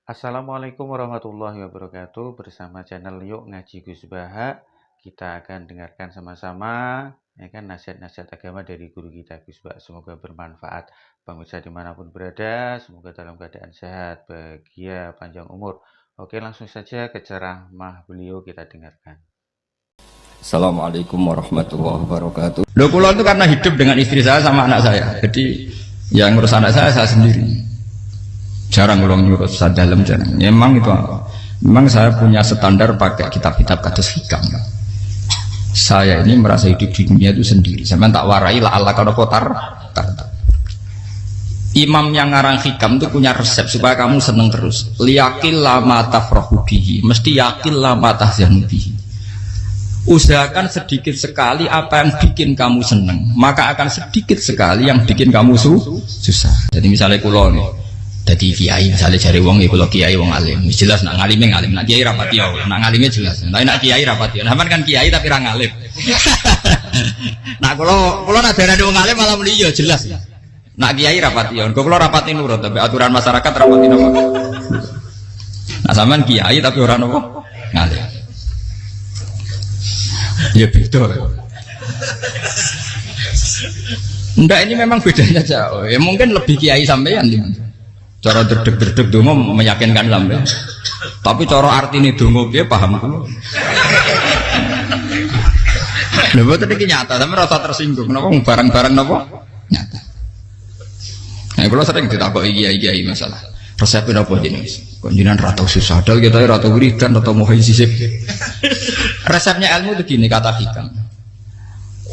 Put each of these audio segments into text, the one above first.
Assalamualaikum warahmatullahi wabarakatuh. Bersama channel Yuk Ngaji Gus Baha, kita akan dengarkan sama-sama nasihat-nasihat agama dari guru kita Gus Baha. Semoga bermanfaat. Pemirsa dimanapun berada, semoga dalam keadaan sehat, bahagia, panjang umur. Oke, langsung saja ke ceramah beliau, kita dengarkan. Assalamualaikum warahmatullahi wabarakatuh. Loh, kula itu karena hidup dengan istri saya sama anak saya. Jadi yang ngurus anak saya sendiri. Jarang ulang nyurut dalam jarang. Ya, memang saya punya standar pakai kitab-kitab kados hikam. Saya ini merasa hidup di dunia itu sendiri. Saya tak warai lah Allah kalau kotar. Imam yang ngarang hikam itu punya resep supaya kamu seneng terus. Liyakil lama tafrahu bihi, mesti yakil lama tahzanu bihi. Usahakan sedikit sekali apa yang bikin kamu seneng, maka akan sedikit sekali yang bikin kamu susah. Jadi misalnya kulo nih, jadi kiai misalnya cari wong ya, kalau kiai wong alim jelas nak ngalim, nak kiai rapati ya, nak ngalimnya jelas, tapi nak kiai rapati ya, kan kiai tapi orang ngalim. Nah kalau nak darah wong alim malah muni ya jelas, nak kiai rapati ya, kalau rapati nurut tapi aturan masyarakat rapati nopo. Nah sampean kiai tapi orang nopo ngalim. Ya beda. Enggak, ini memang bedanya jauh. Ya mungkin lebih kiai sampean gimana? Cara derdek-derdek dongo meyakinkan sampean. Tapi cara artine dongo piye paham kulo. Lha boten iki nyata, sampe rasa tersinggung. Napa barang-barang napa? Nyata. Nah, kulo sering ditakoki kiai-kiai masalah. Resepnya apa jenenge? Kok jenengan ra tau susah dal kita ra tau wiridan atau mohon sisip. Resepnya ilmu itu gini kata hikam.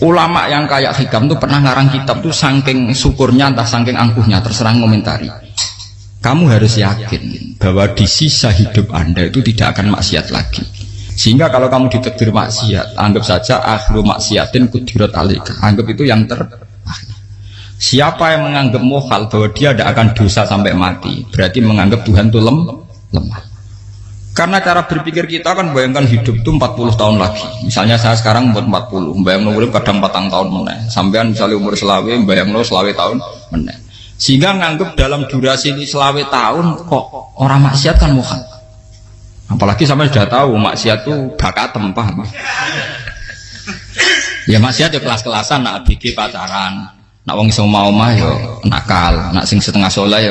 Ulama yang kayak hikam tuh pernah ngarang kitab tuh saking syukurnya entah saking angkuhnya terserah ngomentari. Kamu harus yakin bahwa di sisa hidup Anda itu tidak akan maksiat lagi. Sehingga kalau kamu ditakdir maksiat, anggap saja akhlu maksiatin kudirat alaika. Anggap itu yang Siapa yang menganggap mohal bahwa dia tidak akan dosa sampai mati, berarti menganggap Tuhan itu lemah. Karena cara berpikir kita kan bayangkan hidup itu 40 tahun lagi. Misalnya saya sekarang umur 40, bayang urip kadang 4 tahun meneh. Sampean misalnya umur selawe, bayang selawe tahun meneh. Sehingga menganggap dalam durasi selawe tahun kok orang maksiat kan mohal. Apalagi sampai sudah tahu maksiat itu bakat tempah. Ya maksiat ya kelas-kelasan, nak bikin pacaran. Nak wong iso omah yo nakal, nak sing setengah soleh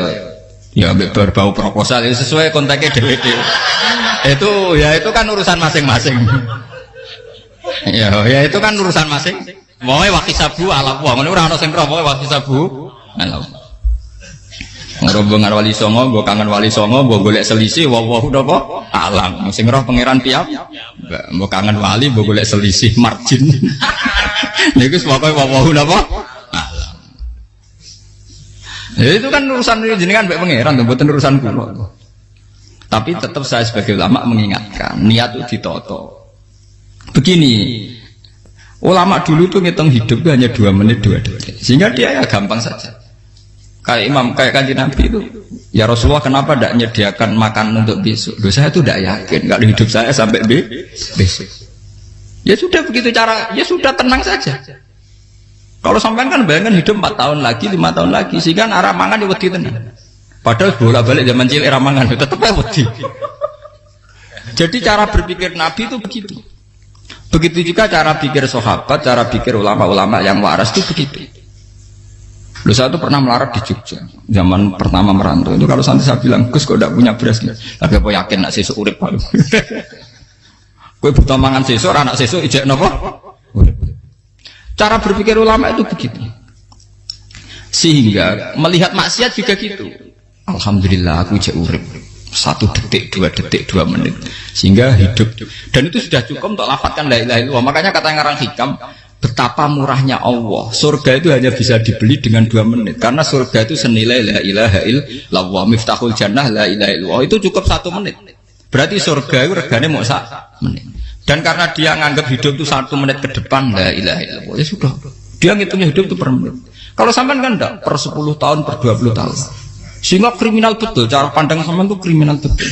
ya berbau proposal ya sesuai kontaknya DWD. Itu kan urusan masing-masing. Ya itu kan urusan masing. Wae wakisabu ala wong ngene ora ana sing roh wae wakisabu. Ala. Ngrombongan wali songo, mbok kangen wali songo, mbok golek selisih wawahu napa? Alam. Sing roh pangeran piyam. Mbok kangen wali, mbok golek selisih margin. Niku pokoke wawahu napa? Ya itu kan urusan jenengan mbek pangeran, mboten urusan kula. Tapi tetap saya sebagai ulama mengingatkan, niat itu ditoto. Begini, ulama dulu tuh ngitung hidup itu hanya 2 menit 2 detik. Sehingga dia ya gampang saja. Kayak Kanjeng Nabi itu, ya Rasulullah kenapa tidak menyediakan makan untuk besok? Loh, saya itu tidak yakin kalau hidup saya sampai besok. Ya sudah begitu cara, ya sudah tenang saja. Kalau sampean kan bayangkan hidup 4 tahun lagi, 5 tahun lagi, sehingga arah mangan ya wedi tenan. Padahal bolak-balik zaman cilik arah mangan tetap ya wedi. Jadi cara berpikir Nabi itu begitu. Begitu juga cara pikir sahabat, cara pikir ulama-ulama yang waras itu begitu. Loh, saya itu pernah melarat di Jogja, zaman pertama merantau itu kalau nanti saya bilang, Gus kok tidak punya beras, tapi apa yakin nak sesuk urip Pak? Kowe buta mangan sesuk, anak sesuk ijek napa? Cara berpikir ulama itu begitu. Sehingga melihat maksiat juga gitu. Alhamdulillah aku ijek urip 1 detik, 2 detik, 2 menit. Sehingga hidup. Dan itu sudah cukup untuk lafadzkan la ilaha illallah. Makanya kata yang ngarang hikam, betapa murahnya Allah. Surga itu hanya bisa dibeli dengan 2 menit. Karena surga itu senilai la ilaha illallah. Miftahul jannah la ilaha illallah. Itu cukup 1 menit. Berarti surga itu regane mau 1 menit. Dan karena dia nganggap hidup itu 1 menit ke depan, la ilaha illallah, ya sudah. Dia ngitungnya hidup itu per menit. Kalau sampean kan enggak, per 10 tahun, per 20 tahun. Sehingga kriminal betul, cara pandang sampean itu kriminal betul.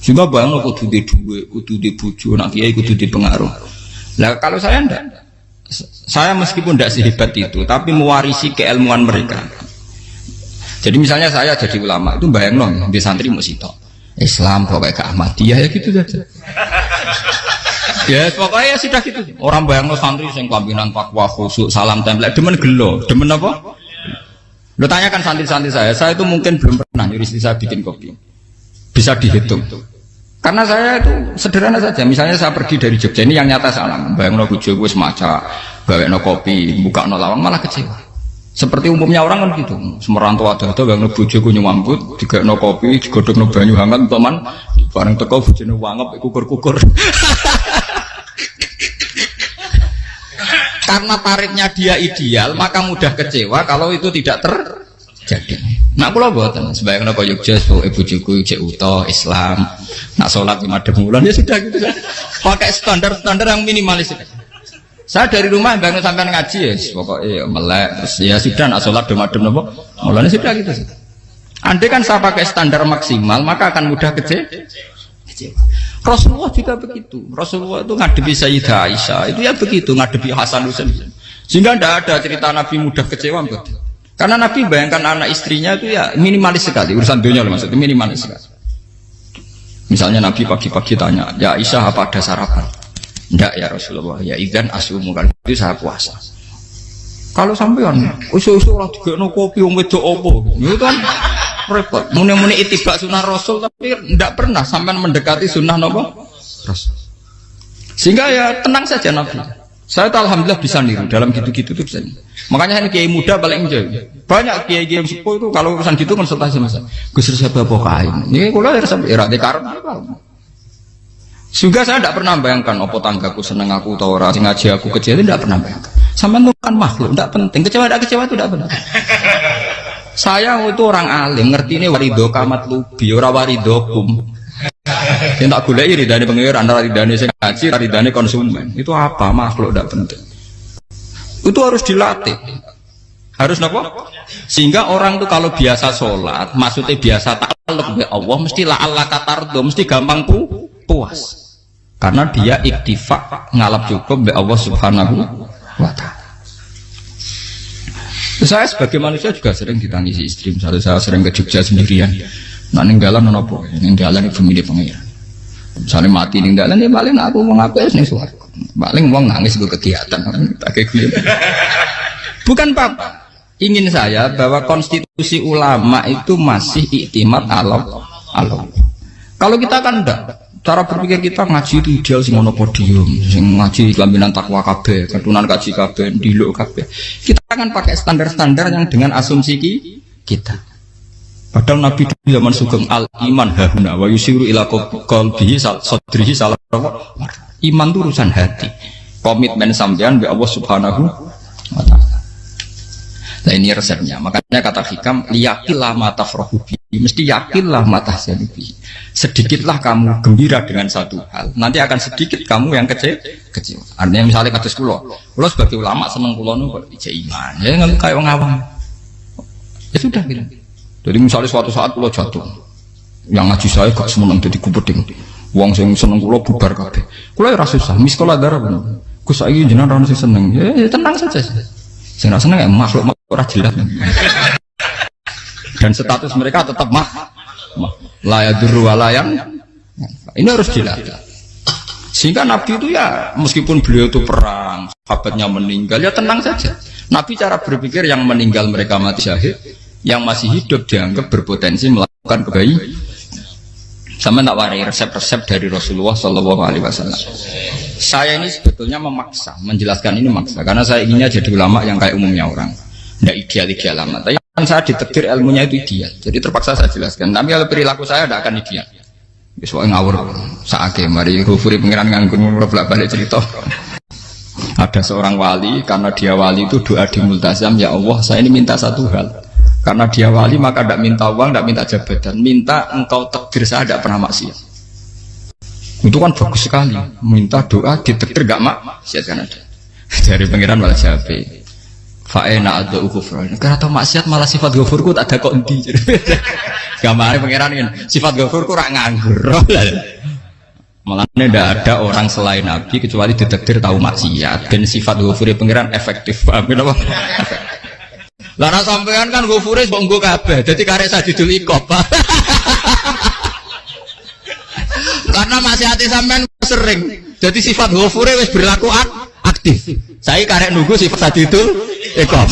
Sehingga bayang kudu di duwe, kudu di bojo, nak kiai kudu di pengaruh. Lah kalau saya enggak. Saya meskipun tidak sehebat itu, tapi mewarisi keilmuan mereka. Jadi misalnya saya jadi ulama itu bayang dong di santri mau sitok Islam pokoknya ke Ahmadiyah ya gitu saja. Ya pokoknya ya sudah gitu. Orang bayang lo santri yang kelambinan takwa khusyuk salam tempel demen gelo demen apa? Lo tanyakan santri-santri saya itu mungkin belum pernah nyuruh istri saya bikin kopi. Bisa dihitung. Karena saya itu sederhana saja. Misalnya saya pergi dari Jogja ini yang nyata salam. Bayang no bujo gue semaca, gawe no kopi, buka no lawang malah kecewa. Seperti umumnya orang kan gitu. Semerantau ada bayang no bujo gue nyuambut, juga no kopi, digodok no banyu hangat, teman. Bareng teko bujo no wangap, kukur-kukur. Karena tarifnya dia ideal, maka mudah kecewa kalau itu tidak terjadi. Nak kula mboten sembayang napa Yogya pokoke bojoku cek uta Islam. Nak salat 5 bulan ya sudah gitu saja. Pakai standar-standar yang minimalis. Saya dari rumah bangun sampai ngaji ya, pokoknya melek terus ya sudah nak salat dem-dem napa. Mulane sudah gitu saja. Andai kan saya pakai standar maksimal, maka akan mudah kecewa. Rasulullah juga begitu. Rasulullah itu ngadepi Sayyidah Aisyah, itu ya begitu ngadepi Hasan Husain. Sehingga tidak ada cerita Nabi mudah kecewa betul. Karena Nabi bayangkan anak istrinya itu ya minimalis sekali urusan dunia loh maksudnya minimalis sekali. Misalnya Nabi pagi-pagi tanya, ya Aisyah apa ada sarapan? Enggak ya Rasulullah, ya idzan asumu kan itu saya puasa. Kalau sampean usul-usul orang juga no kopi wong wedok opo, itu kan repot. Muni-muni itibak sunnah Rasul tapi tidak pernah sampean mendekati sunnah nopo Rasul. Sehingga ya tenang saja Nabi. Saya tuh alhamdulillah bisa niru dalam gitu-gitu tuh bisa. Makanya ini kiai muda paling enjoy. Banyak kiai-kiai yang sepuh itu kalau urusan gitu konsultasi masa. Gus siapa pokoknya. Ini kalau harus sampai era dekar. Juga saya tidak pernah bayangkan opo tanggaku seneng aku atau orang ngaji aku kecewa itu tidak pernah bayangkan. Sampai itu kan makhluk tidak penting. Kecewa itu tidak benar. Saya itu orang alim ngerti ini warido kamat lubi ora waridokum. Yang tak gulai ridane pengiran, ridane sing ngaji, ridane konsumen. Itu apa? Makhluk tidak penting. Itu harus dilatih. Harus apa? Sehingga orang itu kalau biasa sholat, maksudnya biasa ta'alluq be Allah, mesti la'alla katardo, mesti gampang puas. Karena dia iktifak ngalap cukup be Allah Subhanahu wa ta'ala. Saya sebagai manusia juga sering ditangisi istri. Misalnya saya sering ke Jogja sendirian. Nah ninggalan nopo, ninggalan ibu milih pengiran. Misalnya mati ninggalan ya paling aku mau ngapain nih suara. Paling mau nangis gue kegiatan. Bukan apa. Ingin saya bahwa konstitusi ulama itu masih iktimat Allah. Kalau kita kan enggak. Cara berpikir kita ngaji itu ideal sing ono podium, sing ngaji kelambinan takwa kabeh, ketunan kaji kabeh, diluk kabeh. Kita akan pakai standar-standar yang dengan asumsi kita. Padahal Nabi dulu zaman sugeng al iman hahuna wa yusiru ila qalbihi sadrihi salah. Iman itu urusan hati. Komitmen sampean be Allah Subhanahu wa taala. Nah ini resepnya. Makanya kata hikam liyakillah ma tafrahu bi. Mesti yakinlah ma tahzanu bi. Sedikitlah kamu gembira dengan satu hal. Nanti akan sedikit kamu yang kecewa. Artinya misalnya kados kula sebagai ulama seneng kula niku kok iman. Ya nggak kayak wong awam. Ya sudah gitu. Jadi misalnya suatu saat kula jatuh. Yang ngaji saya gak semeneng dadi kupeding. Wong sing seneng kula bubar kabeh. Kula ya ora susah, miskola darah bener. Gus saiki jenengan ora sing seneng. Ya tenang saja. Sing ora seneng ya makhluk ora jelas. Dan status mereka tetap la yadurru wa la yang. Ini harus jelas. Sehingga Nabi itu ya meskipun beliau itu perang, sahabatnya meninggal ya tenang saja. Nabi cara berpikir yang meninggal mereka mati syahid, yang masih hidup dianggap berpotensi melakukan kebaikan. Sama tak warai resep-resep dari Rasulullah Shallallahu Alaihi Wasallam. Saya ini sebetulnya memaksa, menjelaskan ini maksa, karena saya inginnya jadi ulama yang kayak umumnya orang, tidak ideal amat. Tapi kan saya ditakdir ilmunya itu ideal, jadi terpaksa saya jelaskan. Tapi kalau perilaku saya tidak akan ideal. Soalnya ngawur, saake mari hufuri pengiran nganggur bolak-balik cerita. Ada seorang wali, karena dia wali itu doa di multazam, ya Allah, saya ini minta satu hal. Karena dia wali maka tidak minta uang, tidak minta jabatan, minta engkau takdir saya tidak pernah maksiat. Itu kan bagus sekali. Minta doa ditakdir gak maksiat kan ada. Dari pengiran malah jawab. Fa'ena adau ghufran. Karena tahu maksiat malah sifat ghafurku tak ada kok endi. Gambarnya pengiran ini sifat ghafurku rak nganggur. Malah tidak ada orang selain Nabi kecuali ditakdir tahu maksiat. Dan sifat ghafuri pengiran efektif. Amin apa? Lah nek sampean kan ghafure kok nggo kabeh. Dadi karek sadidul iqab. Karena maksiate sampean sering. Jadi sifat ghafure wis berlaku aktif. Saya karek nunggu sifat sadidul iqab.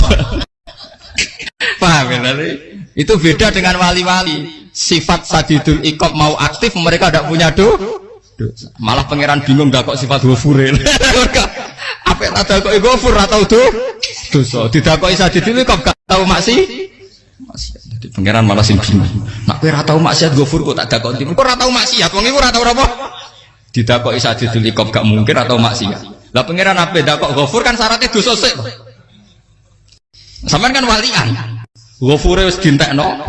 Paham ya? Itu beda dengan wali-wali. Sifat sadidul iqab mau aktif, mereka tidak punya dosa. Malah pangeran bingung gak kok sifat ghafure. Apa ada kok ghafur atau dosa? Tidak kok sadidul iqab gak tahu maksiat. Jadi pangeran malah sing bingung. Nak kowe ora tau maksiat ghafur kok tak dakok ndi? Kok ora tau maksiat, wong iku ora tau apa? Didakoki sadidul iqab gak mungkin atau maksiat. Lah pangeran ape dakok ghafur kan syaratnya dosa sik. Sampeyan kan walian. Ghafure wis dientekno.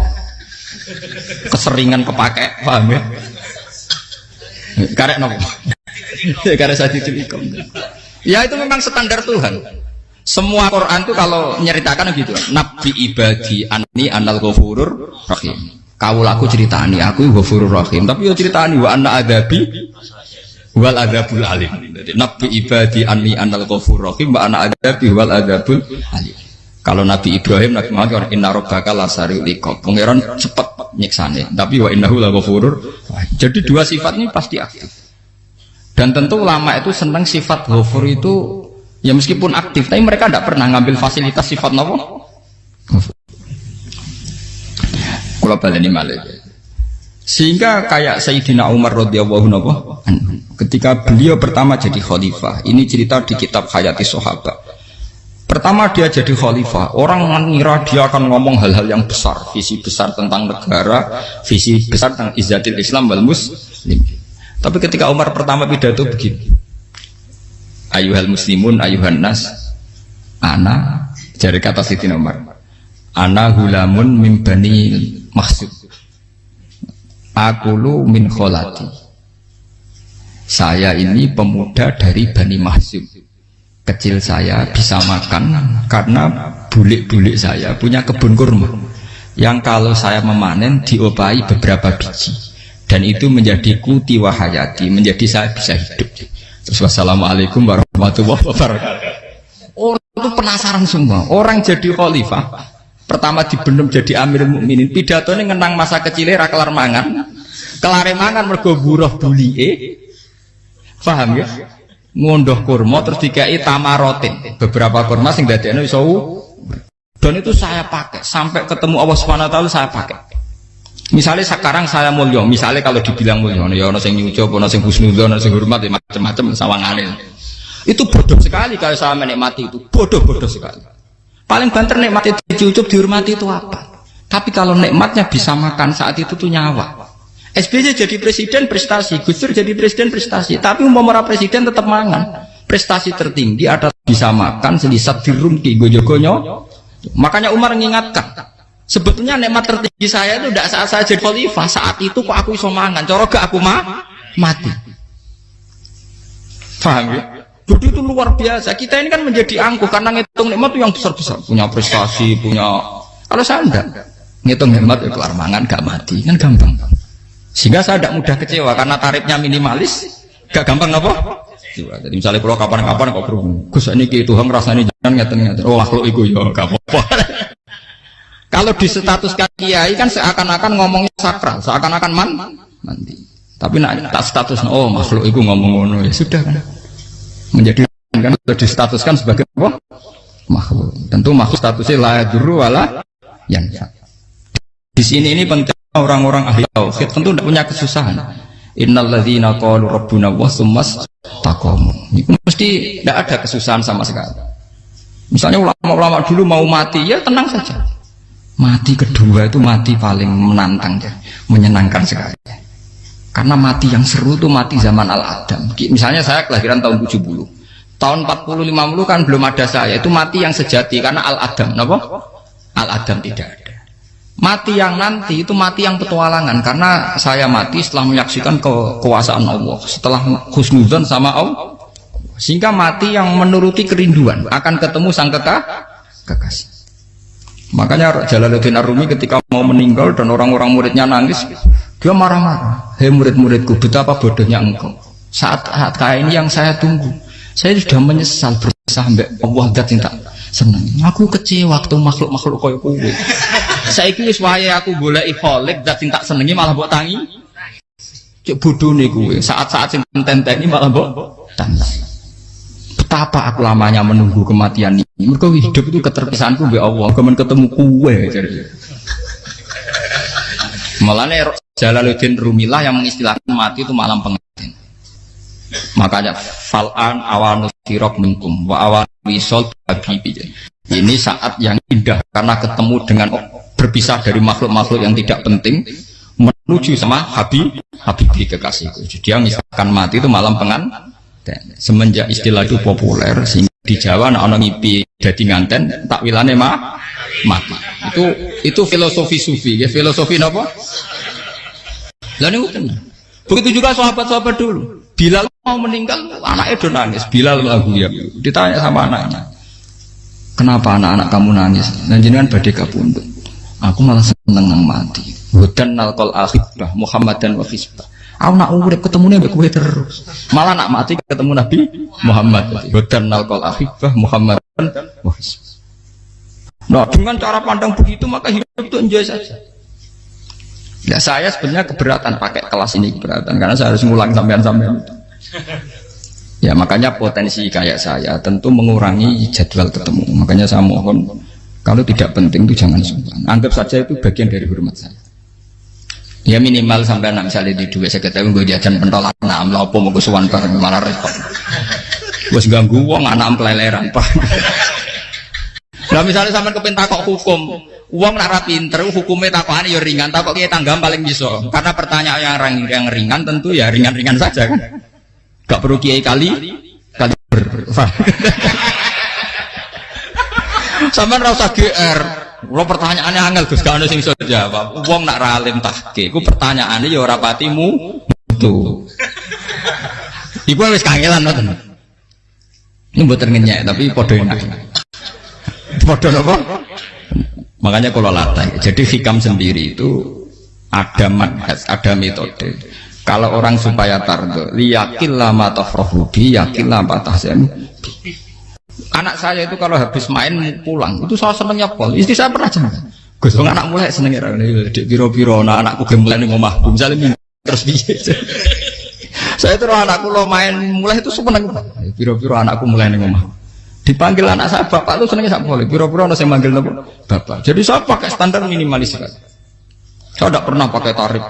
Keseringan kepake, paham ya? Karek nopo? Karek sadidul iqab. Ya itu memang standar Tuhan. Semua Quran itu kalau menyeritakan gitu, Nabi ibadi anni anal ghafurur rahim. Kau laku ceritani aku ghafurur rahim, tapi yo ceritani wa anna adabi wal adabul alim. Jadi Nabi ibadi anni anal ghafurur rahim wa anna adabi wal adabul alim. Kalau Nabi Ibrahim, Nabi Muhammad inna rabbaka lasariul iqab. Pangeran cepat nyiksane, tapi wa innahu laghafurur. Jadi dua sifat ini pasti aktif. Dan tentu ulama itu senang sifat ghafur itu. Ya meskipun aktif, tapi mereka tidak pernah ngambil fasilitas sifat nopo. Kalau baleni malih. Sehingga kayak Sayyidina Umar radhiyallahu anhu, ketika beliau pertama jadi khalifah, ini cerita di kitab Hayati Sahabat. Pertama dia jadi khalifah, orang mengira dia akan ngomong hal-hal yang besar, visi besar tentang negara, visi besar tentang izzatil Islam wal muslim. Tapi ketika Umar pertama pidato begini. Ayuhal muslimun ayuhan nas ana dari kata Siti Umar ana hulamun min bani Mahsub akulu min kholati, saya ini pemuda dari Bani Mahsub, kecil saya bisa makan karena bulik-bulik saya punya kebun kurma yang kalau saya memanen diopahi beberapa biji dan itu menjadi kuti wahayati, menjadi saya bisa hidup. Terus wassalamualaikum warahmatullahi wabarakatuh. Orang itu penasaran semua. Orang jadi khalifah pertama dibenem jadi Amirul Mukminin, pidatonya ngenang masa kecilnya ra kelar mangan, kelare mangan mergo buruh bulike. Paham ya? Ngondoh kurma terus dikai tamarotin. Beberapa kurma sing dadekno iso. Dan itu saya pakai sampai ketemu Allah Subhanahu wa taala saya pakai. Misalnya sekarang saya mulya, misalnya kalau dibilang mulya, ya ono sing nyucup, ono sing husnudzon, ono sing hormat, macam-macam sawangane. Itu bodoh sekali kalau saya menikmati itu, bodoh sekali. Paling banter nikmati dicucup, dihormati itu apa? Tapi kalau nikmatnya bisa makan saat itu tuh nyawa. SBY jadi presiden prestasi, Gus Dur jadi presiden prestasi, tapi umpama presiden tetap mangan. Prestasi tertinggi ada bisa makan selisat dirumki gojo-gonyo. Makanya Umar mengingatkan. Sebetulnya nikmat tertinggi saya itu tidak saat saya jadi khalifah, saat itu kok aku iso mangan, cara gak aku mati. Paham ya? Jadi itu luar biasa. Kita ini kan menjadi angkuh karena ngitung nikmat itu yang besar-besar, punya prestasi, punya. Kalau saya enggak ngitung nikmat ya kelar mangan gak mati, kan gampang. Sehingga saya tidak mudah kecewa karena tarifnya minimalis, gak gampang apa? Jadi misalnya kalau kapan-kapan kok berhubung, Gus ini Tuhan rasanya jangan ngeten-ngeten. Oh makhluk itu ya gak apa-apa. Kalau distatuskan kiai kan seakan-akan ngomongnya sakral, seakan-akan mandi. Tapi nak tak status, oh makhluk itu ngomong-ngomong ya sudah kan. Menjadi kan sudah distatuskan sebagai apa? Makhluk. Tentu makhluk statusnya la yadurru wala yanfa. Di sini ini penting orang-orang ahli tauhid tentu tidak punya kesusahan. Innalladzina qalu rabbuna wa tsummas taqamu. Itu mesti tidak ada kesusahan sama sekali. Misalnya ulama-ulama dulu mau mati ya tenang saja. Mati kedua itu mati paling menantang ya, menyenangkan sekali. Karena mati yang seru itu mati zaman Al-Adam. Misalnya saya kelahiran tahun 70. Tahun 40-50 kan belum ada saya. Itu mati yang sejati karena Al-Adam. Kenapa? Al-Adam tidak ada. Mati yang nanti itu mati yang petualangan. Karena saya mati setelah menyaksikan kekuasaan Allah. Setelah husnudzon sama Allah. Sehingga mati yang menuruti kerinduan. Akan ketemu sang kekasih. Makanya Jalaluddin Ar-Rumi ketika mau meninggal dan orang-orang muridnya nangis, dia marah-marah. Hei murid-muridku, betapa bodohnya engkau. Saat kayak ini yang saya tunggu. Saya sudah menyesal berusaha sampai Allah dat cinta. seneng. Aku kecewa waktu makhluk-makhluk koyo kowe. Saiki wis wayahe aku goleki kholik zat sing tak senengi malah mbok tangi. Cuk bodhone kowe. Saat-saat sing tenteni malah mbok tantang. Betapa aku lamanya menunggu kematian ini. Mergo hidup itu keterpisahanku mbek Allah, kemen ketemu kowe. Malane Jalaluddin Rumilah yang mengistilahkan mati itu malam pengantin. Makanya fal'an awanus sirok minkum wa awan wisol habibi. Ini saat yang indah karena ketemu dengan berpisah dari makhluk-makhluk yang tidak penting menuju sama habibi kekasihku. Jadi dia misalkan mati itu malam pengantin. Semenjak istilah itu populer sehingga di Jawa anak ngipi jadi nganten takwilane mati. Itu filosofi sufi, ya filosofi apa? Lah niku tenan. Begitu juga sahabat-sahabat dulu. Bilal mau meninggal, anaknya udah nangis. Bilal lagu ya. Ditanya sama anaknya, kenapa anak-anak kamu nangis? Dan jenengan badhe kapundhut. Aku malah seneng nang mati. Hudan nalqal akhibah Muhammadan wa hisbah. Aku nak urip ketemune mbek kowe terus. Malah nak mati ketemu Nabi Muhammad. Hudan nalqal akhibah Muhammadan wa hisbah. Nah, dengan cara pandang begitu maka hidup itu enjoy saja. Ya saya sebenarnya keberatan pakai kelas ini, keberatan karena saya harus ngulang sampean-sampean. Ya makanya potensi kayak saya tentu mengurangi jadwal ketemu. Makanya saya mohon kalau tidak penting itu jangan sungkan. Anggap saja itu bagian dari hormat saya. Ya minimal sampai anak misalnya di dua saya ketahui gue jajan pentolan enam lapo mau kesuwan bareng malah repot. Bos ganggu uang anak keleleran pak. Nah misalnya sampai kepentakok hukum, uang nak rapinter hukumnya takokan ya ringan, takok kita tanggam paling bisa. Karena pertanyaan yang ringan tentu ya ringan-ringan saja kan. Gak perlu kiai kali ber. Sampai rasa GR. Lo pertanyaannya angel Gus, gak ada sing iso jawab. Wong nak ralim tahke, ku pertanyaannya ya ora patimu tuh. Iku wis kangelan ngoten. Ini mboten ngenyek tapi padha enak. Padha napa? Makanya kalau latih. Jadi hikam sendiri itu ada manhaj, ada metode. Kalau orang supaya tardo, liyakil lama tafrohubi, yakil lama tahsen. Anak saya itu kalau habis main pulang itu saya senengnya pol. Istri saya pernah jangan. Gus, anak mulai senengnya dek biro-biro, anakku gemulai nih ngomahku. Misalnya terus biasa. Saya terus anakku lo main mulai itu seneng. Biro-biro anakku mulai nih ngomah. Dipanggil anak saya bapak itu senengnya sak boleh. Biro-biro ada yang manggil bapak. Jadi saya pakai standar minimalis sekali. Saya tidak pernah pakai tarif.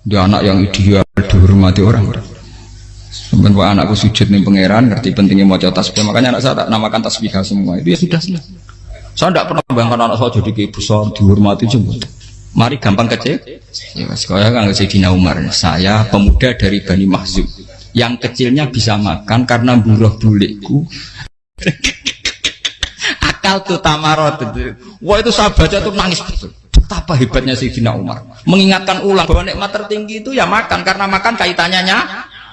Dia anak yang ideal dihormati orang. Sebenarnya anakku sujud nih pangeran, ngerti pentingnya mau tasbih, makanya anak saya tak namakan tasbihah semua. Itu ya sudah selesai. Saya tidak pernah bayangkan anak saya jadi kayak besar, dihormati juga. Mari gampang kecil. Ya, sekolah kan Sayyidina Umar. Saya pemuda dari Bani Mahzum. Yang kecilnya bisa makan karena buruh bulikku. Akal tuh tamarot. Wah itu saya baca tuh nangis betul. Betapa hebatnya Sayyidina Umar. Mengingatkan ulang bahwa nikmat tertinggi itu ya makan, karena makan kaitannya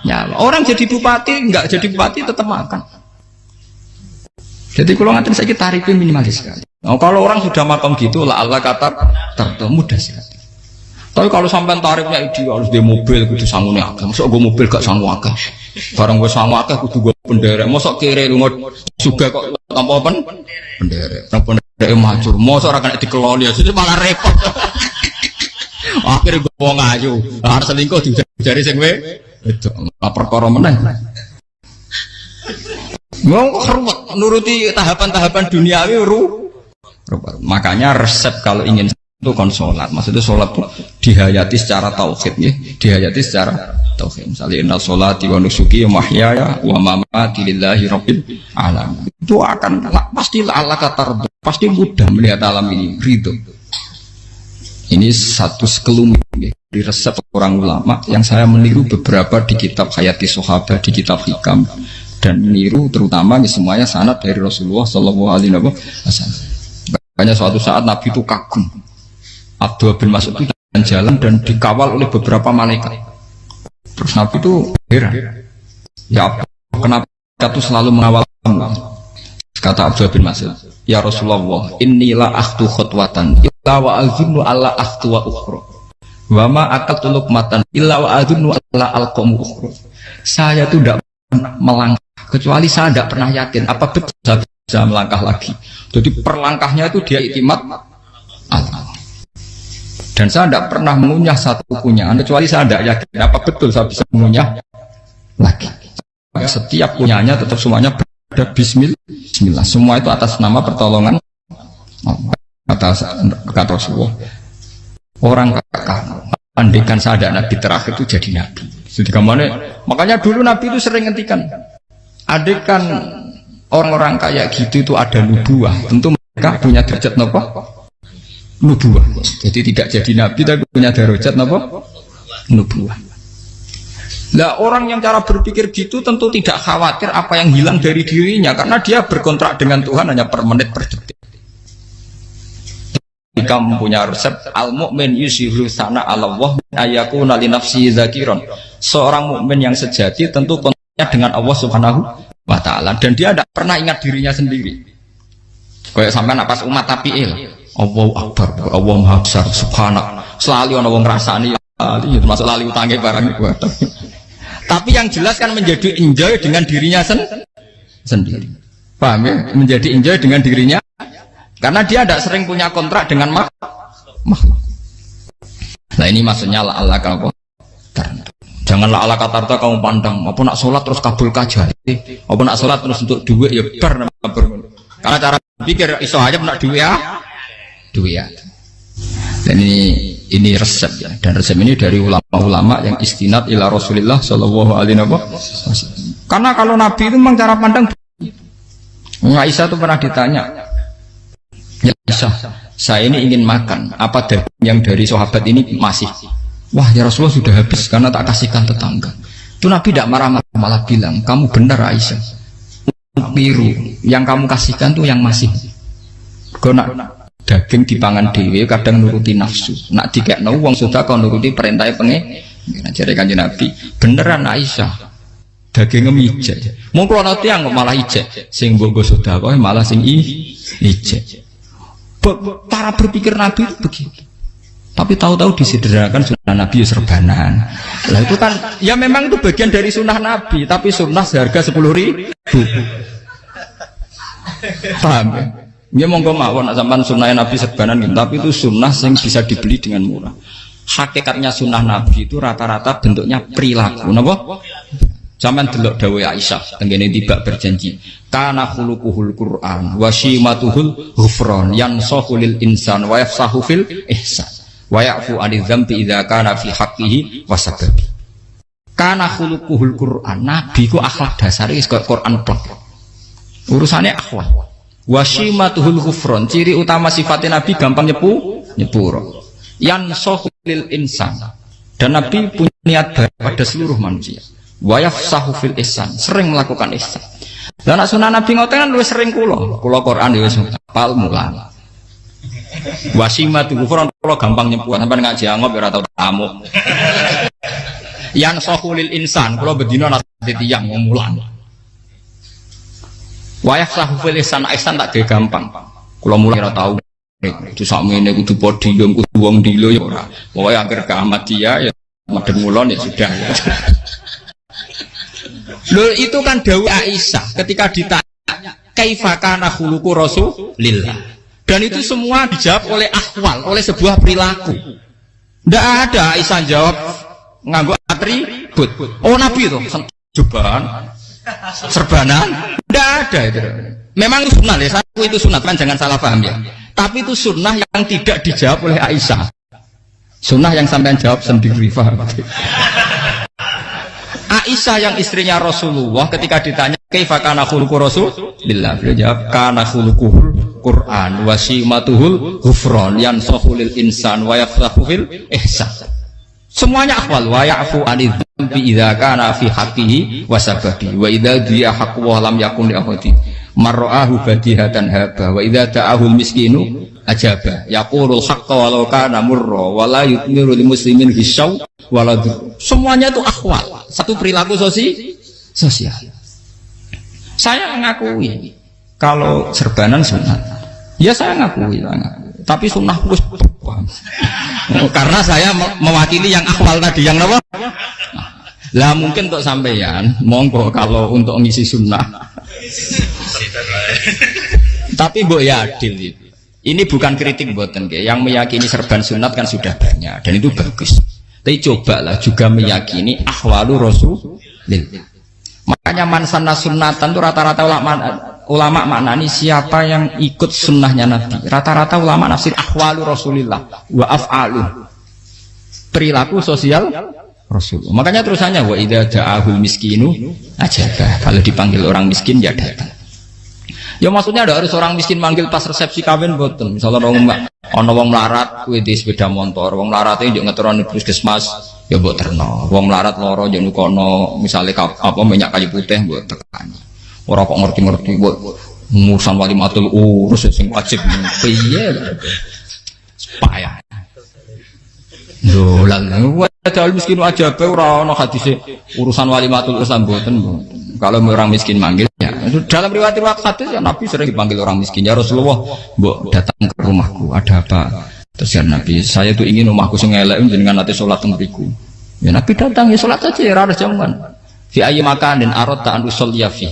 nyawa. Orang jadi bupati, enggak jadi bupati tetap makan. Jadi kalau ngatain saya tarifnya minimalis sekali. Nah, kalau orang sudah makan gitu, lah Allah kata mudah sekali. Tapi kalau sampai tarifnya ideal harus di mobil, kudu sanggup nih agak. Masuk gue mobil gak sanggup agak. Barang gue sanggup agak, kudu gue penderek. Masuk kiri lu juga kok tanpa apa? Penderek. Penderek maju. Masuk orang kena dikeloli, jadi malah repot. Akhirnya gue mau ngaju. Harus selingkuh jari sing itu lapor koromenang. Mau ruwet nuruti tahapan-tahapan duniawi makanya resep kalau ingin itu kon sholat, maksudnya sholat itu dihayati secara tauhid ya, dihayati secara tauhid. Misalnya inna sholati wa nusuki wa mahyaya wa mamati lillahi rabbil alamin. Itu akan pasti Allah kata pasti mudah melihat alam ini ridho. Ini satu sekelumit ya, di resep orang ulama yang saya meniru beberapa di kitab Hayati Sahabat, di kitab Hikam, dan meniru terutama semuanya sanad dari Rasulullah Shallallahu Alaihi Wasallam. Makanya suatu saat Nabi itu kagum. Abdullah bin Mas'ud itu jalan dan dikawal oleh beberapa malaikat. Terus Nabi itu heran. Ya kenapa itu selalu mengawal kamu? Kata Abdullah bin Mas'ud, ya Rasulullah, inilah akhtu khutwatan illa wa azunnu alla akhtu wa ukhra wa ma akaltu luqmatan illa wa azunnu alla alqamu ukhra. Saya itu tidak pernah melangkah kecuali saya tidak pernah yakin apa betul bisa melangkah lagi. Jadi per langkahnya itu dia iktimat Allah. Dan saya tidak pernah mengunyah satu kunyahan kecuali saya tidak yakin apa betul saya bisa mengunyah lagi. Setiap kunyahnya tetap semuanya berada Bismillah. Semua itu atas nama pertolongan atas kata Rasulullah. Orang kakak andikan saya ada nabi terakhir itu jadi nabi. Jadi kemana? Makanya dulu nabi itu sering ngendikan, andikan orang-orang kayak gitu itu ada nubuah, tentu mereka punya derajat apa? Nubuah. Jadi tidak jadi nabi tapi punya derajat apa? Nubuah. Lah orang yang cara berpikir gitu tentu tidak khawatir apa yang hilang dari dirinya karena dia berkontrak dengan Tuhan hanya per menit per detik. Jika mempunyai resep al-mu'min yusiru sana Allah ayakuna li nafsi zakiron. Seorang mukmin yang sejati tentu kontaknya dengan Allah Subhanahu wa taala dan dia tidak pernah ingat dirinya sendiri. Kayak sampean pas umat tapiil, Allahu Akbar, Allah Maha Besar, subhanak. Selalu ana wong ngrasani termasuk lali utange barang iku. Tapi yang jelas kan menjadi enjoy dengan dirinya sendiri. Paham ya? Menjadi enjoy dengan dirinya karena dia tidak sering punya kontrak dengan makhluk. Nah ini maksudnya Allah kalau janganlah Allah kata kamu pandang apa nak sholat terus kabul kaja apa nak sholat terus untuk duit ya ber karena cara pikir iso aja nak duit ya. Dan ini resep ya, dan resep ini dari ulama-ulama yang istinad ila Rasulillah Shallallahu Alaihi Wasallam. Karena kalau Nabi itu memang cara pandang. Aisyah itu pernah ditanya, ya Aisyah, saya ini ingin makan, apa daging yang dari sahabat ini masih? Wah ya Rasulullah sudah habis karena tak kasihkan tetangga. Itu Nabi tidak marah-marah, malah bilang, kamu benar Aisyah, biru yang kamu kasihkan tuh yang masih. Karena daging dipangan dewe kadang nuruti nafsu. Nak dikekno wong sudah kau nuruti perintah pengen. Jadi kanjeng Nabi beneran Aisyah daging ngijek. Mau kalau nanti yang malah ijek, sing bogo sudah kau malah sing ijek. Cara berpikir Nabi itu begitu. Tapi tahu-tahu disederhanakan sunnah Nabi ya serbanan. Lah itu kan ya memang itu bagian dari sunnah Nabi, tapi sunnah seharga 10.000. Paham ya? Ya monggo mawon nak sampean sunnah Nabi serbanan gitu, tapi itu sunnah yang bisa dibeli dengan murah. Hakikatnya sunnah Nabi itu rata-rata bentuknya perilaku, napa? Sampean delok dawuh Aisyah tengene tibak berjanji, kana khuluquhul Qur'an wa shimatuhul ghufran yansahu lil insan wa yafsahu fil ihsan wa ya'fu 'anil dzambi idza kana fi haqqihi wa sababi. Kana khuluquhul Qur'an, Nabi ku akhlak dasare wis kaya Quran plek. Urusane akhlak. Wasimatuhul ghufron, ciri utama sifatnya Nabi gampang nyepuro. Yansahu lil insan, dan Nabi punya niat baik pada seluruh manusia. Wa yafsahu fil ihsan, sering melakukan ihsan. Dan sunnah Nabi ngoten kan luwih sering kula Quran ya wis hafal mulang. Wasimatuhul ghufron kula gampang nyepuro, sampeyan ngaji angop ora tau tamu. Yansahu lil insan, kula bedina nasihat tiyang mulang. Wayah sahu filisan ihsan tak gawe gampang. Kula mulai ora tau itu sakmene kudu podium kudu wong dilo ya ora. Pokoke akhir kiamat dia ya madhep mulon ya sudah. Lho itu kan dawuh Aisyah ketika ditanya kaifa kana khuluqu Rasulillah. Dan itu semua dijawab oleh ahwal, oleh sebuah perilaku. Ndak ada Aisyah jawab nganggo atribut. Oh Nabi itu jubahan serbanan, tidak ada itu. Memang itu sunnah ya, satu itu sunnah kan jangan salah paham ya. Tapi itu sunnah yang tidak dijawab oleh Aisyah. Sunnah yang sampean jawab sendiri, paham? Aisyah yang istrinya Rasulullah ketika ditanya kaifa kana khuluqu Rasulillah, beliau jawab kana khuluquhul Qur'an wa simatuhul ghufran yansahu lil insan wa yafsahu fil ihsan. Semuanya akhwal wa ya'fu 'anil dzambi idza kana fi haqqihi wa sababi wa idza diya haqqu wa lam yakun li ahadi marra'ahu badihatan haba wa idza ta'ahul miskinu ajaba yaqulul haqqa walau kana murra wa la yutmiru lil muslimin hisaw wala. Semuanya itu akhwal, satu perilaku sosial. Saya mengakui kalau serbanan sunnah. Ya saya ngakui. Tapi sunnah wis karena saya mewakili yang akhwal tadi yang apa? Lah mungkin untuk sampeyan monggo kalau untuk ngisi sunnah Tapi mbok ya adil itu. Ini bukan kritik mboten nggih. Yang meyakini serban sunat kan sudah banyak dan itu bagus. Tapi cobalah juga meyakini ahwalu Rasulillah. Makanya man sanna sunnatan itu rata-rata ulama maknani siapa yang ikut sunnahnya Nabi. Rata-rata ulama nafsir ahwalu Rasulillah wa af'alu. Perilaku sosial Rasul. Makanya terusannya wa idza da'ahul miskinu ajaba. Kalau dipanggil orang miskin ya datang. Ya maksudnya ada harus orang miskin manggil pas resepsi kawin boten. Misalnya ana wong melarat kuwi di sepeda motor, wong melarat iki yo ngeteroni puskesmas ya mbok terno. Wong melarat lara yo nukono misale apa minyak kayu putih mbok tekani. Ora kok ngerti-ngerti mbok ngurusan walimatul urus sing wajib piye. Payah. Lho lan padahal miskin aja be ora ana hadise urusan walimatul urus mboten. Kalau orang miskin manggil ya dalam riwayat hadis ya Nabi sering dipanggil orang miskin ya Rasulullah mbok datang ke rumahku ada apa terus ya Nabi saya tuh ingin rumahku sing elek jenengan nanti sholat teng mriku ya Nabi datang ya sholat aja ya ora jaman fi ayyi makanin aradta an usolliya fi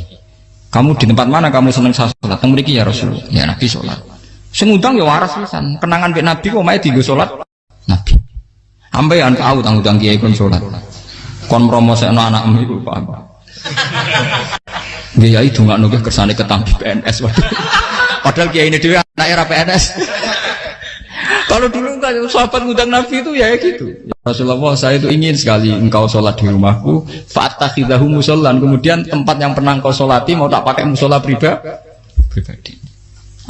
kamu di tempat mana kamu seneng sholat teng mriki ya Rasulullah ya Nabi sholat sing ngundang ya waras pisan kenangan mek Nabi kok mae dienggo sholat Nabi ambean tau tanggung kiai kon sholat kon promosekno anakmu iku Pak Kiai itu nggak nunggu kersane ketampi PNS waduh. Padahal kiai ini dia anak era PNS. Kalau dulu kan sahabat ngundang Nabi itu ya gitu. Ya Rasulullah saya itu ingin sekali engkau sholat di rumahku. Fa'takhidahu musollan. Kemudian tempat yang pernah engkau sholati mau tak pakai musola pribadi.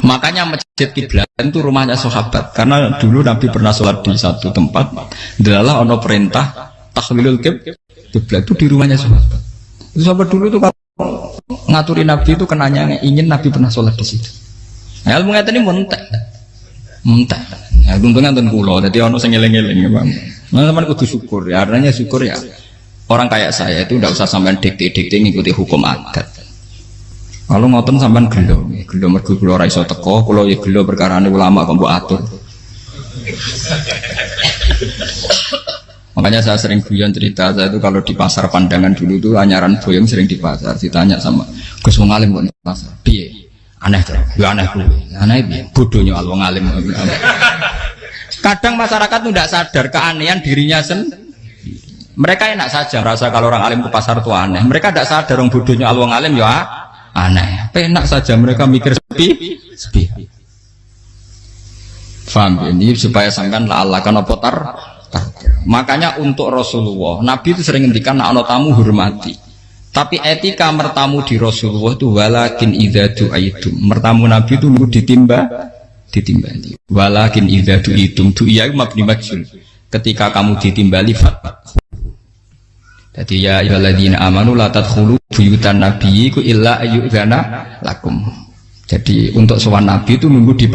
Makanya masjid kiblat itu rumahnya sahabat. Karena dulu Nabi pernah sholat di satu tempat. Adalah ono perintah tahlilul kiblat itu di rumahnya sahabat. Itu sahabat dulu tuh kalau ngaturin Nabi itu kenanya ingin Nabi pernah sholat di situ. Nah, ilmu ngeten ini muntah. Ya untungnya nonton kulo, jadi ono sing eling-eling ya Bang. Nah, teman kudu syukur ya, artinya syukur ya. Orang kayak saya itu tidak usah sampean dikte-dikte ngikuti hukum adat. Kalau ngoten sampean gelo mergo kula ora iso teko, kula ya gelo perkarane ulama kok mbok atur. Makanya saya sering guyon cerita saya itu kalau di pasar Pandangan dulu tuh anyaran boyong sering di pasar ditanya sama Gus wong alim kok di pasar piye aneh tuh ya aneh kuwi aneh piye bodohnya wong alim kadang masyarakat tuh tidak sadar keanehan dirinya sendiri mereka enak saja merasa kalau orang alim ke pasar itu aneh mereka tidak sadar orang bodohnya wong alim ya aneh enak saja mereka mikir sepi paham ini supaya sampean la'allakan apa tar. Makanya untuk Rasulullah Nabi itu sering ngendikan ana tamu hormati. Tapi etika mertamu di Rasulullah itu walakin idza du'aitum. Mertamu Nabi itu ditimbali. Walakin idza du'itum du'iya mabni majhul. Ketika kamu ditimbali fatwa. Jadi ya ayyuhalladzina amanu la tadkhulu buyutan nabiyyi illa ayyudzana lakum. Jadi untuk sowan Nabi itu nunggu di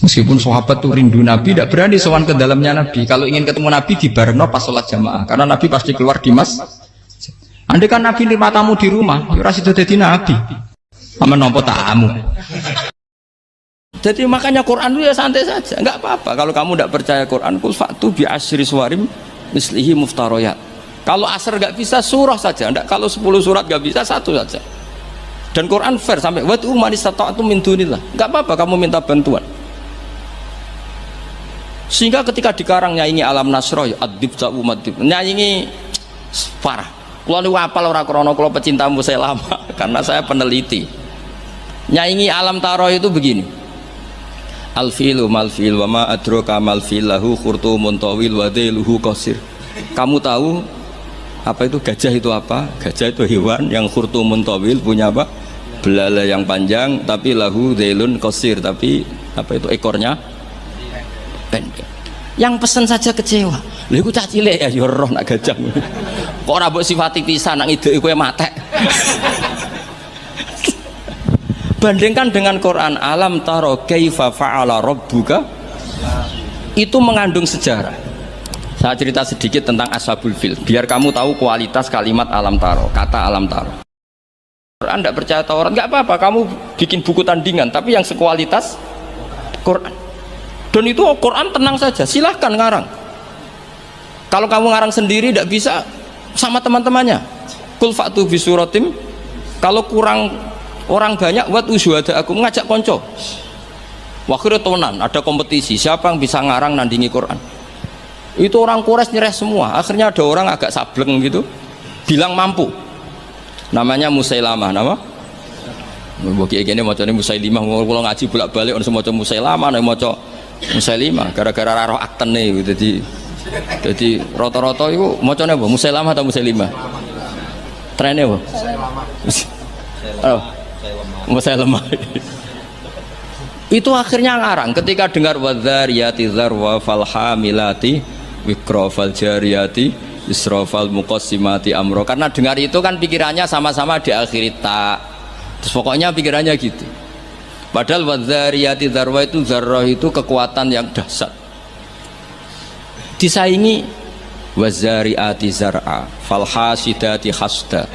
meskipun sahabat tuh rindu Nabi, tidak berani sowan ke dalamnya Nabi. Kalau ingin ketemu Nabi di barengno pas sholat jamaah, karena Nabi pasti keluar di andai kan Nabi nerima tamu di rumah, ora sida dadi Nabi. Sama nopo tamu. Jadi makanya Quran itu ya santai saja, enggak apa-apa. Kalau kamu tidak percaya Quran, kul fa'tu bi asyri suwarim mislihi muftaroyat. Kalau asar enggak bisa surah saja, enggak kalau 10 surat enggak bisa satu saja. Dan Quran fair sampai watu man istata'tum min dunillah. Enggak apa-apa kamu minta bantuan. Sehingga ketika dikarang nyanyi alam nasroh adib ja'u madib nyanyi parah kalau ini apal orang krono kalau pecintamu saya lama karena saya peneliti nyanyi alam taroh itu begini alfilu malfil wa ma adroka malfil lahu khurtumun tawil wa dhailuhu qasir kamu tahu apa itu gajah itu apa? Gajah itu hewan yang khurtumun tawil punya apa? Belalai yang panjang tapi lahu dhailun qasir tapi apa itu ekornya pendek. Yang pesen saja kecewa. Lha iku cah cilik ya ya roh nak gajah. Kok ora mbok sifati pisan nak ngideki kowe matek. Bandingkan dengan Quran alam taro kaifa fa'ala rabbuka itu mengandung sejarah. Saya cerita sedikit tentang Ashabul Fil biar kamu tahu kualitas kalimat alam taro, kata alam taro. Quran tidak percaya Taurat, nggak apa-apa kamu bikin buku tandingan tapi yang sekualitas Quran. Dan itu Quran tenang saja, silahkan ngarang. Kalau kamu ngarang sendiri tidak bisa sama teman-temannya. Kul fa'tu bi suratim Kalau kurang orang banyak, buat usyuhada aku ngajak konco. Akhirnya temenan, ada kompetisi siapa yang bisa ngarang nandingi Quran. Itu orang Quraisy nyerah semua. Akhirnya ada orang agak sableng gitu, bilang mampu. Namanya Musailamah, nama? Bagi ini macamnya Musailimah. Kalau ngaji bolak-balik orang semua Musailamah, orang macam Musailimah. Gara-gara roh akten nih, jadi rata-rata itu macamnya apa? Musailamah atau Musailimah? Trennya apa? Musailamah. Itu akhirnya ngarang ketika dengar wadzariyati dzarwa falhamilati wikra faljariyati israfal muqassimati amro, karena dengar itu kan pikirannya sama-sama diakhiri ta, terus pokoknya pikirannya gitu. Padahal wadzariyati dzarwa itu, zarrah itu kekuatan yang dahsyat, disaingi wazariati zar'a falhasidati hasda,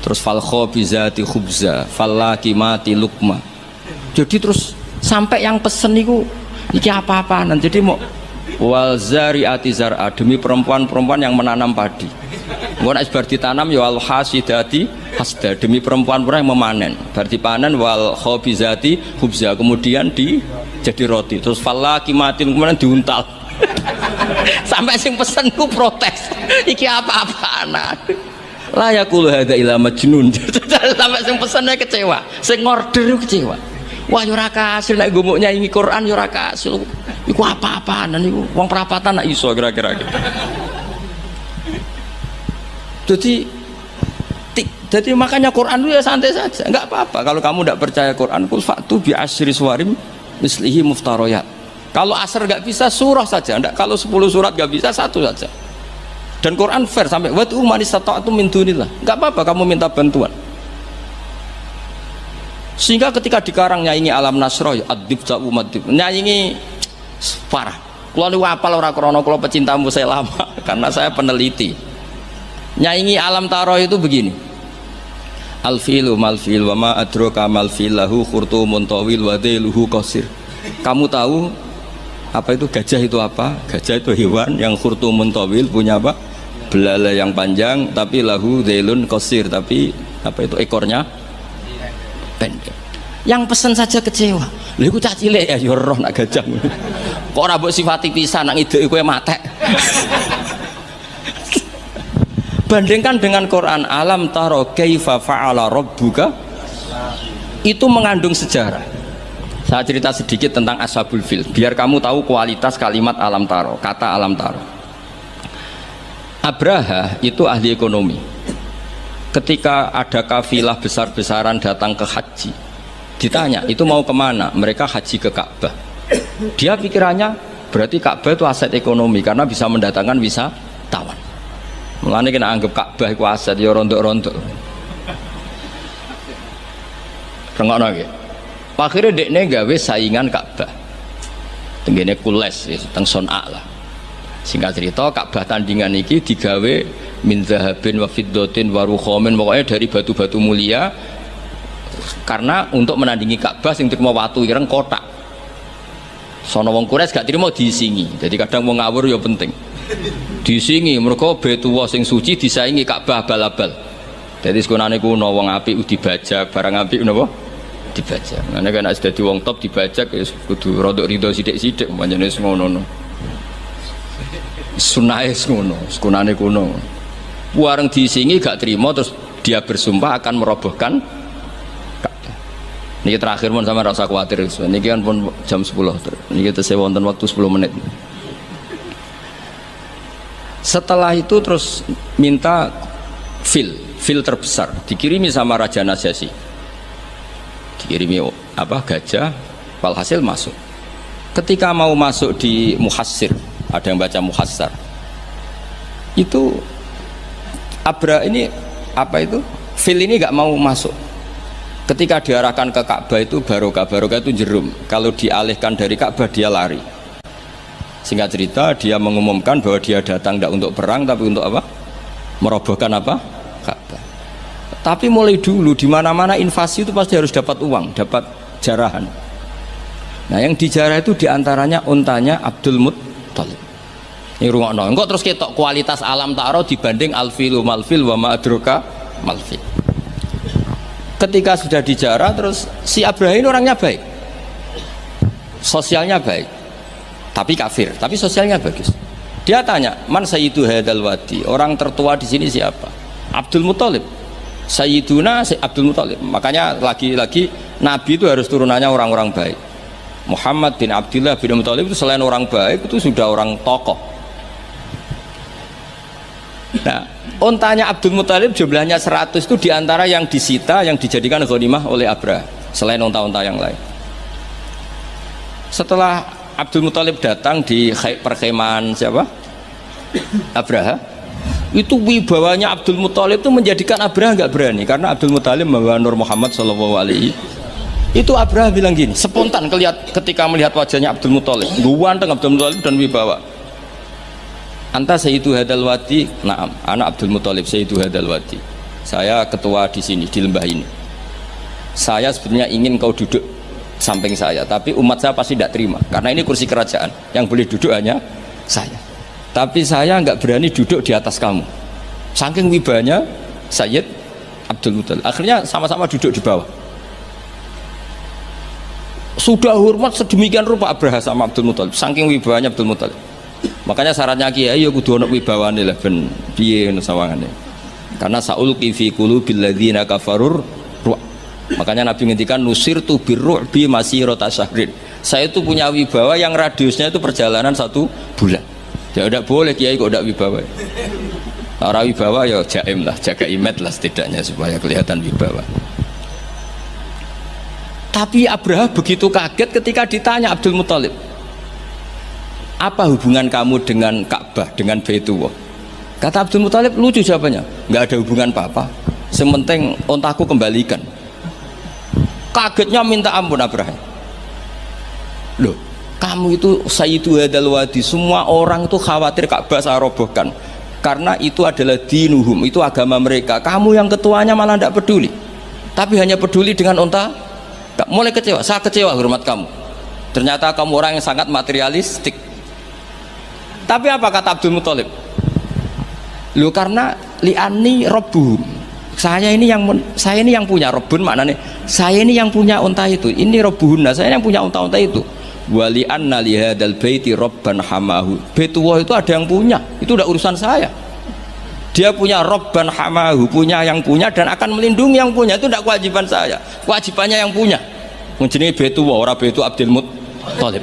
terus falkhobizati khubza fallakimati lukma. Jadi terus sampai yang pesen itu iki apa-apaan. Jadi mau wal zariati zar'a, demi perempuan-perempuan yang menanam padi. Engko nek bar ditanam ya wal hasidati hasda, demi perempuan-perempuan yang memanen. Bar dipanen wal khobizati khubza, kemudian jadi roti. Terus fallakimati kemudian diuntal. Sampai sing pesen ku protes. Iki apa-apaan. La yaqulu hadza ila majnun. Sampai sing pesennya kecewa, sing order kecewa. Wah yo ora kasil nek gumuk nyanyi Quran yo ora kasil. Iku apa-apaan niku wong perapatan nak iso kira-kira. Jadi makanya Quran itu ya santai saja, enggak apa-apa. Kalau kamu tidak percaya Quran, kul fa'tu bi asyri suwarim mislihi muftariyat. Kalau asar enggak bisa, surah saja. Enggak, kalau 10 surat enggak bisa, satu saja. Dan Quran fair sampai watu man istata'tum min dunillah. Enggak apa-apa kamu minta bantuan. Sehingga ketika dikarang nyanyi alam nasroh adib ja'u madib, nyanyi parah. Kalau lu apal ora krono, kalau pecinta Musailamah karena saya peneliti. Nyanyi alam taroh itu begini. Alfilu malfil wa ma adraka malfil lahu khurtumun tawil wa dailuhu qasir. Kamu tahu apa itu gajah itu apa? Gajah itu hewan yang khurtumun tawil, punya apa? Belalai yang panjang, tapi lahu dailun qasir, tapi apa itu ekornya pendek. Yang pesen saja kecewa. Lha iku cah cilik ya yo roh nak gajah. Kok ora mbok sifati pisan nak ngideki kowe matek. Bandingkan dengan Quran, alam taro kaifa fa'ala rabbuka, itu mengandung sejarah. Saya cerita sedikit tentang Ashabul Fil biar kamu tahu kualitas kalimat alam taro, kata alam taro. Abraha itu ahli ekonomi. Ketika ada kafilah besar-besaran datang ke haji, ditanya itu mau kemana, mereka haji ke Ka'bah. Dia pikirannya berarti Ka'bah itu aset ekonomi karena bisa mendatangkan wisatawan. Mulane kena anggap Ka'bah iku aset ya rontok-rontok. Rengokno nggih. Akhire dekne gawe saingan Ka'bah. Tenggene Kules teng Son'a lah. Singkat cerita Ka'bah tandingan iki digawe min zahabin wa fiddatin wa rukhamin, pokoknya dari batu-batu mulia karena untuk menandingi Ka'bah sing terima watu ireng kotak. Sono wong Quraisy gak terima diisingi. Jadi kadang mau ngawur ya penting. Disingi mereka betuwa sing suci disaingi Ka'bah abal-abal. Jadi sekunane kuno wong apik dibajak, barang apik napa dibajak. Ngene kan nek dadi wong top dibajak ya kudu rodok rido sithik-sithik pancene wis ngono. Sunahe ngono, sekunane kuno. Wareng disingi gak terima terus dia bersumpah akan merobohkan Ka'bah. Niki terakhir pun sama rasa khawatir. Niki kan pun jam 10. Niki tesih wonten waktu 10 menit. Setelah itu terus minta fil terbesar dikirimi sama Raja Najasyi, dikirimi apa gajah, walhasil masuk. Ketika mau masuk di Muhassir, ada yang baca Muhassar, itu Abra ini apa itu fil ini nggak mau masuk. Ketika diarahkan ke Ka'bah itu barokah itu jerum, kalau dialihkan dari Ka'bah dia lari. Singkat cerita dia mengumumkan bahwa dia datang tidak untuk perang tapi untuk apa? Merobohkan apa? Ka'bah. Tapi mulai dulu di mana-mana invasi itu pasti harus dapat uang, dapat jarahan. Nah yang dijarah itu diantaranya untanya Abdul Muttalib. Ini rungokno. Engkau terus ketok kualitas alam taro dibanding alfilu malfil wa ma adroka malfil. ketika sudah dijarah terus si Abraha ini orangnya baik, sosialnya baik, tapi kafir, tapi sosialnya bagus. Dia tanya, man sayyidu hadzal wadi, orang tertua di sini siapa? Abdul Muthalib. Sayyiduna Abdul Muthalib. Makanya lagi-lagi Nabi itu harus turunannya orang-orang baik. Muhammad bin Abdullah bin Muthalib itu selain orang baik itu sudah orang tokoh. Nah, ontanya Abdul Muthalib jumlahnya 100 itu diantara yang disita, yang dijadikan ghanimah oleh Abraha selain onta-onta yang lain. Setelah Abdul Muthalib datang di perkemahan siapa? Abraha. Itu wibawanya Abdul Muthalib itu menjadikan Abraha nggak berani, karena Abdul Muthalib membawa Nur Muhammad Shallallahu Alaihi. Itu Abraha bilang gini, spontan ketika melihat wajahnya Abdul Muthalib, ganteng Abdul Muthalib dan wibawa. Anta sayyidu hadzal wadi, na'am, anak Abdul Muthalib sayyidu hadzal wadi. Saya ketua di sini, di lembah ini. Saya sebenarnya ingin kau duduk samping saya, tapi umat saya pasti tidak terima, karena ini kursi kerajaan, yang boleh duduk hanya saya. Tapi saya nggak berani duduk di atas kamu. Saking wibanya Sayyid Abdul Muthalib. Akhirnya sama-sama duduk di bawah. Sudah hormat sedemikian rupa Abraha sama Abdul Muthalib, saking wibawanya Abdul Muthalib. Makanya syaratnya kiai ya kudu ana wibawane lah ben piye sawangane. Karena saulqi fi qulubil ladzina kafarur ruh. Makanya Nabi ngendikan nusirtu birru'bi masirata syahrin. Saya itu punya wibawa yang radiusnya itu perjalanan 1 bulan. Ya tidak boleh kiai kok tidak wibawa. Orang wibawa ya jaim lah, jaga imet lah setidaknya supaya kelihatan wibawa. Tapi Abraha begitu kaget ketika ditanya Abdul Muthalib, apa hubungan kamu dengan Ka'bah, dengan Baitullah? Kata Abdul Muthalib, lucu jawabannya, nggak ada hubungan apa-apa, sementing ontaku kembalikan. Kagetnya minta ampun Abraha. Loh, kamu itu sayyidu hadzal wadi, semua orang itu khawatir Ka'bah saya robohkan karena itu adalah dinuhum, itu agama mereka. Kamu yang ketuanya malah tidak peduli, tapi hanya peduli dengan onta. Mulai kecewa, saya kecewa hormat kamu. Ternyata kamu orang yang sangat materialistik. Tapi apa kata Abdul Muthalib? Loh, karena li'ani robbuhum, saya ini yang punya robun, maknanya saya ini yang punya unta itu, ini robbuhunna, saya yang punya unta-unta itu. Wali anna lihadal baiti robban hamahu, Baitullah itu ada yang punya, itu udah urusan saya. Dia punya robban hamahu, punya yang punya dan akan melindungi yang punya, itu tidak kewajiban saya, kewajibannya yang punya. Menjadi Baitullah, orang Baitu Abdul Muthalib.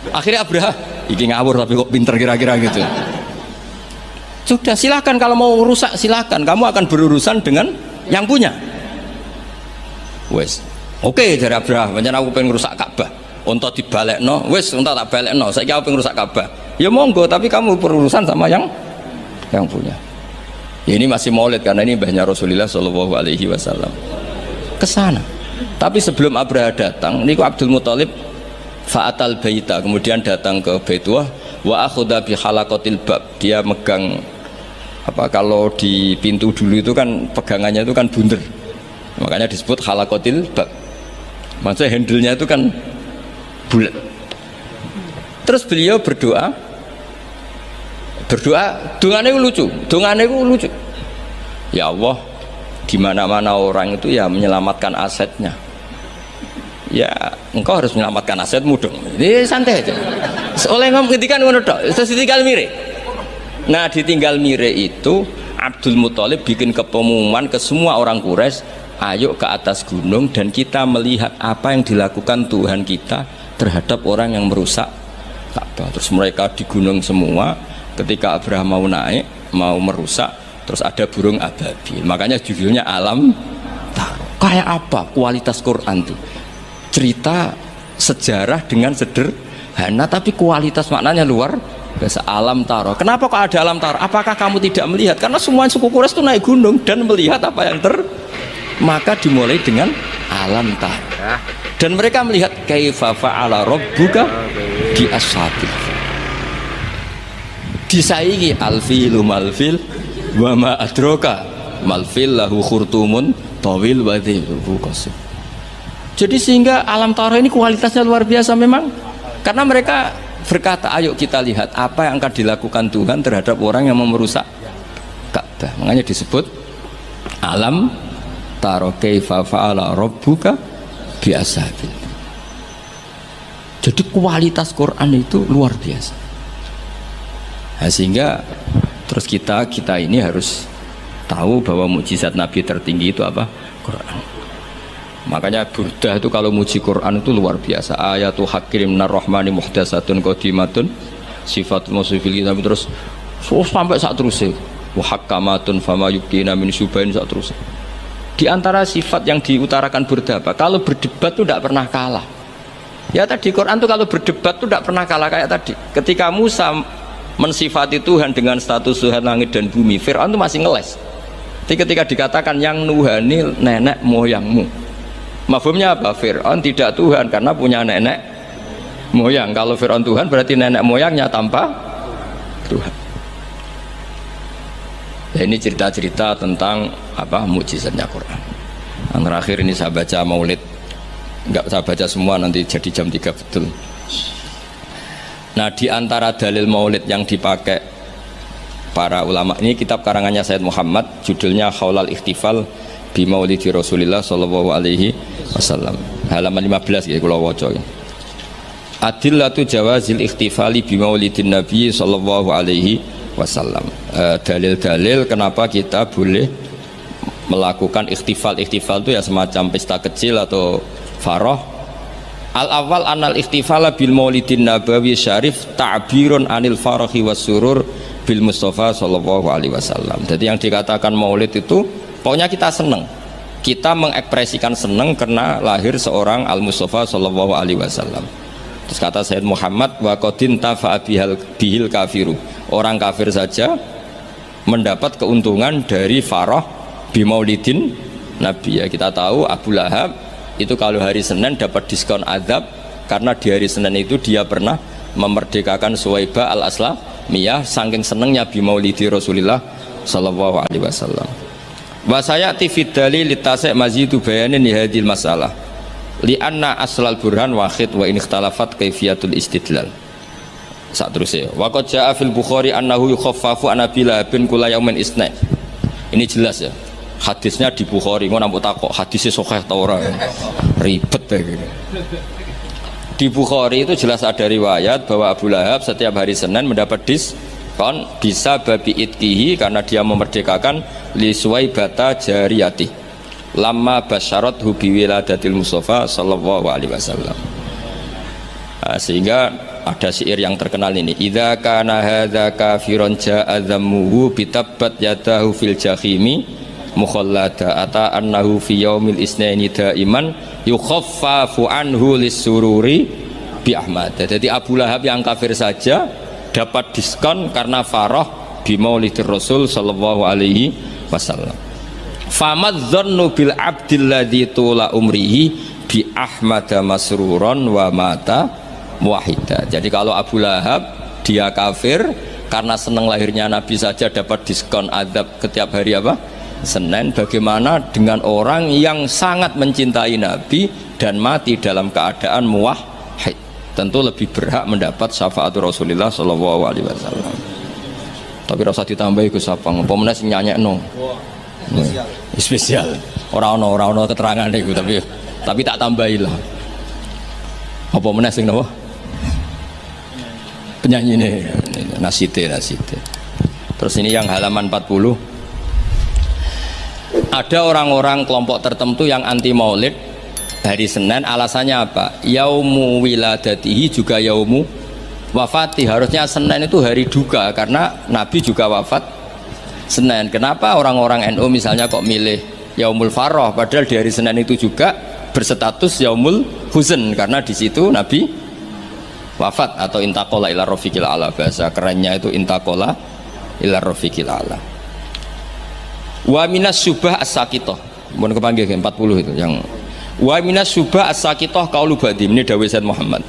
Akhirnya Abraha, ini ngawur tapi kok pinter kira-kira gitu. Sudah, silahkan kalau mau rusak silahkan, kamu akan berurusan dengan yang punya. Wes, oke dari Abraha, macam aku pengen rusak Ka'bah, untuk dibalekno, wes untuk tak balekno, saya pengen rusak Ka'bah. Ya monggo, tapi kamu berurusan sama yang punya. Ya, ini masih maulid karena ini mbahnya Rasulullah Shallallahu Alaihi Wasallam. Kesana. Tapi sebelum Abraha datang, ini Abdul Muthalib fa'atal baita, kemudian datang ke Baitullah wa akhudha bi halaqatil bab, dia megang apa, kalau di pintu dulu itu kan pegangannya itu kan bunder, makanya disebut halaqatil bab, maksudnya handle-nya itu kan bulat. Terus beliau berdoa, dongane itu lucu. Ya Allah, di mana-mana orang itu ya menyelamatkan asetnya. Ya, engkau harus menyelamatkan asetmu dong. Ini santai aja. Oleh ngomong ketika ngono tok, terus ditinggal mire. Nah, ditinggal mire itu Abdul Muthalib bikin pengumuman ke semua orang Quraisy, ayo ke atas gunung dan kita melihat apa yang dilakukan Tuhan kita terhadap orang yang merusak Ka'bah. Terus mereka di gunung semua. Ketika Abraha mau naik, mau merusak, terus ada burung ababil. Makanya judulnya Alam Taro. Kayak apa kualitas Quran tuh? Cerita sejarah dengan sederhana, tapi kualitas maknanya luar biasa. Alam Taro. Kenapa kok ada Alam Taro? Apakah kamu tidak melihat? Karena semua suku Quraisy itu naik gunung dan melihat apa yang maka dimulai dengan Alam Taro. Dan mereka melihat kaifa fa'ala rabbuka bi ashabil, disaingi alfilu malfil wa ma adroka malfil lahu khurtumun tawil wa dhibhu qasir. Jadi sehingga Alam Taro ini kualitasnya luar biasa memang, karena mereka berkata ayo kita lihat apa yang akan dilakukan Tuhan terhadap orang yang merusak Ka'bah. Makanya disebut Alam tara kaifa fa'ala rabbuka bi ashabil. Jadi kualitas Quran itu luar biasa. Nah, sehingga terus kita ini harus tahu bahwa mukjizat Nabi tertinggi itu apa? Quran. Makanya Burdah itu kalau muji Quran itu luar biasa. Ayatu hakim minar rahmani muhdatsatun qadimatun sifatul musifil kitab, terus sampai saat terus wa hakamatun fama yubqina min syubahin saat terus. Di antara sifat yang diutarakan Burdah apa? Kalau berdebat itu tidak pernah kalah. Ya tadi Quran itu kalau berdebat itu tidak pernah kalah kayak tadi. Ketika Musa mensifati Tuhan dengan status Tuhan langit dan bumi, Fir'aun itu masih ngeles. Jadi ketika dikatakan yang nuhani nenek moyangmu, mafhumnya apa? Fir'aun tidak Tuhan karena punya nenek moyang. Kalau Fir'aun Tuhan berarti nenek moyangnya tanpa Tuhan. Ya, ini cerita-cerita tentang apa mukjizatnya Quran. Yang terakhir ini saya baca Maulid, enggak saya baca semua nanti jadi jam 3 betul. Nah, di antara dalil Maulid yang dipakai para ulama, ini kitab karangannya Sayyid Muhammad, judulnya Khaulal Ikhtifal bi Maulidi Rasulillah sallallahu alaihi wasallam, halaman 15 ya kula waca. Adillatu jawazil ikhtifali bi Maulidin Nabi sallallahu alaihi wasallam. Dalil-dalil kenapa kita boleh melakukan ikhtifal. Ikhtifal itu ya semacam pesta kecil atau farah. Al-awwal anal ikhtifala bil Maulidin Nabawi syarif ta'birun anil farahi was surur bil Mustafa sallallahu alaihi wasallam. Jadi yang dikatakan Maulid itu pokoknya kita senang, kita mengekspresikan senang karena lahir seorang Al-Mustafa sallallahu alaihi wasallam. Terus kata Sayyid Muhammad, wa qadin tafa'a bihil kafiru, orang kafir saja mendapat keuntungan dari farah bi Maulidin Nabi. Ya, kita tahu Abu Lahab itu kalau hari Senin dapat diskon azab karena di hari Senin itu dia pernah memerdekakan Suwaibah al-Aslamiyah saking senengnya bi Maulidi Rasulillah sallallahu alaihi wasallam. Wa sayati fi dalil litasai mazidu bayanin li hadhil masalah li anna aslal burhan wahid wa in ikhtalafat kaifiyatul istidlal. Sak terusé wa qad jaa fil Bukhari annahu yukhaffafu an Nabila bin kula yaumin isna. Ini jelas ya. Hadisnya di Bukhari, ngono nampu takok hadisnya sahih ta ora. Ribet ya. Di Bukhari itu jelas ada riwayat bahwa Abu Lahab setiap hari Senin mendapat diskon bisa babi itkihi karena dia memerdekakan li Suwaibata jariyati lama basyarat hubi wiladatil Mustafa sallallahu alaihi wasallam. Sehingga ada syair yang terkenal ini, idza kana hadza kafiron ja'a dhammuhu bitabbat yadahu fil jahimi mukhallada ata annahu fi yaumil isnaini daiman yukhaffafu anhu lisururi bi Ahmad. Jadi Abu Lahab yang kafir saja dapat diskon karena farah bi Maulidir Rasul sallallahu alaihi wasallam. Famadzannu bil abdil ladzi tula umrihi bi Ahmad masruron wa mata muwahhida. Jadi kalau Abu Lahab dia kafir karena senang lahirnya Nabi saja dapat diskon azab setiap hari apa? Senin. Bagaimana dengan orang yang sangat mencintai Nabi dan mati dalam keadaan muwahhid? Tentu lebih berhak mendapat syafaat Rasulullah sallallahu alaihi wasallam. Tapi rasa ditambahi Gus Sapang, apa meneh sing nyanyekno. Spesial. Ora ono keterangan iku tapi tak tambahilah. Apa meneh sing napa? Penyanyi ini nasite. Terus ini yang halaman 40. Ada orang-orang kelompok tertentu yang anti maulid hari Senin, alasannya apa? Yaumu wiladatihi juga yaumu wafati. Harusnya Senin itu hari duka karena Nabi juga wafat Senin. Kenapa orang-orang NU misalnya kok milih yaumul farah padahal di hari Senin itu juga berstatus yaumul huzn karena di situ Nabi wafat atau intaqala ila rafiqil ala, bahasa kerennya itu intaqala ila rafiqil ala. Wa minas syubah as-sakitoh, mohon kepanggil 40 itu yang wa minas syubah as-sakitoh qaulu badi, ini dawuh Sayyid Muhammad.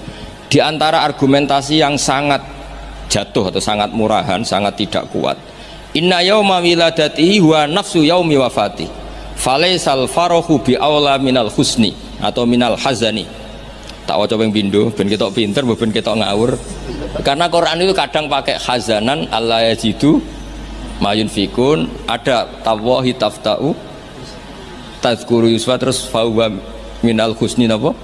Di antara argumentasi yang sangat jatuh atau sangat murahan, sangat tidak kuat, inna yauma wiladatihi wa nafsu yaumi wafati falaisal farahu bi aula minal husni atau minal hazani. Tak waca ping pindho ben ketok pinter ben ketok ngawur, karena Quran itu kadang pakai hazanan Allah yajidu mayun fikun, ada tawahi taftau tadzkuru Yusuf terus fahuwa minal husni napa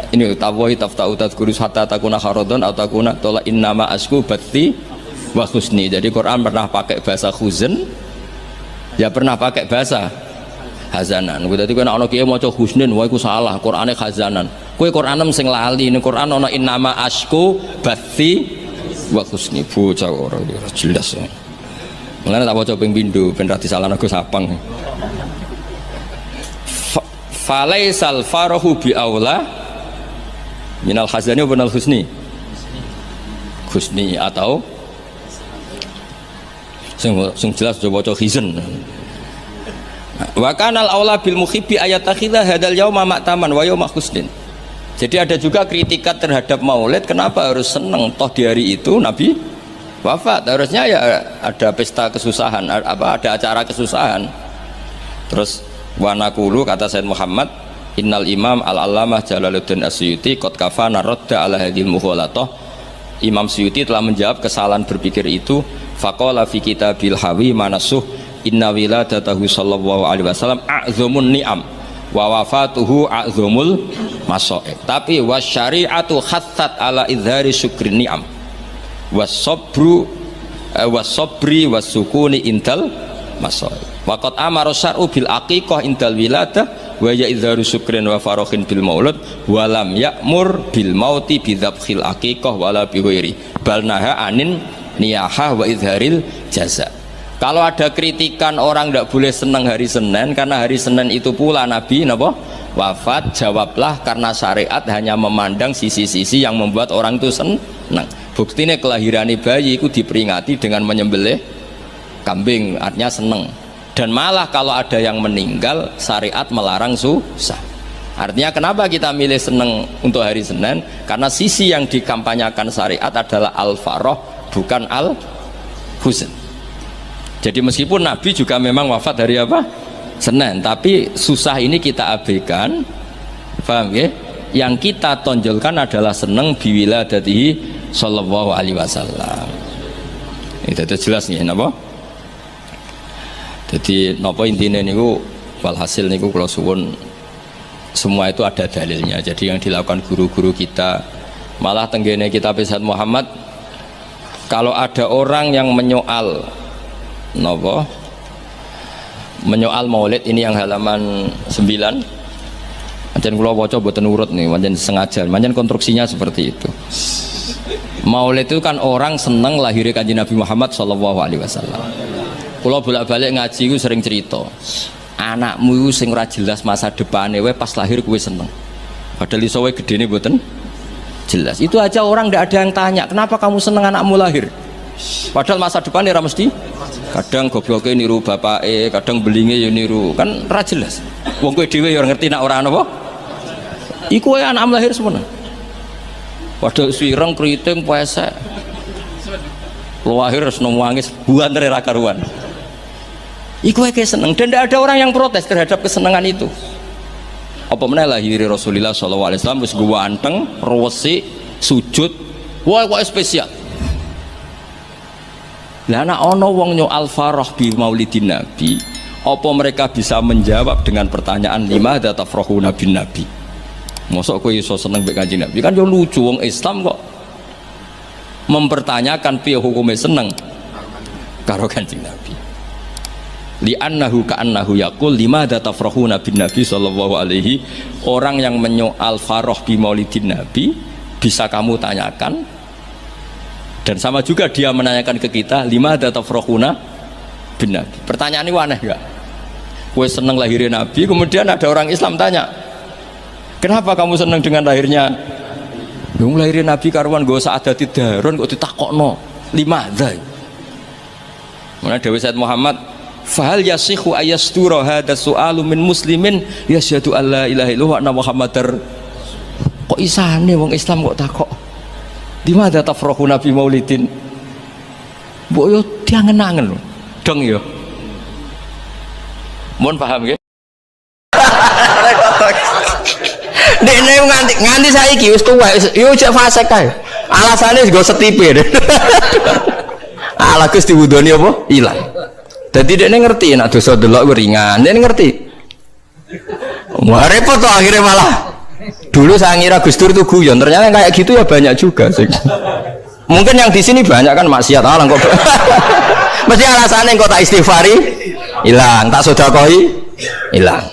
ini tawahi taftau tadzkuru hatta takuna kharadon atau takuna tola innama asku batti wa husni. Jadi Quran pernah pakai bahasa huzn ya pernah pakai bahasa hazanan. Dadi kowe nek ana kiye maca husnin wae iku salah, Qurane hazanan. Kowe Quranem sing lali, ning Quran ana innama asku batti wa husni. Bocah ora jelas. Mulane tak waca ping pindho ben ra disalahno Gus Sapang. Falaisal farahu bi aula minal hazani wa minal husni. Husni atau sing jelas coba waca hizn. Wa kanal aula bil muhibbi ayatakhidha hadal yauma ma'taman wa yauma husnin. Jadi ada juga kritikat terhadap Maulid, kenapa harus seneng toh di hari itu Nabi wafat, harusnya ya ada pesta kesusahan, ada acara kesusahan. Terus wanakulu kata Sayyid Muhammad innal imam al-allamah Jalaluddin Asyuti qad kafana radda ala hadhil mughalatah. Imam Suyuti telah menjawab kesalahan berpikir itu. Faqala fi kitabil hawi manasuh inna wiladatahu sallallahu alaihi wasallam a'zamun ni'am wa wafatuhu a'zamul masaib. Tapi wasyari'atu khattat ala idhari syukri ni'am wasabru wasabri wasukuni indal masaib. Waqad amara syar'u bil aqiqah indal wiladah wa ya idharu syukrin wa farokhin bil maulud wa lam ya'mur bil mauti bidzabkhil aqiqah wala bi ghairi bal naha anin niyahah wa idharil jaza. Kalau ada kritikan orang tidak boleh senang hari Senin karena hari Senin itu pula Nabi wafat, jawablah karena syariat hanya memandang sisi-sisi yang membuat orang itu senang. Buktinya kelahiran bayi itu diperingati dengan menyembelih kambing, artinya senang. Dan malah kalau ada yang meninggal syariat melarang susah. Artinya kenapa kita milih senang untuk hari Senin? Karena sisi yang dikampanyakan syariat adalah al-farah bukan al-huzn. Jadi meskipun Nabi juga memang wafat hari apa? Senin, tapi susah ini kita abaikan. Paham ya? Yang kita tonjolkan adalah seneng biwiladatihi sallallahu alaihi wasallam. Itu jelas nih napa? Jadi napa intine niku walhasil niku kula suwun semua itu ada dalilnya. Jadi yang dilakukan guru-guru kita, malah tenggene kitab Sayyid Muhammad, kalau ada orang yang menyoal menyoal maulid ini yang halaman 9 pancen kula waca mboten urut nih, pancen sengaja, pancen konstruksinya seperti itu. Maulid itu kan orang seneng lahirnya Kanjeng Nabi Muhammad sallallahu alaihi wasallam. Kula bolak-balik ngaji ku sering cerita, anakmu itu sing ora jelas masa depane wae pas lahir kowe seneng. Padahal iso wae gedene mboten jelas. Itu aja orang tidak ada yang tanya, kenapa kamu seneng anakmu lahir? Padahal masa depannya mesti kadang gobloknya niru bapake, kadang belinge ya niru, kan ra jelas. Wong kowe dhewe ya ngerti nek ora apa. Iku ae anak lahir semua. Padahal sireng kriting pesek. Lahir harus nangis buantere ra karuan. Iku ae seneng dan tidak ada orang yang protes terhadap kesenangan itu. Apa meneh lahir Rasulullah sallallahu alaihi wasallam wis ganteng, resik, sujud. Wah, kok spesial. Lah ana ana wong nyoal farah bi maulidin nabi, apa mereka bisa menjawab dengan pertanyaan lima ada tafrahuna bin nabi? Mosok kowe iso seneng mbek Kanjeng Nabi? Kan yo lucu, wong Islam kok mempertanyakan piye hukume seneng karo Kanjeng Nabi. Li'annahu ka'annahu yaqul lima ada tafrahuna bin nabi sallallahu alaihi. Orang yang menyoal farah bi maulidin nabi bisa kamu tanyakan. Dan sama juga dia menanyakan ke kita lima ada tafrahuna bin nabi. Pertanyaan ini aneh gak? Gue seneng lahirnya nabi, kemudian ada orang Islam tanya, kenapa kamu seneng dengan lahirnya? Yang lahirnya nabi karuan gue saat ada tidaron kok ditakokno lima ada. Mana Dewi Sayyid Muhammad, fahal yasihu ayastura hada su'alu min muslimin yasyhadu alla ilaha illallah wa muhammadar. Kok isane wong Islam kok takok di mana tafrahu nabi maulidin? Mbok yo diangen-angen lho. Dong yo. Mohon paham nggih. Dekne nganti saiki wis tuwek, yo cek fasik kae. Alasane nggo setipe. Ala Gus diwudoni apa? Ilang. Dadi dekne ngerti nek dosa delok ringan. Dekne ngerti. Wah repot tuh akhirnya malah. Dulu saya ngira Gus Dur itu guyon, ternyata kayak gitu ya banyak juga sih. Mungkin yang di sini banyak kan maksiat alang kok. Mesti alasannya kok tak istighfari hilang, tak sedekah hilang.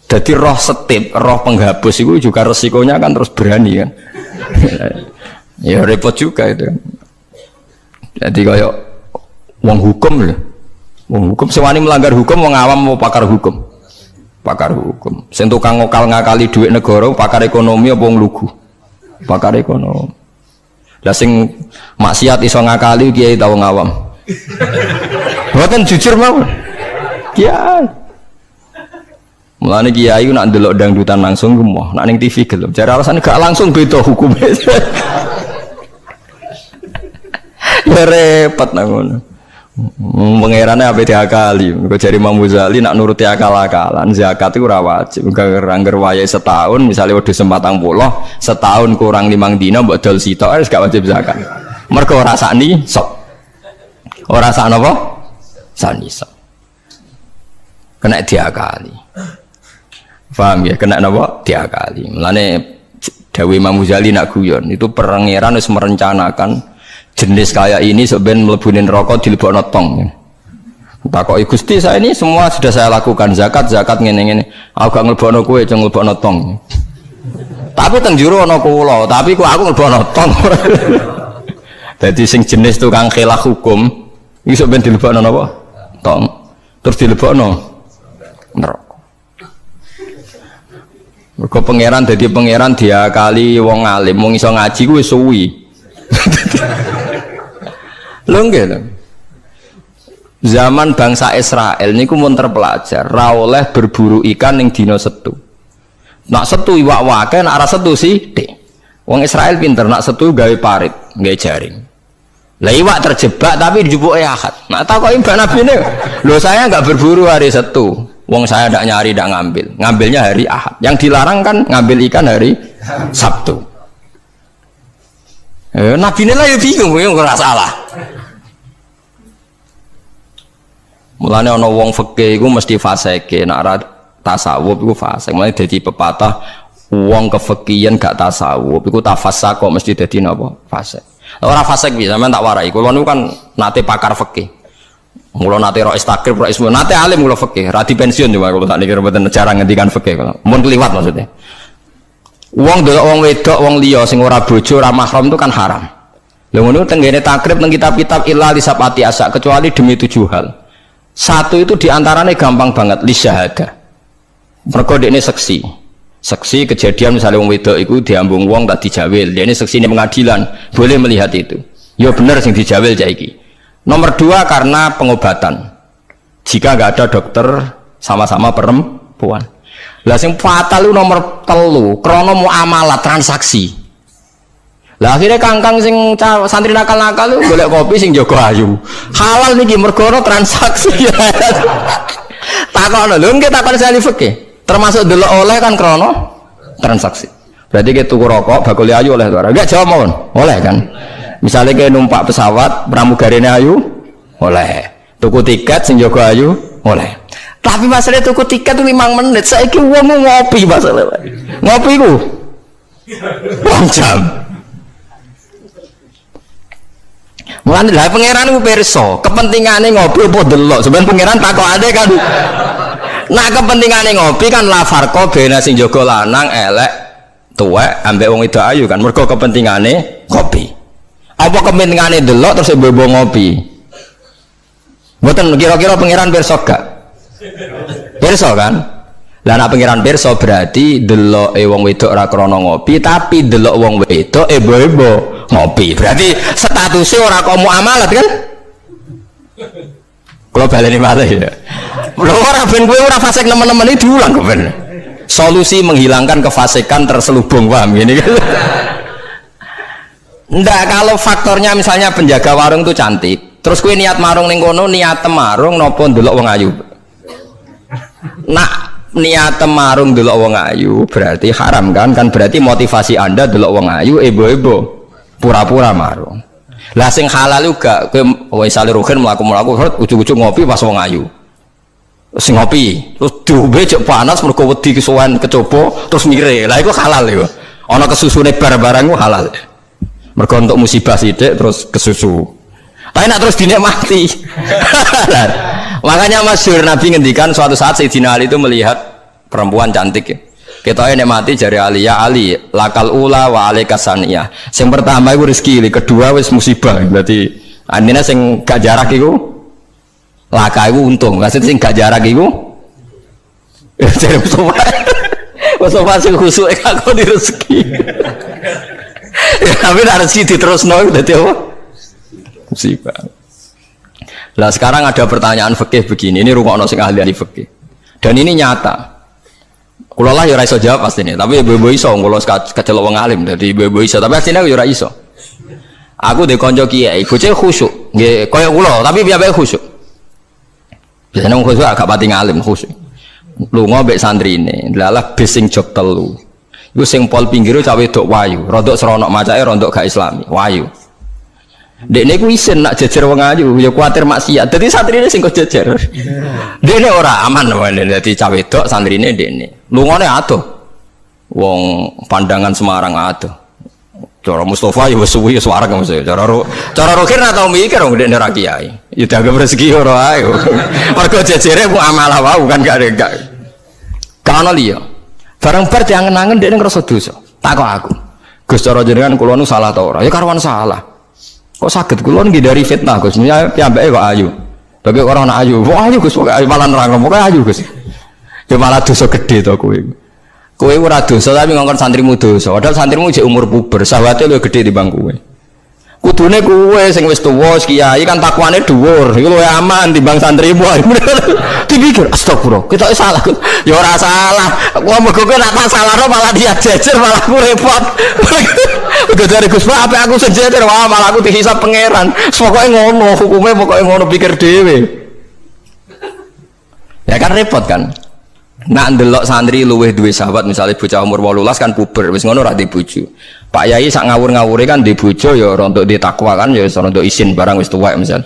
Jadi roh setip, roh penghapus itu juga resikonya kan terus berani kan. Ya repot juga itu. Jadi kayak wong hukum loh. Wong hukum sewani melanggar hukum, wong awam mau pakar hukum. Pakar hukum. Sing tukang ngakali duit negara, pakar ekonomi apa wong lugu? Pakar ekonomi. Lah sing maksiat iso ngakali kiai ta wong awam. Mboten jujur mawon. Kiai. Mulane kiai nak ndelok dangdutan langsung gemoh, nak ning TV gelem. Jare alasan gak langsung beda hukumnya. Ya repot nang ngono. Pangerane ape diakali. Kok jare Imam Ghazali nak nuruti akal-akalan, zakat itu ora wajib. Angger wayahe setahun, misalnya wedhus 40, setahun kurang 5 dina mbok dol sitok wis gak wajib zakat. Mergo ora sakni sok. Ora sak napa? Sakni sok. Kena diakali. Paham ya? Kena napa? Diakali. Mulane dawuh Imam Ghazali nak guyon, itu pangeran wis merencanakan jenis kayak ini sebenarnya melebunin rokok dilebokno tong. Takoki Gusti, saya ini semua sudah saya lakukan, zakat ngene-ngene. Aku gak nglebokno kowe, cuma nglebokno tong. Tapi teng jero ana kula, tapi kok aku nglebokno tong. Dadi sing jenis tukang khilaf hukum iso ben dilebokno napa? Tong. Terus dilebokno neraka. Mergo pangeran dadi pangeran diakali wong alim, wong iso ngaji kuwi suwi. Lho nggih lho. Zaman bangsa Israel niku mun terpelajar, ra oleh berburu ikan ning dina Setu. Nak Setu iwak wake, nak ora Setu sithik. Wong Israel pinter, nak Setu gawe parit, gawe jaring. Lah iwak terjebak tapi dijupuke Ahad. Nak takoki Mbak Nabine, lho saya enggak berburu hari Setu. Wong saya ndak nyari, ndak ngambil. Ngambilnya hari Ahad. Yang dilarang kan ngambil ikan hari Sabtu. Nabi ini lah ya bingung, ya nggak salah. Mulane ana wong fikih iku mesti fasike, nek ora tasawuf iku fasik. Mulane dadi pepatah wong kefikihan gak tasawuf iku tafassak kok mesti dadi napa? Fasik. Ora fasik piye sampean tak warai. Kula niku kan nate pakar fikih. Mula nate ro istagrib ro ismu, nate alim kula fikih, ra di pensiun coba kula tak niki mboten jarang ngendikan fikih kula. Mun kliwat maksudnya. Wong delok wong wedok wong liya sing ora bojo ora mahram itu kan haram. Lha ngono tenggene takrib nang kitab-kitab illa li sabati asa kecuali demi 7 hal. Satu itu diantaranya gampang banget li syahada. Mergo dekne seksi. Seksi kejadian misalnya wong wedok iku diambung wong tak dijawil. Dekne seksi ning pengadilan, boleh melihat itu. Ya bener sing dijawil saiki. Nomor 2 karena pengobatan. Jika nggak ada dokter sama-sama perempuan. Lah sing fatal itu nomor 3 krana muamalah transaksi. Lah akhirnya kangkang sing santri nakal-nakal lu golek kopi sing jaga ayu. Halal niki mergo transaksi. Takokno lho nggih takon sali fikih. Termasuk delok oleh kan krana transaksi. Berarti ke tuku rokok bakul ayu oleh ora? Enggak jawab mawon. Oleh kan. Misalnya ke numpak pesawat pramugarine ayu oleh. Tuku tiket sing jaga ayu oleh. Tapi masalah tuku tiket itu 5 menit. Saiki wong ngopi masalah. Ngopi ku 2 jam. Mulane lha pangeran ku pirsa, kepentingane ngopi apa delok. Sampeyan pangeran takokane kan. Nah kepentingane ngopi kan la farqa bena sing jaga lanang elek tuwek ambek wong wedok ayu kan. Mergo kepentingane ngopi. Apa kepentingane delok terus mbok ngopi? Mboten kira-kira pangeran pirsa gak? Pirsa kan? Lah nek pangeran pirsa berarti deloke wong wedok ora krana ngopi, tapi delok wong wedok ebo-ebo ngopi. Berarti statusnya ora kok muamalat kan? Kalau baleni malih ya. Lho ora ben kowe ora fasik nemen-nemen iki diulang kok ben. Solusi menghilangkan kefasikan terselubung, paham gini kan? Ndak, kalau faktornya misalnya penjaga warung itu cantik, terus kowe niat marung ning kono, niat marung napa ndelok wong ayu. Nak niat marung delok wong ayu berarti haram kan? Kan berarti motivasi Anda delok wong ayu ebo-ebo pura-pura marung. Lah sing halal juga kowe misale rugen mlaku-mlaku ujug-ujug ngopi pas wong ayu. Sing ngopi, terus diombe cek panas mergo wedi kesuwen kecoba terus mire. Lah iku halal iku. Ana kesusune barang-barang ku halal. Mergo untuk musibah sithik terus kesusu. Tapi nak terus dinikmati. Makanya masyhur Nabi ngendikan suatu saat Sayyidina Ali itu melihat perempuan cantik ya. Kita nikmati jari Ali, ya Ali, lakal ula wa alaika saniyah. Sing pertama iku rezeki, kedua wis musibah. Berarti anine sing gak jarak iku laka iku untung. Maksud sing gak jarak iku jare Mustafa sing khusuk aku di rezeki. Ya tapi nek rezeki diterusno dadi apa? Musibah. Lah sekarang ada pertanyaan fikih begini, ini rungokno sing ahli fikih. Dan ini nyata. Kulo lah ya ora iso jawab pastine, tapi ibu-ibu iso kulo kecelok wong alim, dadi ibu-ibu iso, tapi asline aku ya ora iso. Aku ndek kanca kiai, bocah khusyuk, nggih kaya kulo, tapi piyambake khusyuk. Biasane wong khusyuk agak pati ngalim khusyuk. Lunga mbek santrine, lalah bis sing jog telu. Iku sing pol pinggire cawe wedok wayu, rodok seronok macake rodok gak islami, wayu. Dekne ku isin nak jejer wong ayu, ya kuwatir maksiat. Dadi santrine sing kok jejer. Dekne ora aman wae dadi cawe wedok santrine dekne. Lungane adoh. Wong pandangan Semarang adoh. Cara Mustafa ya wis suwi suwareg mesti. Cara Rokir ra tau mikir wong dekne ra kiai. Ya dianggap rezeki ora ae. Mergo jejere ku amalah wae kan gak. Kana liya. Barang bar diangen-angen dekne ngrasa dosa. Takok aku. Gus cara jenengan kula nu salah ta ora? Ya karuan salah. Kok saged kula ngindari fitnah Gus. Piyambake kok ayu. Bagi orang anak ayu. Kok ayu Gus, kok ayu malah nerang kok ayu Gus. Ya malah dosa gede to kowe. Kowe ora dosa tapi ngongkon santrimu dosa. Padahal santrimu jek umur puber, sawate luwih gede timbang kowe. Kudune kowe sing wis tuwa kiai kan takwane dhuwur. Iku luwih aman timbang santrimu. Dipikir astagfirullah, kita salah. Ya ora salah. Wong mergo kowe nek tak salahno malah dia jejer malah aku repot. Udah dari Gus Pak, apa aku sejajar, wah malah aku dihisap pangeran. Pokoknya ngono, hukumnya pokoknya ngono pikir dewe. Ya kan repot kan. Nak ndelok santri luweh duwe sahabat, misalnya bocah umur 18 kan puber, wis ngono ra di bojo. Pak Yai sak ngawur-ngawure kan di bojo ya rontok di takwa kan ya rontok isin barang wis tuwek misal.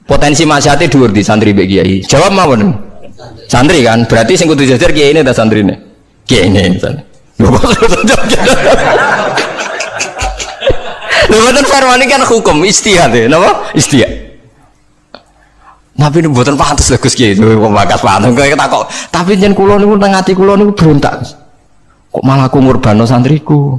Potensi maksiate dhuwur di santri mbek kiai. Jawab mawon. Santri kan, berarti sing kudu jajar kiai ini ta santrine. Kiai ini misalnya. Mboten farwani kan hukum istihad ya, napa? Istihad. Tapi mboten pantes lho Gus Kiai, kok bakas pantes kok takok. Tapi yen kula niku nang ati kula niku berontak. Kok malah aku ngurbano santriku.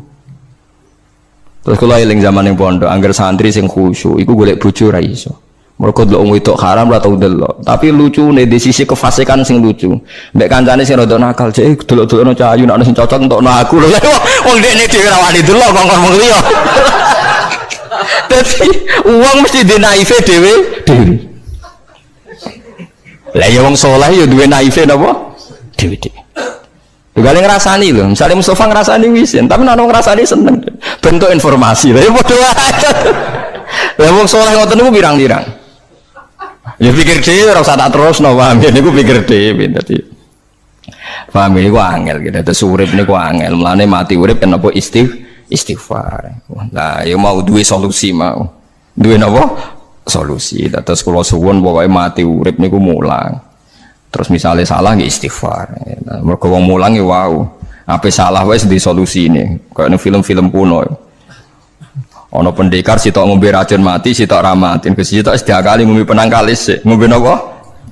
Terus kula eling zaman ning pondok, angger santri sing khusyuk iku golek bojo ra iso. Mergo delok wong wedok haram ora tau delok. Tapi lucune di sisi kefasikan sing lucu. Mbek kancane sing rada nakal, cek delok-delokno cah ayu nek ana sing cocok entokno aku lho. Wong dekne dhewe ra wani delok kok ngomong liya. Dadi uang mesti dinaife dhewe. Lah ya wong saleh ya duwe naife napa? Dhewe. Juga ngrasani lho, misalnya Mustafa ngrasani wisin, tapi nek ngrasani seneng. Bentuk informasi. Lah ya padha wae. Lah wong saleh ngoten niku pirang-pirang. Ya pikir dhewe ora usah tak terusno, paham ya niku pikir dhewe dadi. Paham niku angel gitu. Terus urip niku angel. Mulane mati urip kenapa istighfar. Lah ya mau duwe solusi mau. Duwe napa? Solusi. Terus kula suwun pokoke mati urip niku mulang. Terus misalnya salah nggih istighfar. Mergo wong mulang ya wau. Ape salah wis di solusine. Kayak film-film kuno. Ono pendekar sitok ngombe racun mati, sitok ra mati. Sitok wis diakali ngombe penangkalis. Ngombe napa?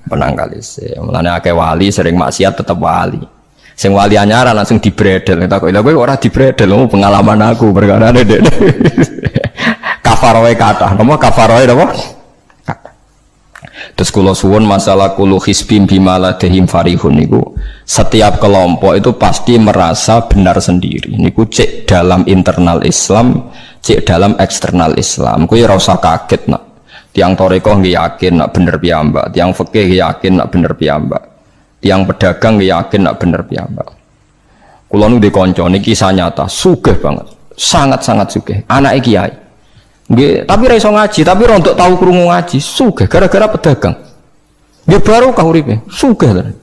Penangkalis. Mulane akeh wali sering maksiat tetep wali. Sing wali anyaran langsung dibredel. Tak kok lha kowe ora dibredel, pengalaman aku perkarane Dek. Kafaroe kathah. Napa kafaroe napa? Terus kula suwun masalah kulu hisbim bimaladehim farihun niku setiap kelompok itu pasti merasa benar sendiri. Niku cek dalam internal Islam, cek dalam eksternal Islam. Kuwi ora usah kaget nak. Tiang toreko nggih yakin nak bener piyambak, tiang fikih yakin nak bener piyambak. Tiang pedagang yakin nak bener piyambak. Kula nu di kanca niki kisah nyata, sugih banget. Sangat-sangat sugih. Anake kiai. Nggih, tapi ra iso ngaji, tapi rontok tahu krungu ngaji, sugih gara-gara pedagang. Nggih barokah uripe, sugih tenan.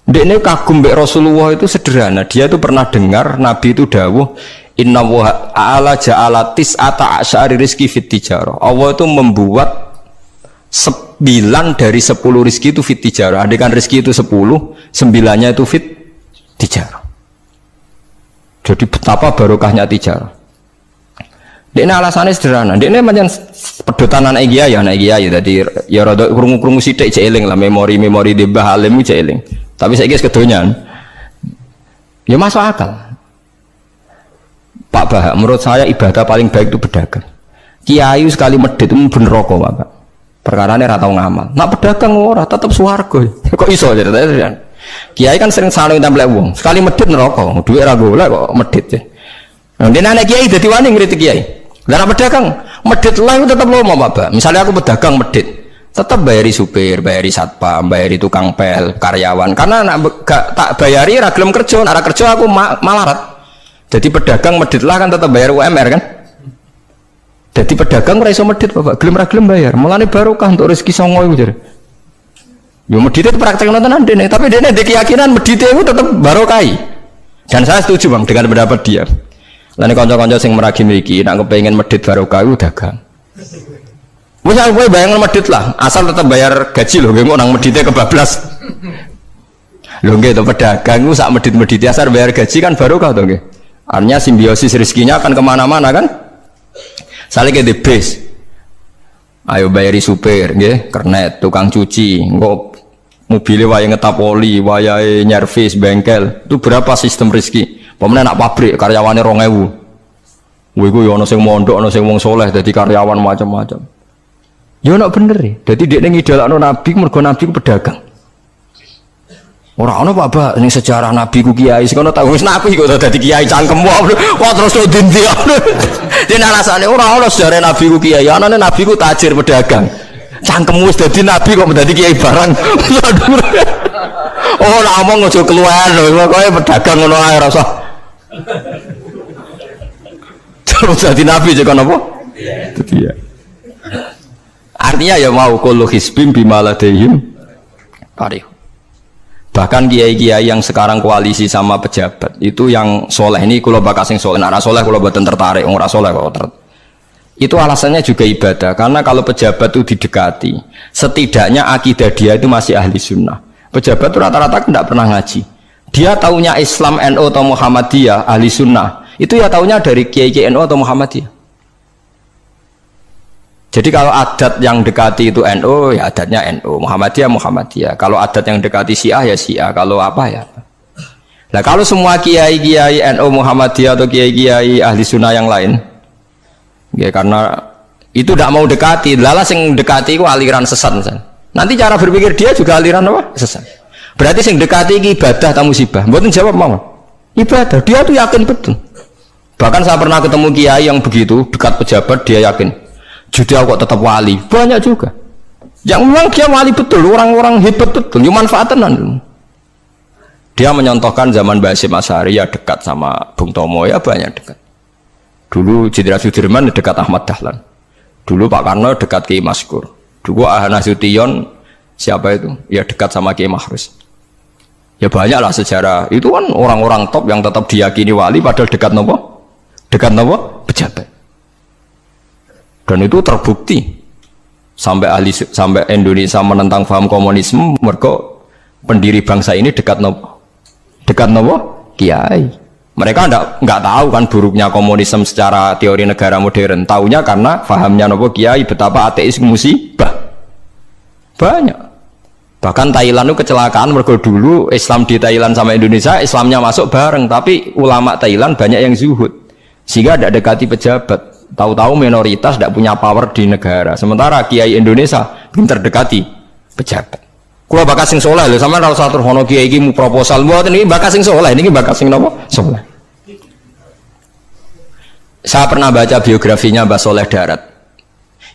Ndekne kagum mbek Rasulullah itu sederhana, dia itu pernah dengar Nabi itu dawuh, "Inna wa ta'ala ja'ala tis'ata asyari rizqi fit tijarah." Allah itu membuat dari 10 rizki itu fit tijarah. Andai kan rizki itu 10, 9-nya itu fit tijarah. Jadi betapa barokahnya tijarah. Ini alasannya sederhana. Ini macam pedotan anak kiai tadi ya rada krungu-krungu sithik cek eling lah memori di Mbah Alim cek eling. Tapi saiki wis kedonyan. Ya masuk akal. Pak Bah, menurut saya ibadah paling baik itu berdagang. Kiai sekali medit itu bener rokok, Pak. Perkarane ra tau ngamal. Nak pedagang ora tetep swarga. Kok iso ceritanya? Kiai kan sering saling templek wong. Sekali medit neraka, duit ra golek kok medit. Nah, dene anak kiai dadi wani ngritik kiai. Lah pedagang medit lah itu tetep lomo, Pak. Misalnya aku pedagang medit, tetap bayari supir, bayari satpam, bayari tukang pel, karyawan. Karena nak tak bayari ra gelem kerja, nek kerja aku malarat. Jadi pedagang medit lah kan tetap bayar UMR kan. Jadi pedagang ora iso medit Bapak, gelem ra gelem bayar. Mulane barokah untuk rezeki songo iku jare. Yo medit itu praktek nontonan dene, tapi dene di keyakinan medit itu tetap barokah. Dan saya setuju Bang dengan pendapat dia. Lan kanca-kanca sing meragi mriki nek kepengin medit barokah iku dagang. Wis kowe bayang medit lah, asal tetap bayar gaji lho, nggih nang medite kebablas. Lho nggih to pedagang iku sak medit-medit asal bayar gaji kan barokah to nggih. Artinya simbiosis rezekinya akan kemana-mana kan? Saling ke the base. Ayo bayari supir, nggih, kernet, tukang cuci, engko mobilnya waya ngetap oli, waya nyervis bengkel. Itu berapa sistem rezeki? Pemene nak pabrik karyawane 2000. Kuwi ku yo ana sing mondok, ana sing wong soleh dadi karyawan macam-macam. Yo nak bener e. Dadi dekne ngidolakno nabi mergo nabi ku pedagang. Ora ana Pak, ning sejarah nabi ku kiai sing ana tak wis nabi kok dadi kiai cangkem wah terus to dindi. Dene alasane ora ana sejarah nabi ku kiai, anane nabi ku tajir pedagang. Cangkem wis dadi nabi kok dadi kiai barang. Oh ora omong aja keluar lho, kowe pedagang ngono ae ora usah. Terus dadi nabi jek apa? Dadi ya. Artinya ya mau kullu hisbim bimaladehim parih. Bahkan kiai-kiai yang sekarang koalisi sama pejabat itu yang soleh ini kalau bakal sing soleh, nak soleh kalau buatan tertarik, orang soleh kok itu alasannya juga ibadah karena kalau pejabat itu didekati setidaknya akidah dia itu masih ahli sunnah. Pejabat itu rata-rata tidak pernah ngaji, dia taunya Islam NU atau Muhammadiyah ahli sunnah itu ya taunya dari kiai-kiai NU atau Muhammadiyah. Jadi kalau adat yang dekati itu NU, ya adatnya NU, Muhammadiyah. Kalau adat yang dekati Syiah ya Syiah, kalau apa ya. Nah kalau semua kiai-kiai NU, Muhammadiyah atau kiai-kiai ahli sunnah yang lain, ya karena itu tidak mau dekati, lalas yang dekati itu aliran sesat misalnya. Nanti cara berpikir dia juga aliran apa? Sesat. Berarti yang dekati ibadah atau musibah. Mboten jawab mau. Ibadah, dia tuh yakin betul. Bahkan saya pernah ketemu kiai yang begitu dekat pejabat, dia yakin. Jadi aku tetap wali, banyak juga. Yang memang dia wali betul, orang-orang hebat betul, cuma manfaatan. Dia menyontohkan zaman Mbah Hasyim Asy'ari ya dekat sama Bung Tomo ya banyak dekat. Dulu Jenderal Sudirman dekat Ahmad Dahlan. Dulu Pak Karno dekat Kiai Maskur. Dulu Ahana Sution siapa itu? Ya dekat sama Kiai Mahrus. Ya banyaklah sejarah. Itu kan orang-orang top yang tetap diyakini wali padahal dekat nopo? Dekat nopo? Pejabat. Dan itu terbukti sampai Indonesia menentang paham komunisme mergo pendiri bangsa ini dekat nopo kiai. Mereka nggak tahu kan buruknya komunisme secara teori negara modern, taunya karena pahamnya nopo kiai betapa ateis musibah banyak. Bahkan Thailand itu kecelakaan mergo dulu Islam di Thailand sama Indonesia Islamnya masuk bareng, tapi ulama Thailand banyak yang zuhud sehingga tidak dekati pejabat. Tahu-tahu minoritas tidak punya power di negara. Sementara kiai Indonesia pinter dekati pejabat. Kalau bakas sing soleh lho, sama rasa terus ono kiai iki mu proposal buat ini bakas sing soleh, ini bakas sing napa? Soleh. Saya pernah baca biografinya Mbah Soleh Darat.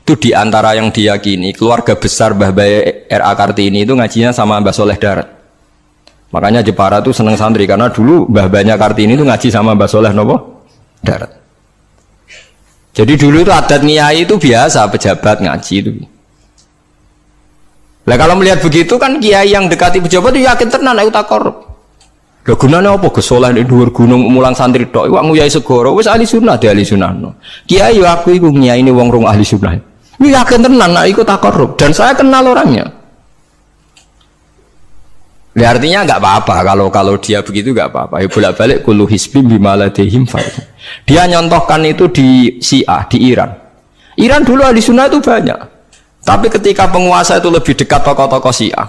Itu diantara yang diyakini keluarga besar Mbah Bae R.A. Kartini itu ngajinya sama Mbah Soleh Darat. Makanya Jepara itu seneng santri karena dulu Mbah Banyak Kartini itu ngaji sama Mbah Soleh nopo? Darat. Jadi dulu itu adat kiai itu biasa pejabat ngaji itu. Lah kalau melihat begitu kan kiai yang dekati pejabat itu yakin tenan nek tak korup. Lah gunane apa gesoleh ning dhuwur gunung mulang santri tok. Iku nguyai segoro wis ahli sunnah de ahli sunnah. Kiai yo aku iku nyaine wong rong ahli sunnah. Ini yakin tenan, nah ikut takorup dan saya kenal orangnya. Ya, artinya nggak apa-apa kalau dia begitu nggak apa-apa. Ya bolak-balik kullu hisbim bima ladehim farihun. Dia nyontohkan itu di Syiah di Iran. Iran dulu ahli sunnah itu banyak. Tapi ketika penguasa itu lebih dekat tokoh-tokoh Syiah,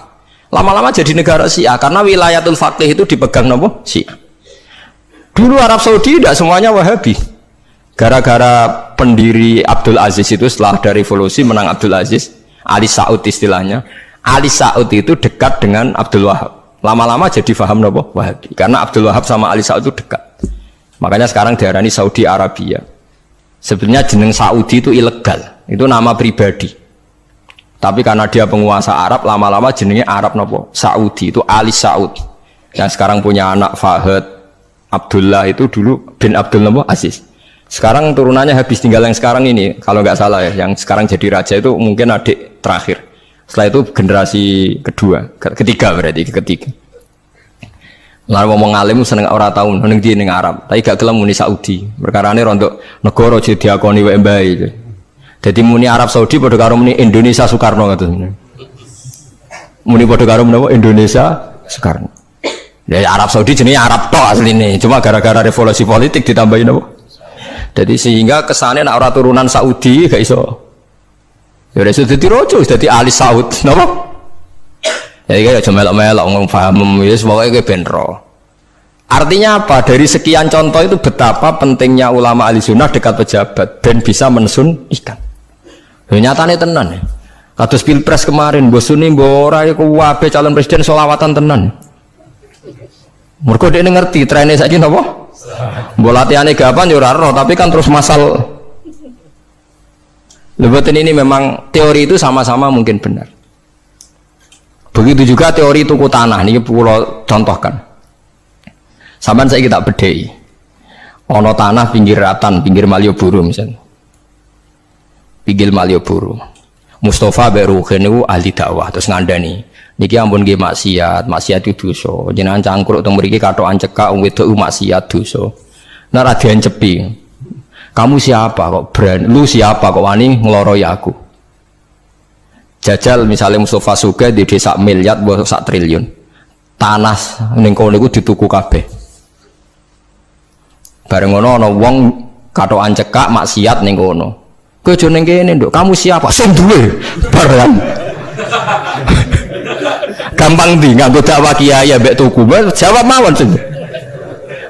lama-lama jadi negara Syiah karena wilayatul faqih itu dipegang nopo Syiah. Dulu Arab Saudi tidak semuanya Wahabi. Gara-gara pendiri Abdul Aziz itu setelah ada revolusi menang Abdul Aziz, Ali Saud istilahnya. Ali Saud itu dekat dengan Abdul Wahab. Lama-lama jadi faham nopo Wahabi. Karena Abdul Wahab sama Ali Saud itu dekat. Makanya sekarang diarani Saudi Arabia. Sebenarnya jeneng Saudi itu ilegal. Itu nama pribadi. Tapi karena dia penguasa Arab, lama-lama jenengnya Arab nopo Saudi. Itu Ali Saud. Yang sekarang punya anak Fahad Abdullah itu dulu bin Abdul nopo Aziz. Sekarang turunannya habis, tinggal yang sekarang ini. Kalau nggak salah ya, yang sekarang jadi raja itu mungkin adik terakhir. Setelah itu generasi ketiga berarti ketiga. Lalu ngomong alim seneng ora tau neng di neng Arab, tapi gak gelem muni Saudi. Perkarane rontok negara jadi diakoni wae mbae. Jadi muni Arab Saudi padha karo muni Indonesia Soekarno ngoten. Muni padha karo menapa Indonesia Soekarno. Dari Arab Saudi jenenge Arab tok asline, cuma gara-gara revolusi politik ditambahin apa? Jadi sehingga kesannya nak ora turunan Saudi gak iso. Ya wis dadi rojo, dadi ahli Saud, napa? Ya iki aja melok-melok ngomong paham wis pokoke kowe ben ro. Artinya apa? Dari sekian contoh itu betapa pentingnya ulama ahli sunnah dekat pejabat ben bisa mensun ikan. Ya nyatane tenan ya. Kados Pilpres kemarin, Mbok Suni mbok ora iku wae calon presiden selawatan tenan. Mergo dhekne ngerti trene saiki napa? Mbok latihane gapan ya ora ro, tapi kan terus masal. Lebatin ini memang teori itu sama-sama mungkin benar. Begitu juga teori tuku tanah ini pulau contohkan. Sampean saya kita bedhei. Ono tanah pinggir Ratan, pinggir Malioboro misalnya. Pinggir Malioboro. Mustafa Beruhin itu ahli dakwah terus ngandani. Niki ampun nggih maksiat itu dosa. Jenengan cangkruk teng mriki kathokan cekak wong wedok maksiat dosa. Nah ra diancepi. Kamu siapa kok berani? Lu siapa kok wani ngeloroi aku? Jajal misalnya Mustafa Sugih di desa miliar buat 1 triliun. Tanah ning kono iku dituku kabeh. Bareng ngono ana wong kathokan cekak maksiat ning kono. Kowe aja ning kene, Nduk. Kamu siapa? Sing duwe barang. Gampang ndi nganggo dakwah kiai mbek tuku. Jawab mawon sing.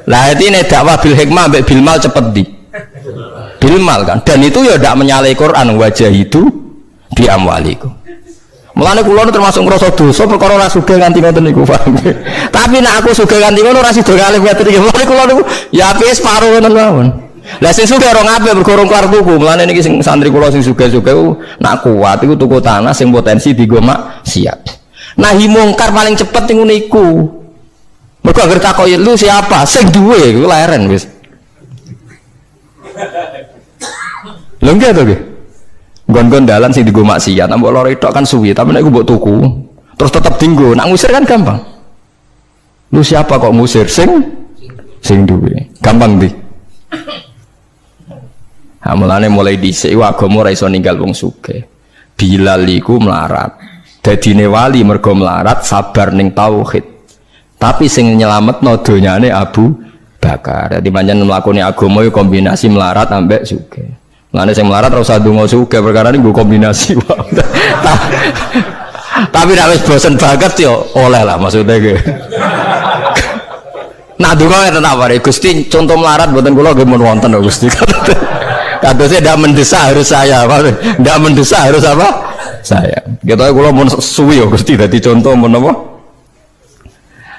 Lah intine dakwah bil hikmah mbek bil mal cepet ndi? Bilmal kan, dan itu ya tidak menyalahi Quran wajah itu di amwaliku. Mulane kula termasuk ngrasa dosa perkara ora sugih nganti ngoten niku, paham. Tapi nek aku sugih nganti ngono ora sida kalih ngaten iki. Mulane kula niku ya wis separo ngoten mawon. Lah sing sugih ora ngape mergo urung kelar tuku. Mulane niki sing santri kula sing sugih-sugih nak kuat iku tuku tanah sing potensi dienggo maksiat. Nahi mungkar paling cepet ngono iku. Mergo anggere takoki lu siapa? Sing duwe iku leren wis. Lho nggih to nggih. Gon-gon dalan sing dienggo maksiat, mbok loro tok kan suwi, tapi nek mbok tuku, terus tetep dienggo. Nak ngusir kan gampang. Lu siapa kok ngusir? Sing duwe. Gampang ndi? Ha mulane mulai dhisik agama ora iso ninggal wong sugih. Bilal iku melarat. Dadine wali mergo melarat sabar ning tauhid. Tapi sing nyelametno donyane Abu Bakar. Dadi pancen mlakoni agama iku kombinasi melarat ambek sugih. Mulane sing melarat ora usah ndonga sugih perkara niku kombinasi wae. Tapi nek wis bosen banget yo oleh lah maksudnya ge. Nah ndonga ngeten apa Gusti contoh melarat mboten kula nggih mun wonten lho Gusti. Kadosnya ndak mendesak harus saya, ndak mendesak harus apa? Saya. Kita kula mun suwi yo Gusti dadi contoh mun apa?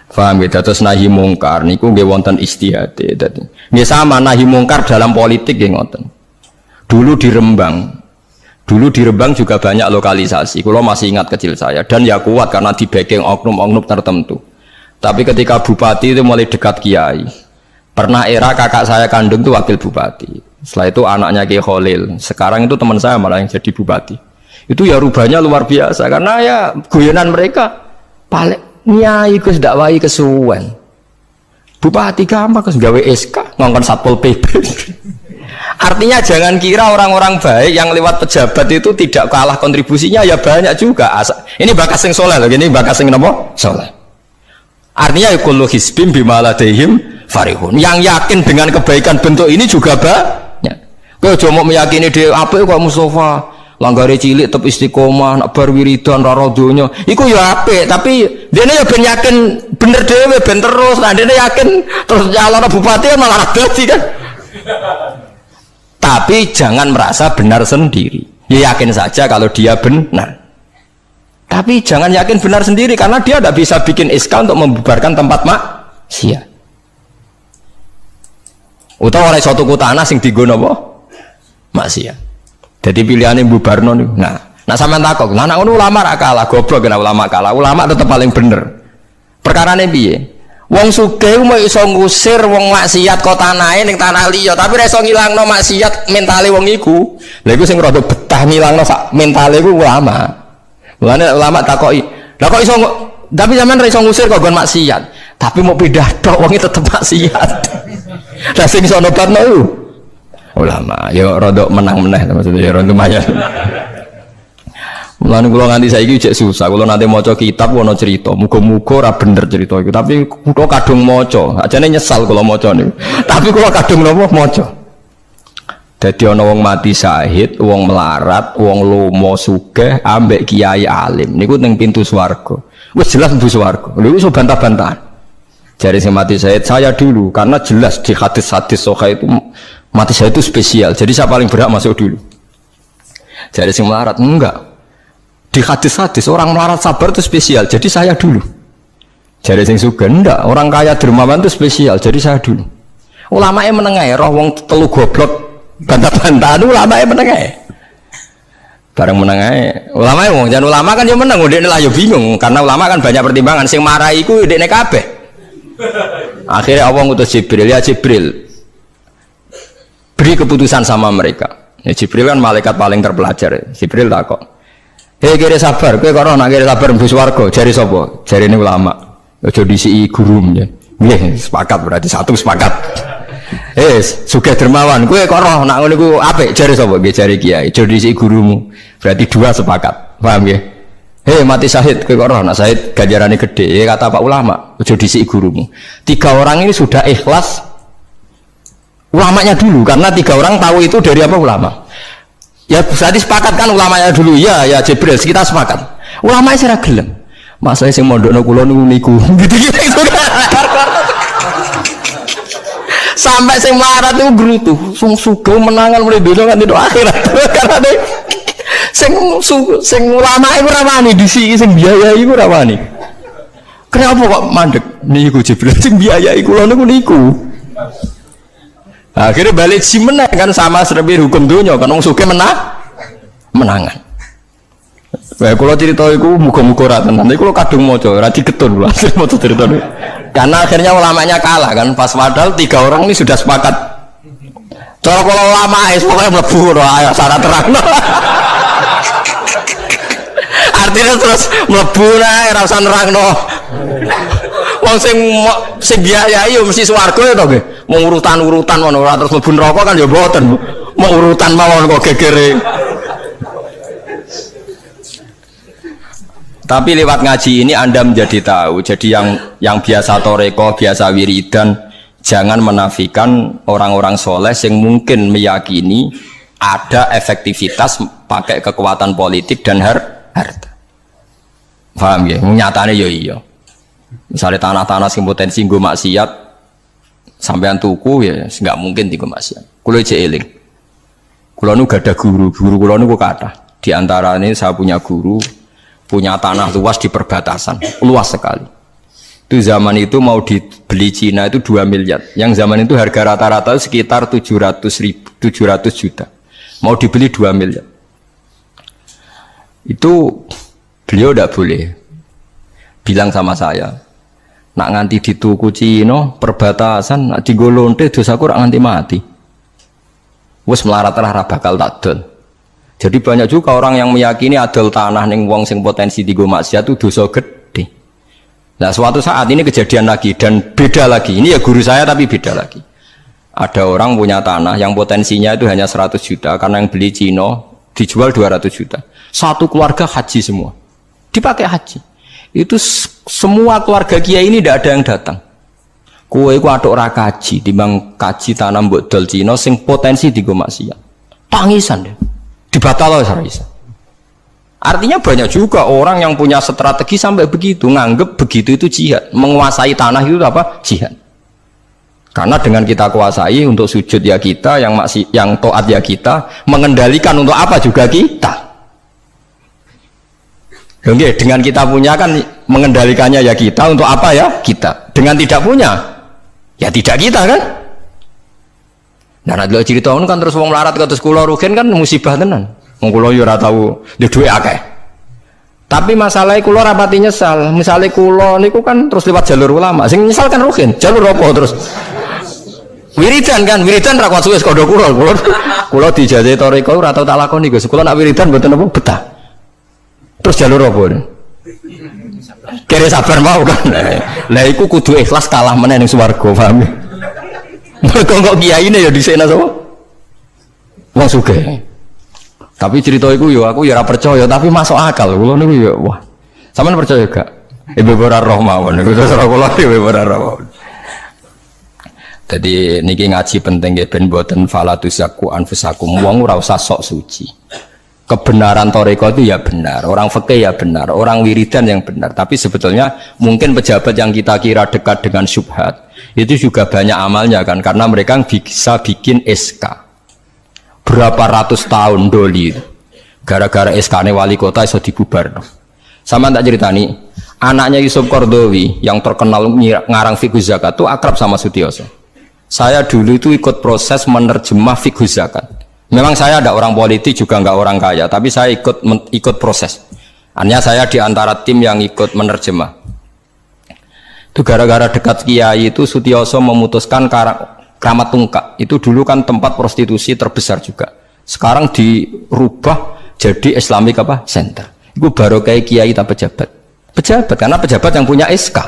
Paham ya, terus nahi mungkar niku nggih wonten istihate dadi. Nggih sama nahi mungkar dalam politik nggih ngoten. Dulu di Rembang juga banyak lokalisasi. Kalau masih ingat kecil saya dan ya kuat karena di backing oknum-oknum tertentu. Tapi ketika bupati itu mulai dekat kiai. Pernah era kakak saya kandung itu wakil bupati. Setelah itu anaknya Kiai Khalil. Sekarang itu teman saya malah yang jadi bupati. Itu ya rubahnya luar biasa karena ya guyonan mereka paling nyai Gus dakwai kesuwen. Bupati gampang Gus gawe SK ngongkon Satpol PP. Artinya jangan kira orang-orang baik yang lewat pejabat itu tidak kalah kontribusinya, ya banyak juga. Ini bakas sing soleh loh, ini bakas sing napa? Soleh. Artinya kullu hisbim bima ladaihim farihun. Yang yakin dengan kebaikan bentuk ini juga banyak. Kowe aja mau meyakini dhewe apik kok Mustafa, langgare cilik tetep istiqomah, nak bar wiridan ora donya. Iku ya apik, tapi dene ya ben yakin bener dhewe ben terus. Nah dene yakin terus calon bupati malah dadi kan. Tapi jangan merasa benar sendiri. Ya yakin saja kalau dia benar. Tapi jangan yakin benar sendiri karena dia tidak bisa bikin SK untuk membubarkan tempat maksiat. Utawa oleh suatu tanah sing dienggo napa? Maksiat. Jadi pilihannya bubarno niku. Nah sampean takok, lah nek ulama ra kalah, goblok kena ulama kalah. Ulama tetap paling bener. Perkarane piye? Wong sugih mau iso ngusir wong maksiat kok tanahe ning tanah liya, tapi ora iso ngilangno maksiat mentale wong iku. Lha iku sing rada betah ngilangno sak mentale iku ulama. Mulane ulama takoki, "Lah kok iso tapi sampean ora iso ngusir kok gon maksiat, tapi mau pindah tok wong tetep maksiat." Lah sing iso nobatno iku ulama. Ya rada menang meneh maksudnya ya rada lumayan. Mulane kula nganti saiki jek susah, kula nanti maca kitab ana cerita, muga-muga ora bener cerita iku, tapi kula kadung maca, ajane nyesal kula maca niku. Tapi kula kadung napa maca. Dadi ana wong mati syahid, wong melarat, wong lomo sugih ambek kiai alim niku ning pintu swarga. Wis jelas mlebu swarga. Lha iso bantah-bantahan. Jare sing mati syahid saya dulu karena jelas di hadis-hadis sahih itu mati syahid itu spesial. Jadi saya paling berhak masuk dulu. Jare sing melarat enggak. Di hadis-hadis orang melarat sabar itu spesial, jadi saya dulu. Jadi sing sugih ndak, orang kaya dermawan itu spesial, jadi saya dulu. Ulamae menengae roh wong telu goblok bantah-bantahan ulamae menengae. Bareng menengae, ulamae wong jan ulama kan yo meneng, ndekne lah yo bingung karena ulama kan banyak pertimbangan, sing marahi iku ndekne kabeh. Akhirnya Allah ngutus Jibril, ya Jibril. Beri keputusan sama mereka. Ya Jibril kan malaikat paling terpelajar. Jibril takok, "Hei kira sabar, kowe kok ora nak kira sabar mlebu swarga?" Jare sapa? Jarine ulama. Aja disiki guru ya. Nggih, sepakat berarti satu sepakat. Sugih dermawan, kowe kok ora nak ngono iku apik, jare sapa? Nggih jare kiai. Aja disiki gurumu. Berarti dua sepakat. Paham nggih? Mati syahid, kowe kok ora nak syahid ganjarane gede. Kata Pak ulama, aja disiki gurumu. 3 orang ini sudah ikhlas ulamanya dulu karena 3 orang tahu itu dari apa ulama. Ya berarti sepakat kan ulamanya dulu ya Jibril kita sepakat. Ulama sira gelem. Masalah sing mondokno kula niku gitu-gitu itu kan. Sampai sing melarat niku grutu, sing sugih menangan mulai donya kan itu akhirat. Karena sing ulama iku ora wani disiki sing biayai iku ora wani. Kenapa kok mandek niku Jibril sing biayai kula niku. Akhirnya balik si menang kan sama seperti hukum dunia kan wong sugih menangan. Wah kalau cerita itu muga-muga ora tenan. Iku kula kadung maca ora digetun lho asli maca cerita niku. Karena akhirnya ulamanya kalah kan pas padahal 3 orang ini sudah sepakat. Cara kalau ulama pokoknya mlebu ayo syarat terangno. Artinya terus mlebu ae ora usah nerangno. Wong sing biayai yo mesti swarga to nggih. Mau urutan-urutan ngono ora terus mlebu neraka kan ya mboten. Mau urutan mawon kok gegere. Tapi lewat ngaji ini Anda menjadi tahu. Jadi yang biasa toreko, biasa wiridan, jangan menafikan orang-orang soleh yang mungkin meyakini ada efektivitas pakai kekuatan politik dan harta. Paham ya? Nyatanya ya iya. Misalnya tanah-tanah yang potensi nggo maksiat sampean tuku ya nggak mungkin tiga maksiat. Kulo eling. Kulo nu gak ada guru kulo nu kata. Di antara ini saya punya guru punya tanah luas di perbatasan, luas sekali. Itu zaman itu mau dibeli Cina itu 2 miliar. Yang zaman itu harga rata-rata sekitar 700 juta. Mau dibeli 2 miliar. Itu beliau tidak boleh bilang sama saya. Nak nganti dituku Cina perbatasan, nak digolonte dosaku rak nganti mati. Wes melarat lah bakal takdol. Jadi banyak juga orang yang meyakini adol tanah ning wong sing potensi digo maksiat itu dosa gede. Nah suatu saat ini kejadian lagi dan beda lagi. Ini ya guru saya tapi beda lagi. Ada orang punya tanah yang potensinya itu hanya 100 juta karena yang beli Cina dijual 200 juta. Satu keluarga haji semua. Dipakai haji. Itu semua keluarga kiai ini tidak ada yang datang. Kowe iku atuk ora kaji, timbang kaji tanam mbok dol Cina sing potensi digo maksiat. Tangisan deh. Dibatal ora iso. Artinya banyak juga orang yang punya strategi sampai begitu, nganggep begitu itu jihad, menguasai tanah itu apa? Jihad. Karena dengan kita kuasai untuk sujud ya kita, yang taat ya kita, mengendalikan untuk apa juga kita. Oke, dengan kita punya kan mengendalikannya ya kita, untuk apa ya kita. Dengan tidak punya ya tidak kita kan. Nah, nek cerita ngono kan terus wong melarat kados kula rugen kan musibah tenan. Wong kula yo ora tau duwe akeh. Tapi masalahnya kula rapati nyesal. Misalnya kula niku kan terus lewat jalur ulama. Sing nyesal kan rugen. Jalur apa terus? Wiridan kan, wiridan ra kuat suwe sekondo kula. Kula dijajahi toriko ora tau tak lakoni Gus. Kula nak wiridan mboten apa betah. Terus jalur apa? Kira sabar mau kan. Lah iku kudu ikhlas kalah meneh ning swarga, paham? Mergo kok kiyaine ya dhisikna sapa? Wong sugih. Tapi cerita iku yo aku ya ora percaya, tapi masuk akal. Kula niku yo wah. Sampeyan percaya gak? Ibu ora roh mawon niku terus kula ibu ora roh. Jadi niki ngaji penting nggih ben mboten falatuzaku anfusakum. Wong ora usah sok suci. Kebenaran toriko itu ya benar, orang fikih ya benar, orang wiridan yang benar. Tapi sebetulnya mungkin pejabat yang kita kira dekat dengan syubhat itu juga banyak amalnya kan, karena mereka bisa bikin SK berapa ratus tahun doli gara-gara SK-nya wali kota iso dibubar. Sama tak ceritani, anaknya Yusuf Qaradawi yang terkenal ngarang fiqh zakat itu akrab sama Sutioso. Saya dulu itu ikut proses menerjemah fiqh zakat. Memang saya ada orang politik juga nggak orang kaya, tapi saya ikut proses. Hanya saya di antara tim yang ikut menerjemah. Itu gara-gara dekat kiai itu Sutioso memutuskan Kramat Tungkak. Itu dulu kan tempat prostitusi terbesar juga. Sekarang dirubah jadi Islamic apa? Center. Itu baru kayak kiai tak pejabat. Pejabat karena pejabat yang punya SK.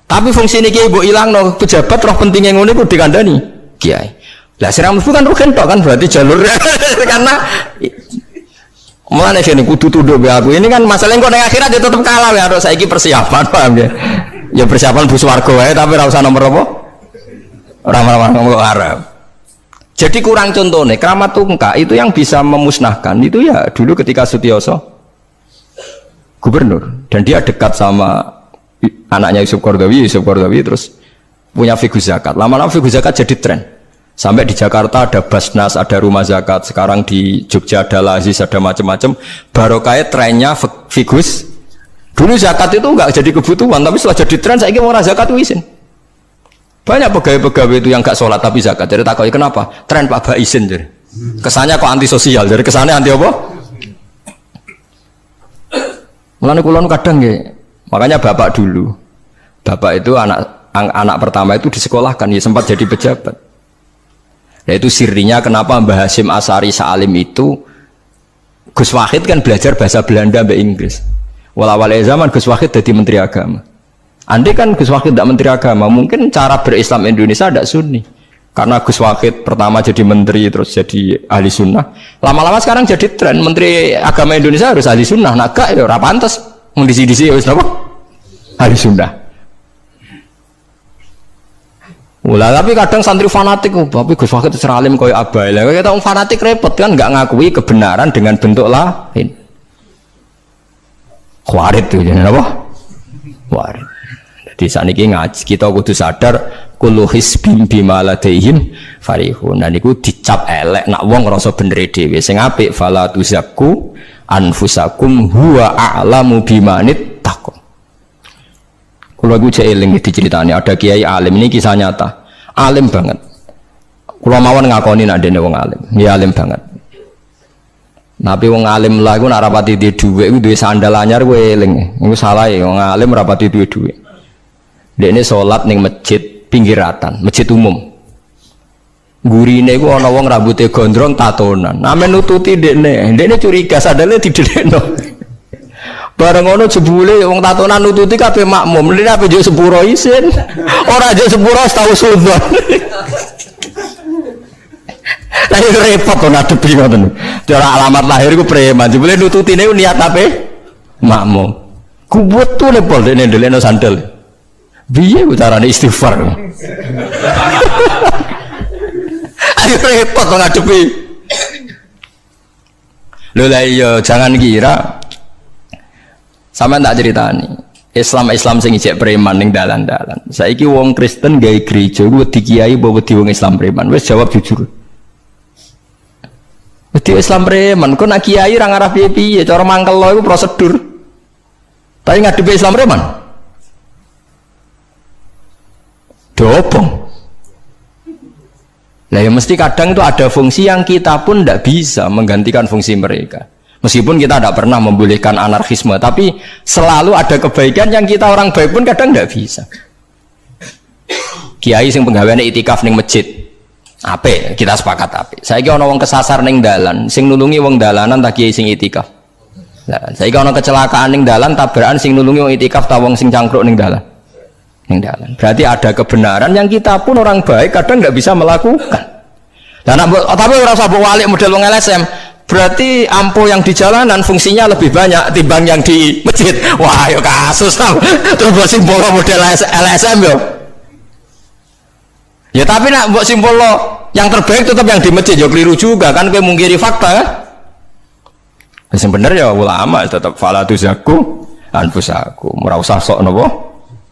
Tapi fungsi ini kiai bu hilang no pejabat roh pentingnya ngono itu dikandani kiai. Lah siram bukan rugen tok kan berarti jalur karena mulane sini kudu tunduk be aku. Ini kan masalah engko ning akhirat ya tetep kalah ya harus saiki persiapan paham ya. Ya persiapan bus warga wae tapi ora usah nomor apa? Ora ngomong Arab. Jadi kurang contohnya Kramat Tungkak itu yang bisa memusnahkan itu ya dulu ketika Sutioso gubernur dan dia dekat sama anaknya Yusuf Qaradawi terus punya fiqh zakat. Lama-lama fiqh zakat jadi tren. Sampai di Jakarta ada Basnas, ada rumah zakat. Sekarang di Jogja ada Lazis, ada macam-macam. Barokah trennya figus. Dulu zakat itu enggak jadi kebutuhan, tapi setelah jadi tren, saya ingin orang zakat itu izin. Banyak pegawai-pegawai itu yang enggak sholat tapi zakat. Jadi takoi kenapa? Tren Pak Ba izin. Jadi. Kesannya kok antisosial. Jadi kesannya anti apa? Mulane kula kadang nggih. Makanya bapak dulu. Bapak itu anak pertama itu disekolahkan, ya sempat jadi pejabat. Yaitu sirinya kenapa Mbah Hasyim Asari Salim itu Gus Wahid kan belajar bahasa Belanda sampai Inggris. Awal-awal zaman Gus Wahid jadi menteri agama. Andai kan Gus Wahid tidak menteri agama, mungkin cara berislam Indonesia tidak sunni. Karena Gus Wahid pertama jadi menteri terus jadi ahli sunnah. Lama-lama sekarang jadi tren menteri agama Indonesia harus ahli sunnah. Nah gak ya ora pantes mendisi-disi harus apa? Ahli sunnah. Ulah tapi kadang santri fanatik, tapi Gus Wahid seralim koyo abai. Lah kita fanatik repot kan nggak ngakui kebenaran dengan bentuk lain. Khawarit tuh jadi apa? Khawarit. Jadi saat ini ngaji kita kudu sadar kullu hisbim bima ladaihim farihun. Dan itu dicap elek nak wong ngrasa bener dhewe. Sing apik fala tuzakku anfusakum huwa a'lamu bimanit taqwa. Kalau aku cek eling diceritani ada kiai alim, ini kisah nyata, alim banget. Kalau mawon ngakoni nak dene wong alim, ya alim banget. Tapi wong alim lah, aku nak rapati di duit, aku duit sandal anyar, aku eling, aku salah ya, wong alim rapati duit. Dia ini sholat neng masjid pinggiratan, masjid umum. Gurine aku ana wong rambutnya gondrong tatonan, namen nututi dia ini curiga sandalnya didekno. Bareng ngono jebule wong tatonan nututi kabeh makmum. Lha apa yo sepuro isin. Ora yo sepuro tahu sunnah. Lah repot to ngadepi ngoten. Cara alamat lahir iku preman, jebule nututine niat ape? Makmum. Kuwet tuh lepol dene ndelekno sandal. Piye ku carane istighfar? Ayo repot to ngadepi. Lho lah iya jangan kira sampean tak ceritani. Islam sing ijek preman ning dalan-dalan. Saiki wong Kristen gawe gereja ku wedi kiai apa wedi wong Islam preman? Wis jawab jujur. Wedi Islam preman, kok nak kiai ra ngarah piye-piye, cara mangkel lo iku prosedur. Tapi ngadepi Islam preman. Dobong. Nah ya mesti kadang itu ada fungsi yang kita pun tidak bisa menggantikan fungsi mereka. Meskipun kita tidak pernah membolehkan anarkisme, tapi selalu ada kebaikan yang kita orang baik pun kadang tidak bisa. Kiai sing penggaweane itikaf ning masjid, ape kita sepakat ape. Saiki ana wong kesasar ning dalan, sing nulungi wong dalanan tak kiai sing itikaf. Lah saiki ana kecelakaan ning dalan, tabrakan sing nulungi wong itikaf ta wong sing cangkruk ning dalan. Berarti ada kebenaran yang kita pun orang baik kadang nggak bisa melakukan. Dan tapi orang sabuk walik model wong LSM, berarti ampuh yang di jalanan fungsinya lebih banyak timbang yang di masjid. Wah, yo kasus terus buat simbol model LSM yo. Ya tapi nak buat simbol yang terbaik tetap yang di masjid, yo keliru juga kan, kowe mungkiri fakta kan. Yang bener ya ulama tetap fala tuzaku anfusakum, ora usah sok napa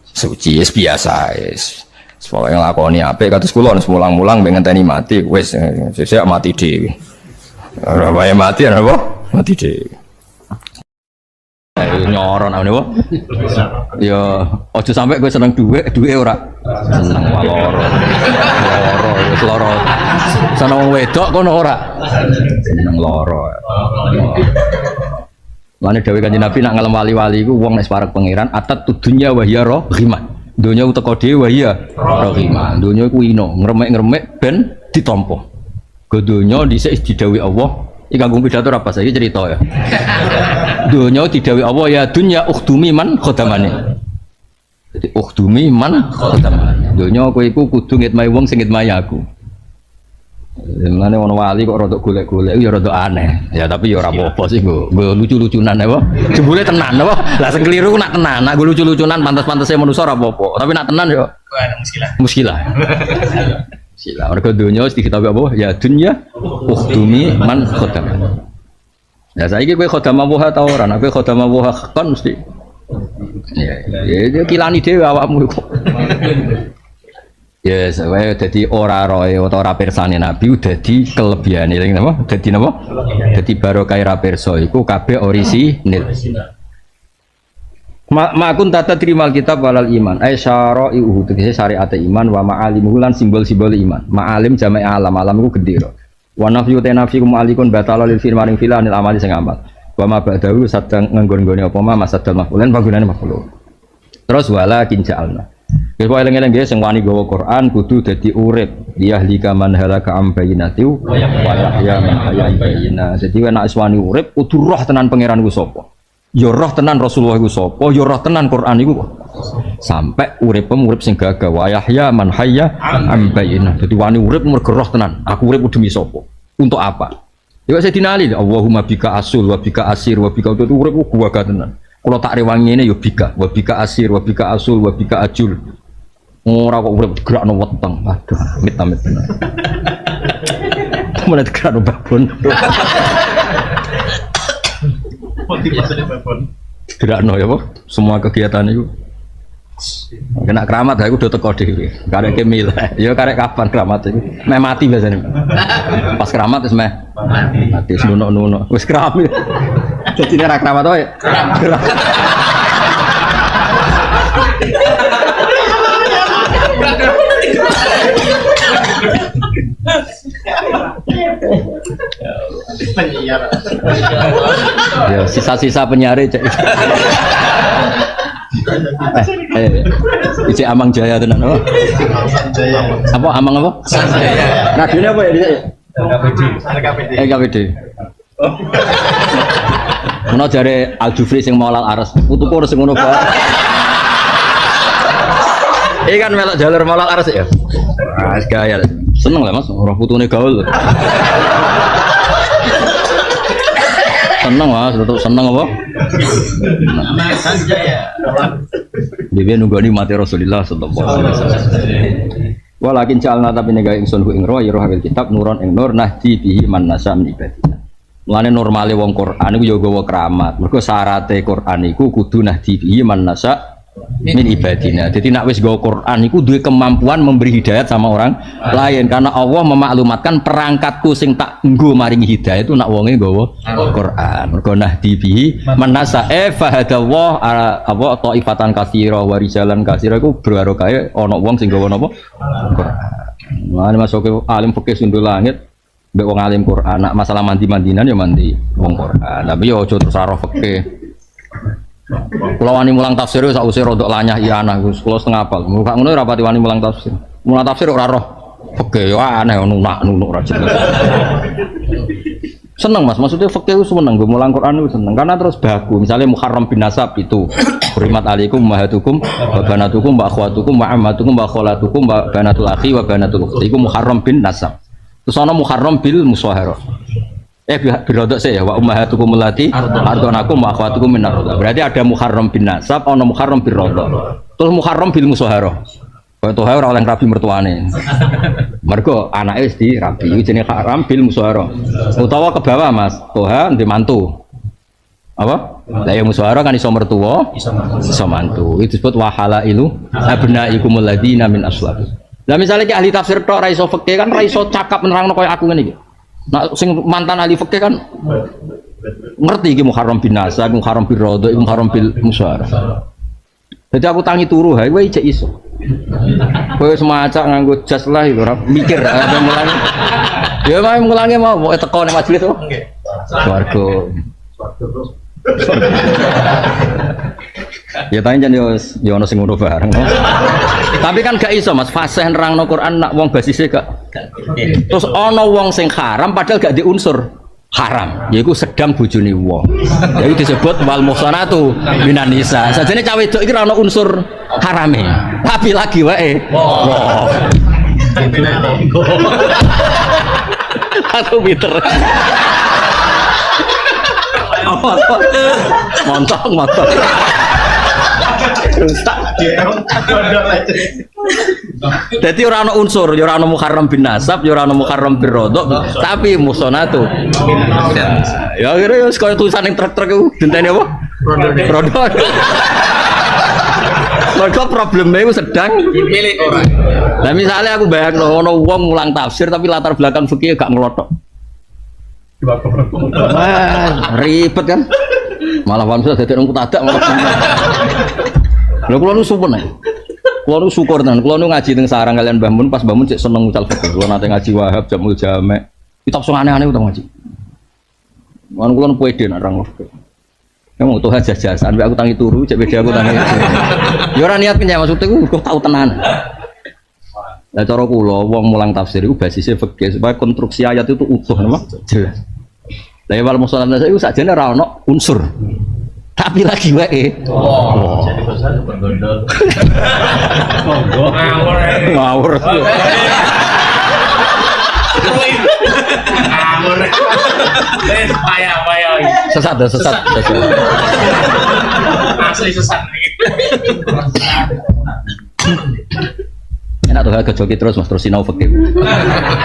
suci es biasa es. Pokoke nglakoni apik kados kula wis mulang-mulang ben ngenteni mati wis sesuk mati dhewe. Ora wae mati apa? Mati dhewe. Nyoron apa? Ya aja sampe kowe seneng dhuwit ora. Seneng loro. Loro wis loro. Seneng wong wedok kono ora. Seneng loro. Lane dawuh Kanjeng Nabi nak ngalem wali-wali iku wong nek parek pangeran atat tudunya wa hiya rahimah. Donya teko dhewe wa hiya rahimah. Donya iku ino, ngremek-ngremek ben ditampa. Go donya dhisik didhawuhi Allah, iki kanggo pidato apa saiki cerita ya. Donya didhawuhi Allah ya dunya ukhdumi man khadamane. Dadi ukhdumi man khadamane. Donya kowe iku kudu ngitmai wong sing ngitmai aku. Mulane ono wali kok rada golek-golek ya rada aneh. Ya tapi ya ora apa-apa sih nggo lucu-lucunan apa. Jebule tenan apa. Lah sing keliru nak tenan, nak lucu-lucunan pantes-pantese manusa ora apa-apa. Tapi nak tenan ya muskilah. Muskilah. Mergo donya wis diketahui apa? Ya dunya ukhdumi man khodam. Ya saiki kowe khodam apa ta ora? Nek kowe khodam apa kon mesti ya kilani dhewe awakmu kok. Ya, saya jadi ora-roe atau ora persane Nabi dadi kelebihane napa? Dadi napa? Dadi barokah ra perso iku kabeh orisinil. Makun tata terimal kitab walal iman. Ai syara'ihu tegese syariat iman wa ma'alimuhu lan simbol-simbol iman. Ma'alim jama'i alam iku gedhe. Wa nafyu tanafikum alikun batala lil firmaning filanil amali sing amal. Wa ma ba'dahu sadang nggon-nggone apa ma masadal mafulan panggonane maful. Terus wala kinja'alna. Wis wae eling-eling nggih sing wani gawa Quran kudu dadi urip liyahlika man halaka am bayyinatiu wa yahya man hayya bayyina. Dadi nek wani urip kudu roh tenan pangeran iku sapa. Ya roh tenan Rasulullah iku sapa, ya roh tenan Quran iku sampai urip sing gagah wa yahya man hayya am bayyina. Dadi wani urip mergo roh tenan. Aku urip demi sapa? Untuk apa? Ya saya dinali Allahumma bika asul wa bika asir wa bika itu urip gua gak tenan. Kalau tak rewangi ini ya bika, wabika asir, wabika asul, wabika ajul. Ora kok urip gerakno weteng. Aduh, amit-amit bener. Mana gerakno babon. Motivasi babon. Gerakno ya, Pak. Semua kegiatan itu. Kena keramat aku udah teko dhewe. Karek kemil. Ya karek kapan keramat itu? Meh mati biasanya. Pas keramat wis meh mati nuno-nuno. Wis keramat. Jadi ini rak keramat wae. Penyiar. Ya, sisa-sisa penyiar cek. Isi Amang Jaya tenan apa? Apa Amang apa? Radionya apa ya dia? LKPD. Ono jare Al Jufri sing maulal aras, putuku ora sing ngono bae. Iki kan melok jalur maulal aras ya. Wah, gaya. Seneng lah Mas, ora putune gaul. Seneng Mas, tetep seneng apa? Saja ya. Dia nunggu ni mati Rasulullah sallallahu alaihi wasallam. Walakin ja'alna tapi nega ingsun hu ing roh ya roh kitab nuron ing nur nahdi bihi man nasa min ibadina. Mulane normale wong Quran iku ya gawa keramat. Mergo syaraté Quran iku kudu nahdi bihi man nasa min ibadina. Jadi nak wis gawa Quran iku duwe kemampuan memberi hidayat sama orang lain karena Allah memaklumatkan perangkatku sing tak nggo maringi hidayat itu nak wonge gawa Quran. Mergo nahdi bihi man nasa fahadallah apa taifatan katsira wa rijalan katsira iku berbarokah ana wong sing gawa napa Quran. Mulane masuk alim fikih sundul langit mbek wong alim Quran, nak masalah mandi-mandinan ya mandi wong Quran. Tapi ya aja terus aro fikih. Kula wani mulang tafsir sak usih rodok lanyah ianah Gus. Kula setengah apal. Muga ngono ora pati wani mulang tafsir. Mulang tafsir ora roh fikih ya aneh nunak-nunuk ra jelas. Seneng Mas, maksudnya fikih itu seneng, mulang Quran itu seneng karena terus baku. Misalnya Muharram bin Nasab itu Hurimat alaikum ummahatukum wa banatukum wa akhwatukum wa ammatukum wa kholatukum wa banatul akhi wa banatul ukhti. Iku Muharram bin Nasab. Terus ana Muharram bil musyaharah. Birodok saya wa ummahatukum allati ardonakum wa akhwatukum min ar-rodha. Berarti ada Muharram bin Nasab, ana Muharram bil rodha. Terus Muharram bil musyaharah. Kaya toha ora oleh rabi mertuane. Mergo anake wis dirabi, iki jenenge haram bil musyaharah. Utawa ke bawah Mas, toha ndek mantu. Apa? Lah ya musyawarah kan iso mertua, iso mantu. Itu disebut wahalailu abnaikumul ladina min aslab. Lah misalnya ki ahli tafsir tok ra iso fikih kan ra iso cakap nerangno koyo aku ngene iki. Nah sing mantan ahli fikih kan ngerti iki Muharram bin Nasab, Muharram bil Radha, Muharram bil musyawarah. Jadi aku tangi turu hae kowe ijek iso. Kowe semacam nganggo jas lah itu ora mikir ada mulangi. Ya mau mulangi mau teko ning majelis to. Swarga. Ya tanya yo ono sing ngono bareng. Tapi kan gak iso Mas, fasih nerangno Quran nak wong basise gak. Terus ono wong sing haram padahal gak diunsur haram, yaiku sedang bojone wong. Yaiku disebut wal muhsanatu minan nisa. Sajane cawe wedok iki ora ono unsur harame. Tapi lagi wae. Wah. Aku biter. Montok. Jadi orang unsur, orang Muharram bin Nasab, orang Muharram bin Radha, tapi musonatu. Ya kira sekali tulisan yang truk-truk itu, denteni apa? Radha. Mereka problemnya itu sedang dipilih orang. Nah misalnya aku bayang ono wong ngulang tafsir tapi latar belakang fikih gak ngelotok. Ribet kan? Malah paham sudah jadi orang kutadak malah. Lha kula nu sumpun ae. Kula nu syukur tenan. Kula nu ngaji teng sarang kalian Mbah Mun pas Mbah Mun cek seneng ucal fikih. Kula nate ngaji Wahab Jamul Jamek. Kitab sing aneh-aneh utang ngaji. Mun kula nu pede nek orang fikih. Kamu tuh aja jasa, sampai aku tangi turu, cek beda aku tangi. Ya ora niat kenyang maksudnya aku tahu tenan. Lah cara kula wong mulang tafsir iku basise fikih supaya konstruksi ayat itu utuh napa? Jelas. Lah ya wal musallam iku sakjane ora ono unsur. Tapi lagi wae. Oh. Jadi bahasa bergondol. Ngawur. Sesat. Asli sesat. Enak tuh kejoki terus Mas terus sinau fikih.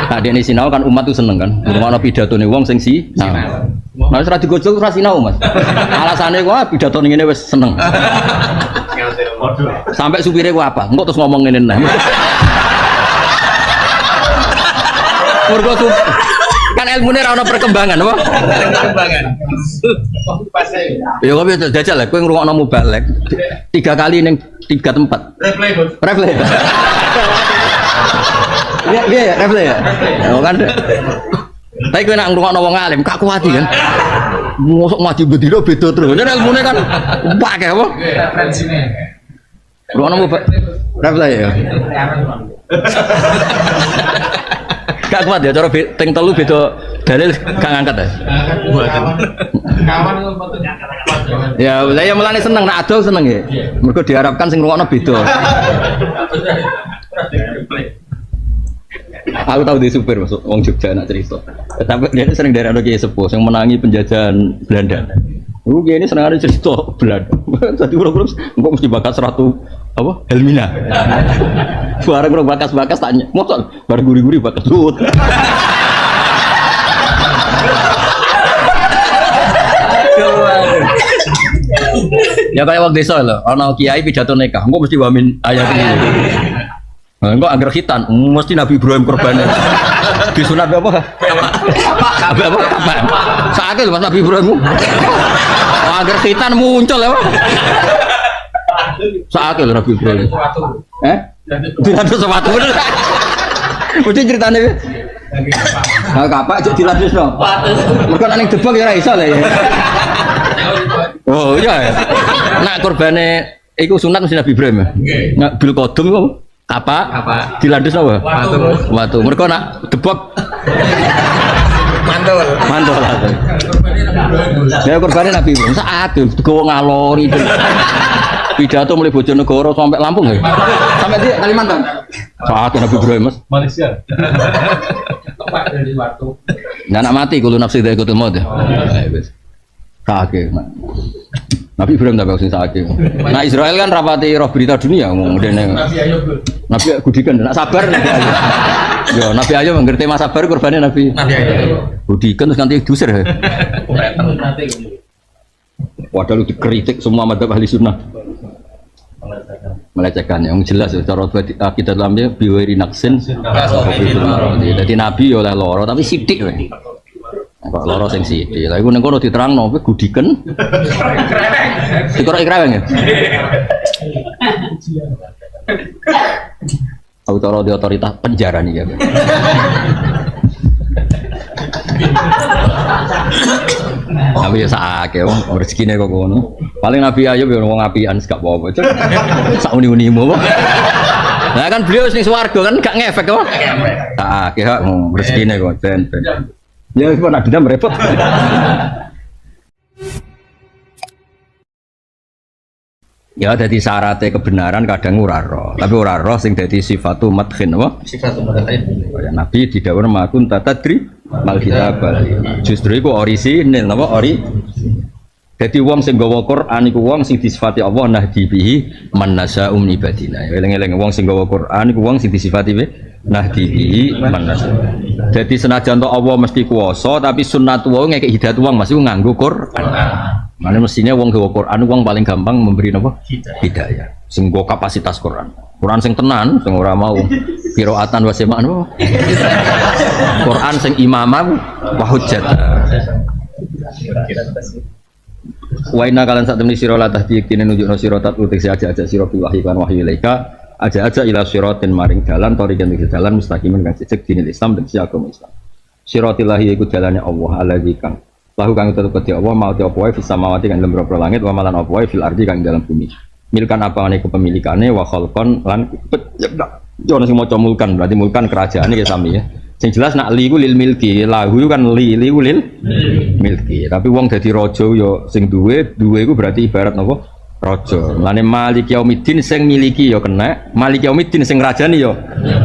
Nah dia ini sinau kan umat tuh seneng kan. Mana pidato nih wong sing si. Nah wis ra digojol ora sinau Mas. Alasane gua pidato ning ngene wis seneng. Sampai supire gua apa? Engko terus ngomong ngene nah. Mergo kan ilmune ora ono perkembangan apa? Perkembangan. Ya kok bisa jajal lah kowe ngrungokno mubalek 3 kali ning 3 tempat. Replay. Iya, replay ya. Oh kan. Tapi kowe nak ngrungokno wong alim gak kuwati kan. Mosok ngaji bedino beda terus. Nek ilmune kan pakai apa? Referensine. Ngrungokno mubalek. Replay ya. Gak kuat ya, cara ting telu beda dalil gak ngangkat ya. Kawan ya, lah ya mulane seneng nak ado seneng ya. Mergo diharapkan sing ngrungokno beda. Aku tahu di supir masuk wong Jogja nak cerita. Tapi dia sering dari Kiai Sepuh yang menangi penjajahan Belanda. Kiai ini senang ada cerita Belanda. Tadi urus engko mesti bakat 100 apa? Helmina. Suara kurang bakas-bakas tanya. Mosok bar guri-guri bakas sut. Ya kayak waktu desa lho, ana kiai pidato nikah, engko mesti wamin ayat ini. Engko angger khitan, mesti Nabi Ibrahim korban. Disunat apa? Apa? Saake lho Mas Nabi Ibrahim. Angger khitan muncul ya. Saake lho Nabi Ibrahim. Dilantus sepatu. Mesti ceritane. Nah, kapak jadi dilantusno. Mergo nek ning debok ya ora iso lho ya. Oh iya ya. Nak korbane iku sunat mesti Nabi Ibrahim ya. Nak bil kodum iku apa? Dilandus apa? Watu. Mergo nak debok mantul. Ya korbane Nabi Ibrahim saat digowo ngalori. Pidato mulai Bojonegoro sampai Lampung ya. Sampai di Kalimantan. Saat Nabi Ibrahim Mas. Malaysia. Nah, nak mati kulo nafsi dari kutul maut ya. Sakit, Nabi Ibrahim tak bagus sakit. Nah Israel kan rapati roh berita dunia, kemudian Nabi Gudikan, nak sabar Nabi Ayub. Yo Nabi Ayub mengerti mas sabar korbannya Nabi Ayub. Gudikan terus nanti diusir. Wadah lu dikritik semua madzhab ahli sunnah. Melecehkan yang jelas ya, cara kita dalamnya biwiri naksin. Jadi Nabi oleh loro tapi sidik. Kok loro sing sithik. Lah iku ning kono diterangno kowe gudiken. Dikorek kreweng ya. Aku cara di otoritas penjara nih ya. Tapi ya sakake wong rezekine kok ngono. Paling Nabi Ayub ya wong apian gak apa-apa. Sak uni-unimu kok. Lah kan beliau sing swarga kan gak ngefek kok. Sakake kok rezekine kok ben. Ya itu nak dendam repot. Ya jadi syaratnya kebenaran kadang ora roh, tapi ora roh sing dadi sifatu madkhin apa? Sifatu madkhin. Ya Nabi didhawuh makun tatadri mal kitab. Justru iku orisinil napa ori. Jadi wong sing gawa Quran iku wong sing disifati Allah nahdi bihi man nasya'u min ibadina. Eling-eling wong sing gawa Quran iku wong sing disifati nahdi bihi man nasya'u. Jadi senajan to Allah mesti kuwasa tapi sunnatu wae ngekek hidayat wong masih nganggo Quran. Mane mestinya wong gawa Quran wong paling gampang memberi napa? Hidayah. Sing go kapasitas Quran. Quran sing tenan sing ora mau qiraatan wa semaan. Quran sing imamah wa hujjat. Wa inna kalan sak temni sira la tahdi kene nunjukno sira tat utik aja-aja sira bi wahyi kan wahyu ilaika aja-aja ila siratin maring dalan torikan iki dalan mustaqimin kang cecek dinil Islam dan agama Islam. Siratillahi iku dalane Allah alladzi kang lahu kang tetep kedhe Allah mau apa wae fis samawati kang dalam boro langit wa malan apa wae fil ardi kang dalam bumi. Milkan apane kepemilikane wa khalqan lan yo sing maca mulkan berarti mulkan kerajaane ya sami ya. Sing jelas nak li ku lil milki, lahu kan li ku lil milki. Tapi wong dadi raja yo sing duwe iku berarti ibarat napa? Raja. Mulane Malik Yaumiddin sing miliki yo kena, Malik Yaumiddin sing rajani yo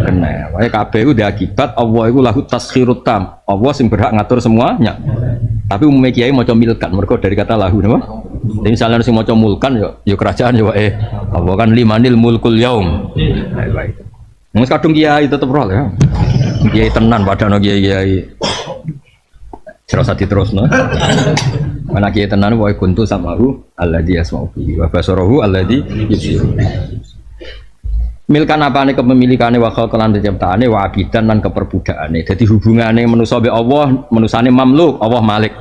kena. Wae kabeh iku akibat Allah iku lahu taskhirut tam. Allah sing berhak ngatur semuanya. Tapi umumnya kiai maca milkan mergo dari kata lahu napa? Jadi misalnya sing maca mulkan yo kerajaan yo wae. Allah kan limanil mulkul yaum. Baik. Mus kadung kiai tetep roh ya. Kiai tenan padahal kiai serasa diterusno. Mana kiai tenan wae kuntu samahu alladzi yasma'u bihi wa basarahu alladzi yubsiru. Milkan apane kepemilikane wa khalqan ciptaane wa abidan lan keperbudakane. Dadi hubungane manusa mbek Allah, manusane mamluk, Allah malik.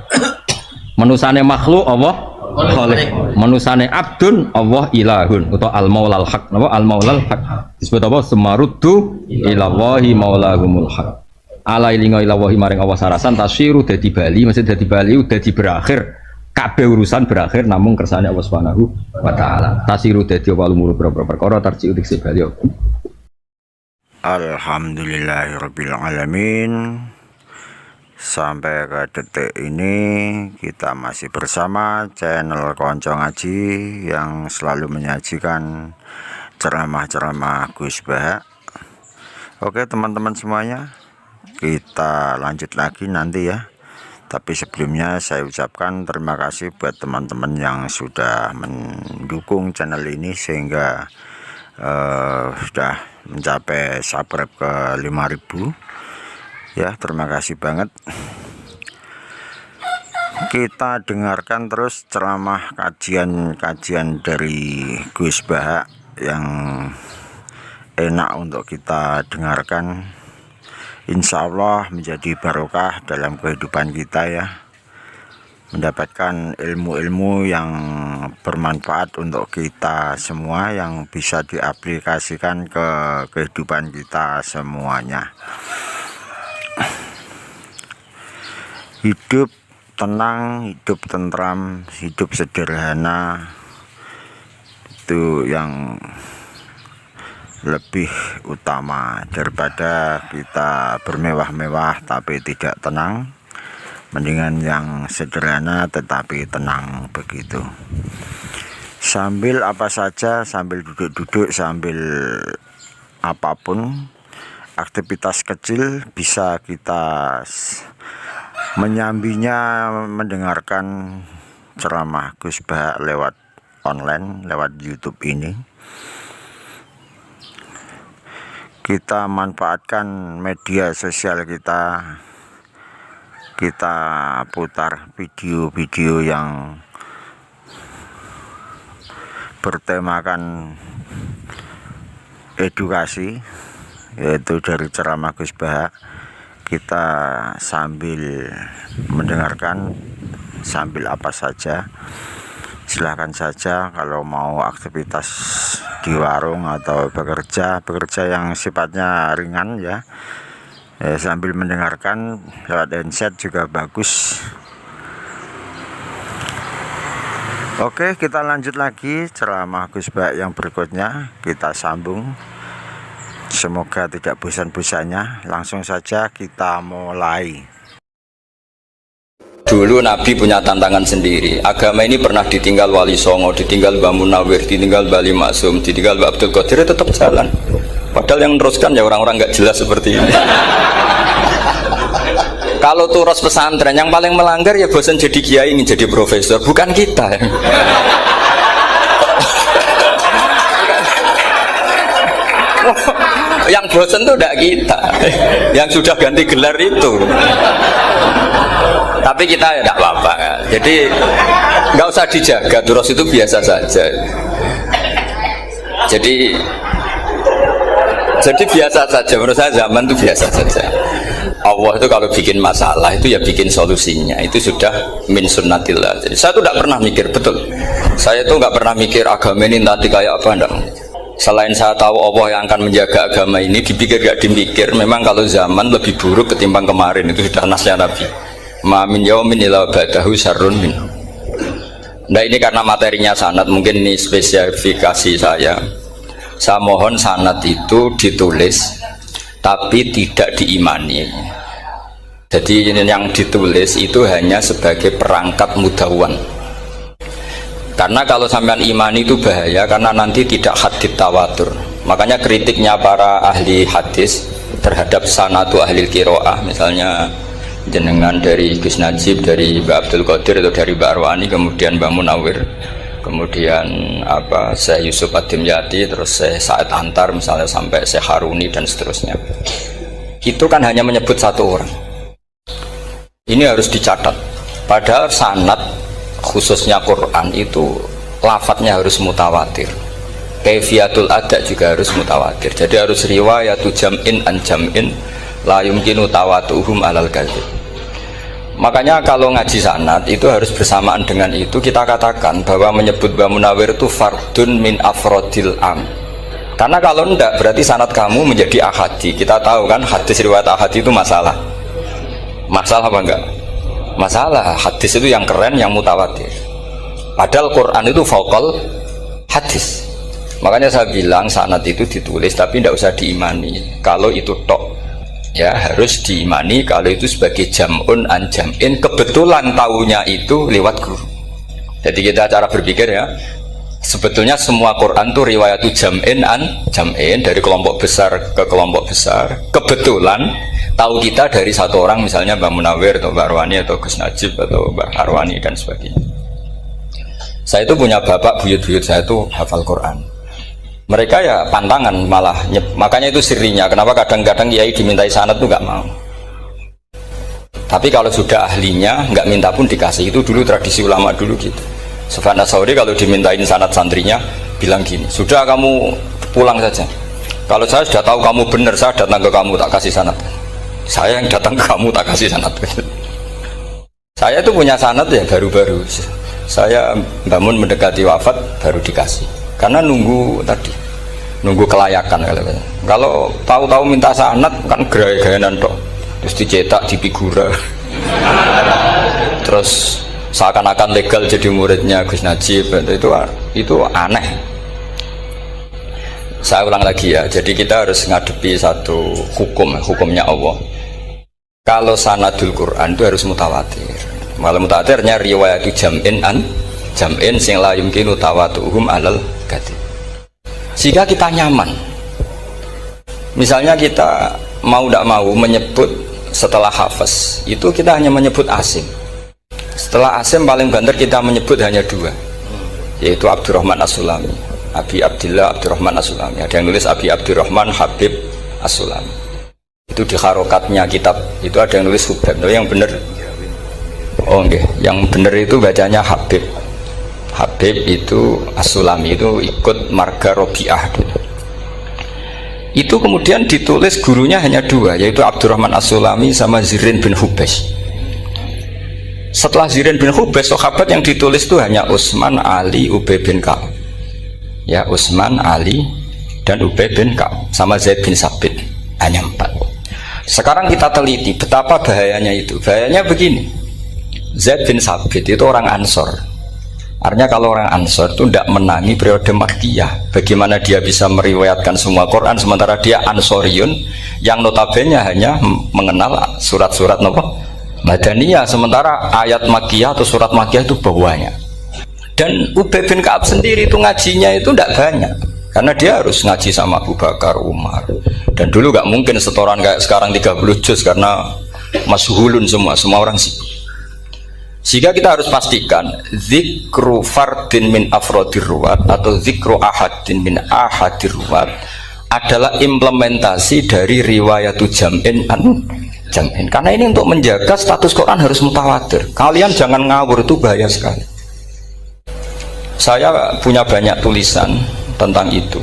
Manusane makhluk, Allah khaliq. Manusane abdun, Allah ilahun atau al-maulal haq. Napa al-maulal haq? Disebut apa? Semaruddu ila Allahi maulahumul haq. Ala ilinga ila Allahi maring Allah sarasan tasyiru dadi bali, mesti dadi bali dadi berakhir. Kabeh urusan berakhir namung kersane Allah Subhanahu wa taala. Tasyiru dadi walumur perkara tarji udik bali. Alhamdulillahirabbil alamin. Sampai ke detik ini kita masih bersama channel Konco Ngaji yang selalu menyajikan ceramah-ceramah Gus Baha. Oke teman-teman semuanya, kita lanjut lagi nanti ya. Tapi sebelumnya saya ucapkan terima kasih buat teman-teman yang sudah mendukung channel ini sehingga sudah mencapai subscribe ke 5.000 ya. Terima kasih banget. Kita dengarkan terus ceramah kajian dari Gus Baha yang enak untuk kita dengarkan. Insya Allah menjadi barokah dalam kehidupan kita ya, mendapatkan ilmu-ilmu yang bermanfaat untuk kita semua yang bisa diaplikasikan ke kehidupan kita semuanya. Hidup tenang, hidup tentram, hidup sederhana, itu yang lebih utama daripada kita bermewah-mewah tapi tidak tenang. Mendingan yang sederhana tetapi tenang begitu. Sambil apa saja, sambil duduk-duduk, sambil apapun aktivitas kecil bisa kita menyambinya mendengarkan ceramah Gus Baha lewat online, lewat YouTube ini. Kita manfaatkan media sosial kita putar video-video yang bertemakan edukasi, yaitu dari ceramah Gus Baha. Kita sambil mendengarkan, sambil apa saja, silahkan saja. Kalau mau aktivitas di warung atau bekerja yang sifatnya ringan ya, sambil mendengarkan lewat handset juga bagus. Oke, kita lanjut lagi ceramah Gus Baha yang berikutnya, kita sambung. Semoga tidak bosan-bosannya. Langsung saja kita mulai. Dulu Nabi punya tantangan sendiri. Agama ini pernah ditinggal Wali Songo, ditinggal Mbah Munawir, ditinggal Mbah Ali Maksum, ditinggal Mbah Abdul Qadir, tetap jalan. Padahal yang meneruskan ya orang-orang nggak jelas seperti ini. Kalau turus pesantren yang paling melanggar ya bosan jadi kiai, ingin jadi profesor, bukan kita. Yang bosan tuh tidak kita, yang sudah ganti gelar itu. Tapi kita ya tidak apa-apa. Jadi nggak usah dijaga, terus itu biasa saja. Jadi biasa saja. Menurut saya zaman itu biasa saja. Allah itu kalau bikin masalah itu ya bikin solusinya. Itu sudah min sunnatillah. Jadi saya tuh tidak pernah mikir, betul. Saya tuh nggak pernah mikir agama ini nanti kayak apa, enggak. Selain saya tahu Allah yang akan menjaga agama ini, dipikir gak dipikir, memang kalau zaman lebih buruk ketimbang kemarin. Itu sudah nasnya Nabi. Ma min yaumin illa ba'dahu syarrun min. Nah ini karena materinya sanad, mungkin ini spesifikasi saya. Saya mohon sanad itu ditulis tapi tidak diimani. Jadi ini yang ditulis itu hanya sebagai perangkat mudawwan. Karena kalau sampean imani itu bahaya, karena nanti tidak hadits tawatur. Makanya kritiknya para ahli hadis terhadap sanatu ahli qiraah, misalnya jenengan dari Gus Najib, dari Mbak Abdul Qadir atau dari Mbak Arwani, kemudian Mbak Munawir, kemudian Syekh Yusuf Ad-Dimyati, terus Syekh Sa'id Antar, misalnya sampai Syekh Haruni dan seterusnya. Itu kan hanya menyebut satu orang. Ini harus dicatat. Padahal sanad khususnya Quran itu lafadznya harus mutawatir, kaifiyatul ada juga harus mutawatir. Jadi harus riwayatu jam'in an jam'in la yumkinu tawatuhum alal kadzib. Makanya kalau ngaji sanad itu harus bersamaan dengan itu kita katakan bahwa menyebut Mbah Munawir itu fardun min afrodil am. Karena kalau enggak berarti sanad kamu menjadi ahadi. Kita tahu kan hadis riwayat ahadi itu masalah. Masalah apa enggak? Masalah. Hadis itu yang keren, yang mutawatir. Padahal Quran itu fauqal hadis. Makanya saya bilang sanad itu ditulis tapi tidak usah diimani. Kalau itu tok ya harus diimani kalau itu sebagai jam'un an jam'in, kebetulan tahunya itu lewat guru. Jadi kita cara berpikir ya, Sebetulnya semua Quran itu riwayat jam'in jam'in dari kelompok besar ke kelompok besar. Kebetulan tahu kita dari satu orang, misalnya Mbak Munawir atau Mbak Arwani atau Gus Najib atau Mbak Arwani dan sebagainya. Saya itu punya bapak buyut-buyut saya itu hafal Quran. Mereka ya pantangan malah, makanya itu sirinya. Kenapa kadang-kadang kiai dimintai sanad tuh nggak mau. Tapi kalau sudah ahlinya nggak minta pun dikasih. Itu dulu tradisi ulama dulu gitu. Sufyan Ats-Tsauri kalau dimintain sanad santrinya bilang gini, sudah kamu pulang saja. Kalau saya sudah tahu kamu benar, saya datang ke kamu tak kasih sanad. Saya yang datang ke kamu tak kasih sanad. Saya itu punya sanad ya baru-baru. Saya bangun mendekati wafat baru dikasih. Karena nunggu tadi, nunggu kelayakan. Kalau tahu-tahu minta sanad kan gaya-gayanan dok. Terus dicetak di figura. Terus seakan-akan legal jadi muridnya Gus Najib, itu aneh. Saya ulang lagi ya, jadi kita harus ngadepi satu hukumnya Allah. Kalau sanadul Quran itu harus mutawatir. Malah mutawatirnya riwayat jam'in jam'in sing la yumkinu tawatuhum alal gadi. Sehingga kita nyaman. Misalnya kita mau tidak mau menyebut setelah hafaz, itu kita hanya menyebut asim. Setelah Asim paling banter kita menyebut hanya dua, yaitu Abdurrahman As-Sulami, Abi Abdillah Abdurrahman As-Sulami. Ada yang nulis Abi Abdurrahman Habib As-Sulami. Itu di harokatnya kitab itu ada yang nulis Hubab. Tapi yang benar, oh enggak, yang benar itu bacanya Habib. Habib itu As-Sulami itu ikut marga Robi'ah. Itu kemudian ditulis gurunya hanya dua, yaitu Abdurrahman As-Sulami sama Zirin bin Hubes. Setelah Zirin bin Hubes, sahabat yang ditulis itu hanya Utsman, Ali, Ubay bin Ka'ab. Ya, Utsman, Ali, dan Ubay bin Ka'ab sama Zaid bin Sabit, hanya 4. Sekarang kita teliti betapa bahayanya itu. Bahayanya begini, Zaid bin Sabit itu orang Ansor. Artinya kalau orang Ansor itu tidak menangi periode Makkiyah. Bagaimana dia bisa meriwayatkan semua Quran sementara dia Ansoriun yang notabene hanya mengenal surat-surat Madaniyah, sementara ayat Makkiyah atau surat Makkiyah itu bawahnya. Dan Ubay bin Ka'ab sendiri itu ngajinya itu tidak banyak, karena dia harus ngaji sama Abu Bakar, Umar. Dan dulu nggak mungkin setoran kayak sekarang 30 juz karena masyhulun semua orang sibuk. Sehingga kita harus pastikan zikru fardin min afrodir ruwat atau zikru ahadin min ahadir ruwat adalah implementasi dari riwayatu jam'in jam'in. Karena ini untuk menjaga status Quran harus mutawatir. Kalian jangan ngawur, itu bahaya sekali. Saya punya banyak tulisan tentang itu,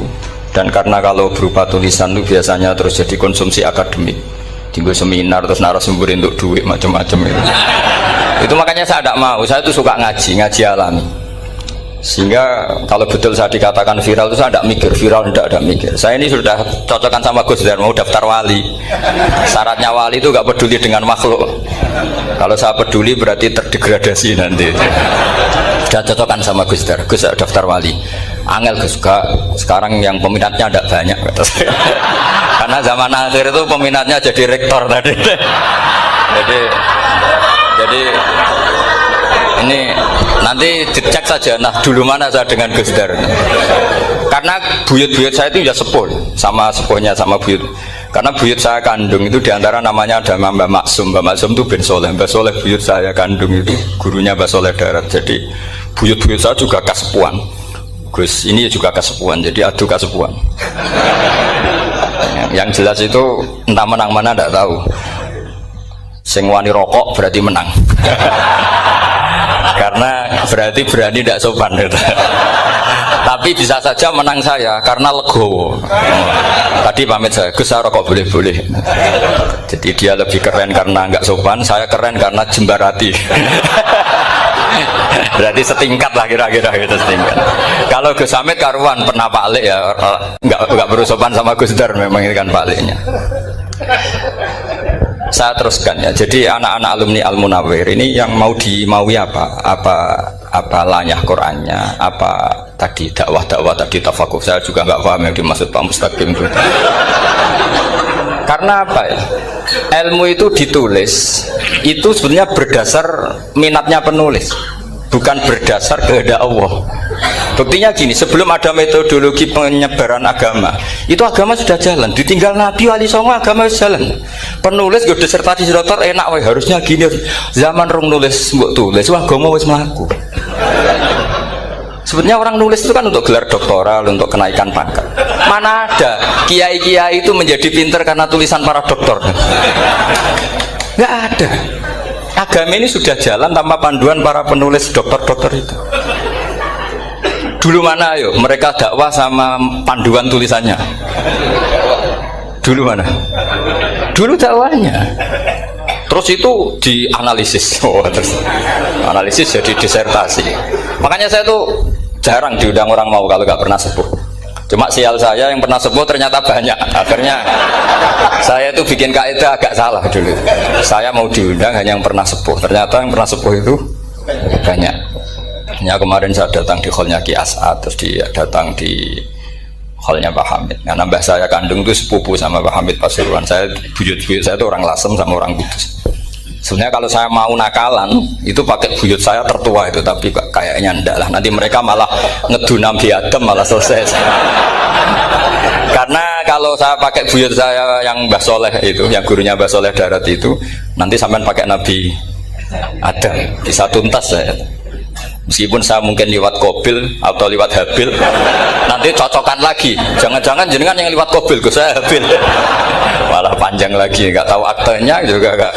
dan karena kalau berupa tulisan itu biasanya terus jadi konsumsi akademik, tinggal seminar terus narasumber untuk duit macam-macam itu. Itu makanya saya tidak mau. Saya itu suka ngaji alami. Sehingga kalau betul saya dikatakan viral itu saya tidak mikir, viral tidak mikir. Saya ini sudah cocokkan sama Gus Dar, mau daftar wali. Syaratnya wali itu nggak peduli dengan makhluk. Kalau saya peduli berarti terdegradasi nanti. Sudah cocokkan sama Gus Dar, Gus daftar wali. Angel Gus, sekarang yang peminatnya tidak banyak. Karena zaman akhir itu peminatnya jadi rektor tadi. Jadi ini nanti dicek saja. Nah dulu mana saya dengan Gus Dar, karena buyut-buyut saya itu ya sepuh sama sepuhnya sama buyut. Karena buyut saya kandung itu diantara namanya ada Mbak Maksum. Mbak Maksum itu bin Soleh. Mbak Soleh buyut saya kandung itu gurunya Mbak Soleh Darat. Jadi buyut-buyut saya juga kasepuan. Gus ini juga kasepuan. Jadi adu kasepuan. Yang jelas itu entah menang mana tidak tahu. Sing wani rokok berarti menang. Karena berarti berani tidak sopan gitu. Tapi bisa saja menang saya karena legowo. Tadi pamit saya, Gus saya rokok boleh-boleh. Jadi dia lebih keren karena nggak sopan, saya keren karena jembarati. Berarti setingkat lah kira-kira gitu, setingkat. Kalau Gus Hamid karuan pernah Pak Alik ya, nggak perlu sopan sama Gus Dar, memang ini kan Pak Aliknya. Saya teruskan ya. Jadi anak-anak alumni Al-Munawwir ini yang maui apa lanyah Qur'annya, apa tadi dakwah tadi tafakuh, saya juga nggak paham yang dimaksud Pak Mustaqim itu. Karena apa ya? Ilmu itu ditulis itu sebenarnya berdasar minatnya penulis, bukan berdasar kehendak Allah. Buktinya gini, sebelum ada metodologi penyebaran agama, itu agama sudah jalan. Ditinggal Nabi Wali Songo agama sudah jalan. Penulis gue disertasi dokter enak, wah harusnya gini. Zaman rong nulis mbok tulis, wah agama wis mlaku. Sebetulnya orang nulis itu kan untuk gelar doktoral, untuk kenaikan pangkat. Mana ada kiai-kiai itu menjadi pinter karena tulisan para doktor? Nggak ada. Agama ini sudah jalan tanpa panduan para penulis dokter-dokter itu. Dulu mana ayo mereka dakwah sama panduan tulisannya? Dulu mana? Dulu dakwahnya. Terus itu dianalisis. Oh, terus analisis jadi disertasi. Makanya saya tuh jarang diundang orang mau kalau nggak pernah sepuh. Cuma sial saya yang pernah sepuh ternyata banyak. Akhirnya saya itu bikin kaidah agak salah dulu. Saya mau diundang hanya yang pernah sepuh. Ternyata yang pernah sepuh itu banyak. Ya kemarin saya datang di hallnya Ki As'ad, terus dia datang di hallnya Pak Hamid. Nah, nambah saya kandung itu sepupu sama Pak Hamid Pasuruan. Saya buyut-buyut saya itu orang Lasem sama orang Kudus. Sebenarnya kalau saya mau nakalan itu pakai buyut saya tertua itu, tapi kayaknya enggak lah. Nanti mereka malah ngedu Nabi Adam malah selesai. Karena kalau saya pakai buyut saya yang Mbah Soleh itu, yang gurunya Mbah Soleh Darat itu, nanti sampean pakai Nabi Adam bisa tuntas saya. Meskipun saya mungkin lewat Kobil atau lewat Habil, nanti cocokan lagi. Jangan-jangan jenengan yang lewat Kobil, gue saya Habil. Malah panjang lagi, nggak tahu aktenya juga nggak.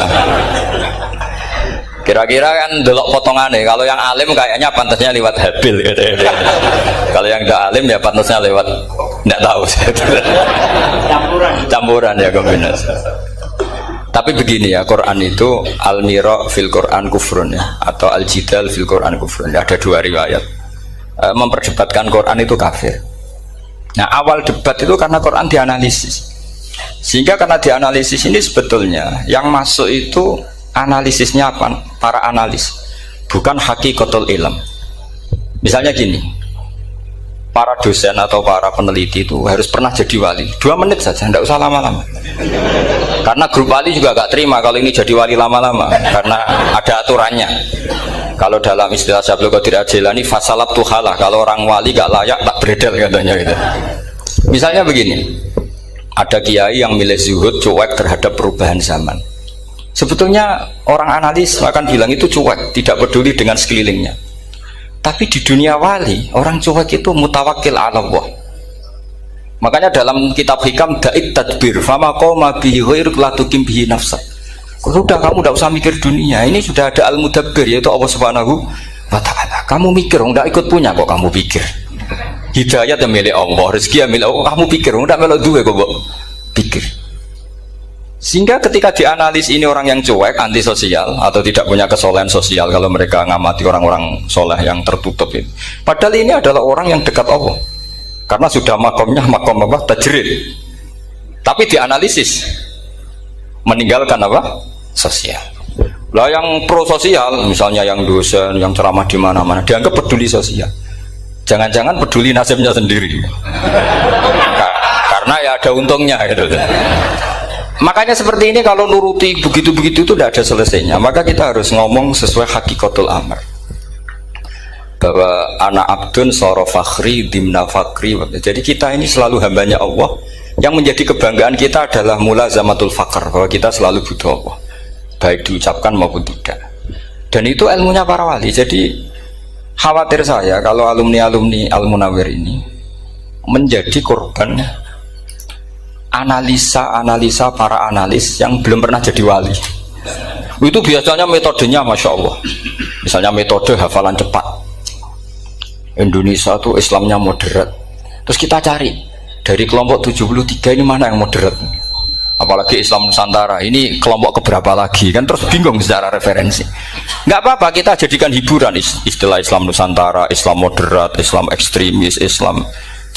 Kira-kira kan delok potongannya. Kalau yang alim kayaknya pantasnya lewat Habil. Gitu. Kalau yang tidak alim ya pantasnya lewat nggak tahu. Campuran ya kombinasi. Tapi begini ya, Quran itu al-mira fil Quran kufrun ya, atau al-jidal fil Quran kufrun. Ada dua riwayat. Memperdebatkan Quran itu kafir. Nah, awal debat itu karena Quran dianalisis. Sehingga karena dianalisis ini sebetulnya yang masuk itu analisisnya apa? Para analis, bukan hakikatul ilm. Misalnya gini, para dosen atau para peneliti itu harus pernah jadi wali 2 menit saja, tidak usah lama-lama, karena grup wali juga gak terima kalau ini jadi wali lama-lama, karena ada aturannya. Kalau dalam istilah Syaikhul Qadir Al-Jilani fasalat tuhalah, kalau orang wali gak layak tak beredel katanya gitu. Misalnya begini, ada kiai yang milih zuhud, cuek terhadap perubahan zaman. Sebetulnya orang analis akan bilang itu cuek, tidak peduli dengan sekelilingnya. Tapi di dunia wali, orang cuek itu mutawakkil ala Allah. Makanya dalam kitab hikam da'it tadbir fama qoma bihi ghairuk la tuqim bihi nafsak. Sudah, kamu tidak usah mikir dunia, ini sudah ada al-mudabbir, yaitu Allah Subhanahu wa ta'ala. Kamu mikir, tidak ikut punya kok kamu pikir. Hidayat yang milik Allah, rezeki yang milik Allah, kamu pikir, tidak melok duwe kok pikir. Sehingga ketika dianalis ini orang yang cuek, antisosial atau tidak punya kesolehan sosial, kalau mereka ngamati orang-orang soleh yang tertutup itu, padahal ini adalah orang yang dekat Allah karena sudah makomnya makom apa? Tajrid. Tapi dianalisis meninggalkan apa? Sosial. Lah yang pro sosial, misalnya yang dosen, yang ceramah di mana-mana, dianggap peduli sosial. Jangan-jangan peduli nasibnya sendiri. Karena ya ada untungnya gitu. Makanya seperti ini kalau nuruti begitu-begitu itu tidak ada selesainya. Maka kita harus ngomong sesuai hakikatul amr, bahwa anak abdun soro fakhri dimna fakri. Jadi kita ini selalu hambanya Allah. Yang menjadi kebanggaan kita adalah mulazamatul fakr, bahwa kita selalu butuh Allah, baik diucapkan maupun tidak. Dan itu ilmunya para wali. Jadi khawatir saya kalau alumni-alumni Al-Munawwir ini menjadi korban analisa para analis yang belum pernah jadi wali. Itu biasanya metodenya Masya Allah. Misalnya metode hafalan cepat. Indonesia tuh Islamnya moderat. Terus kita cari dari kelompok 73 ini mana yang moderat. Apalagi Islam Nusantara ini kelompok keberapa lagi, kan terus bingung secara referensi. Nggak apa-apa, kita jadikan hiburan istilah Islam Nusantara, Islam moderat, Islam ekstremis, Islam,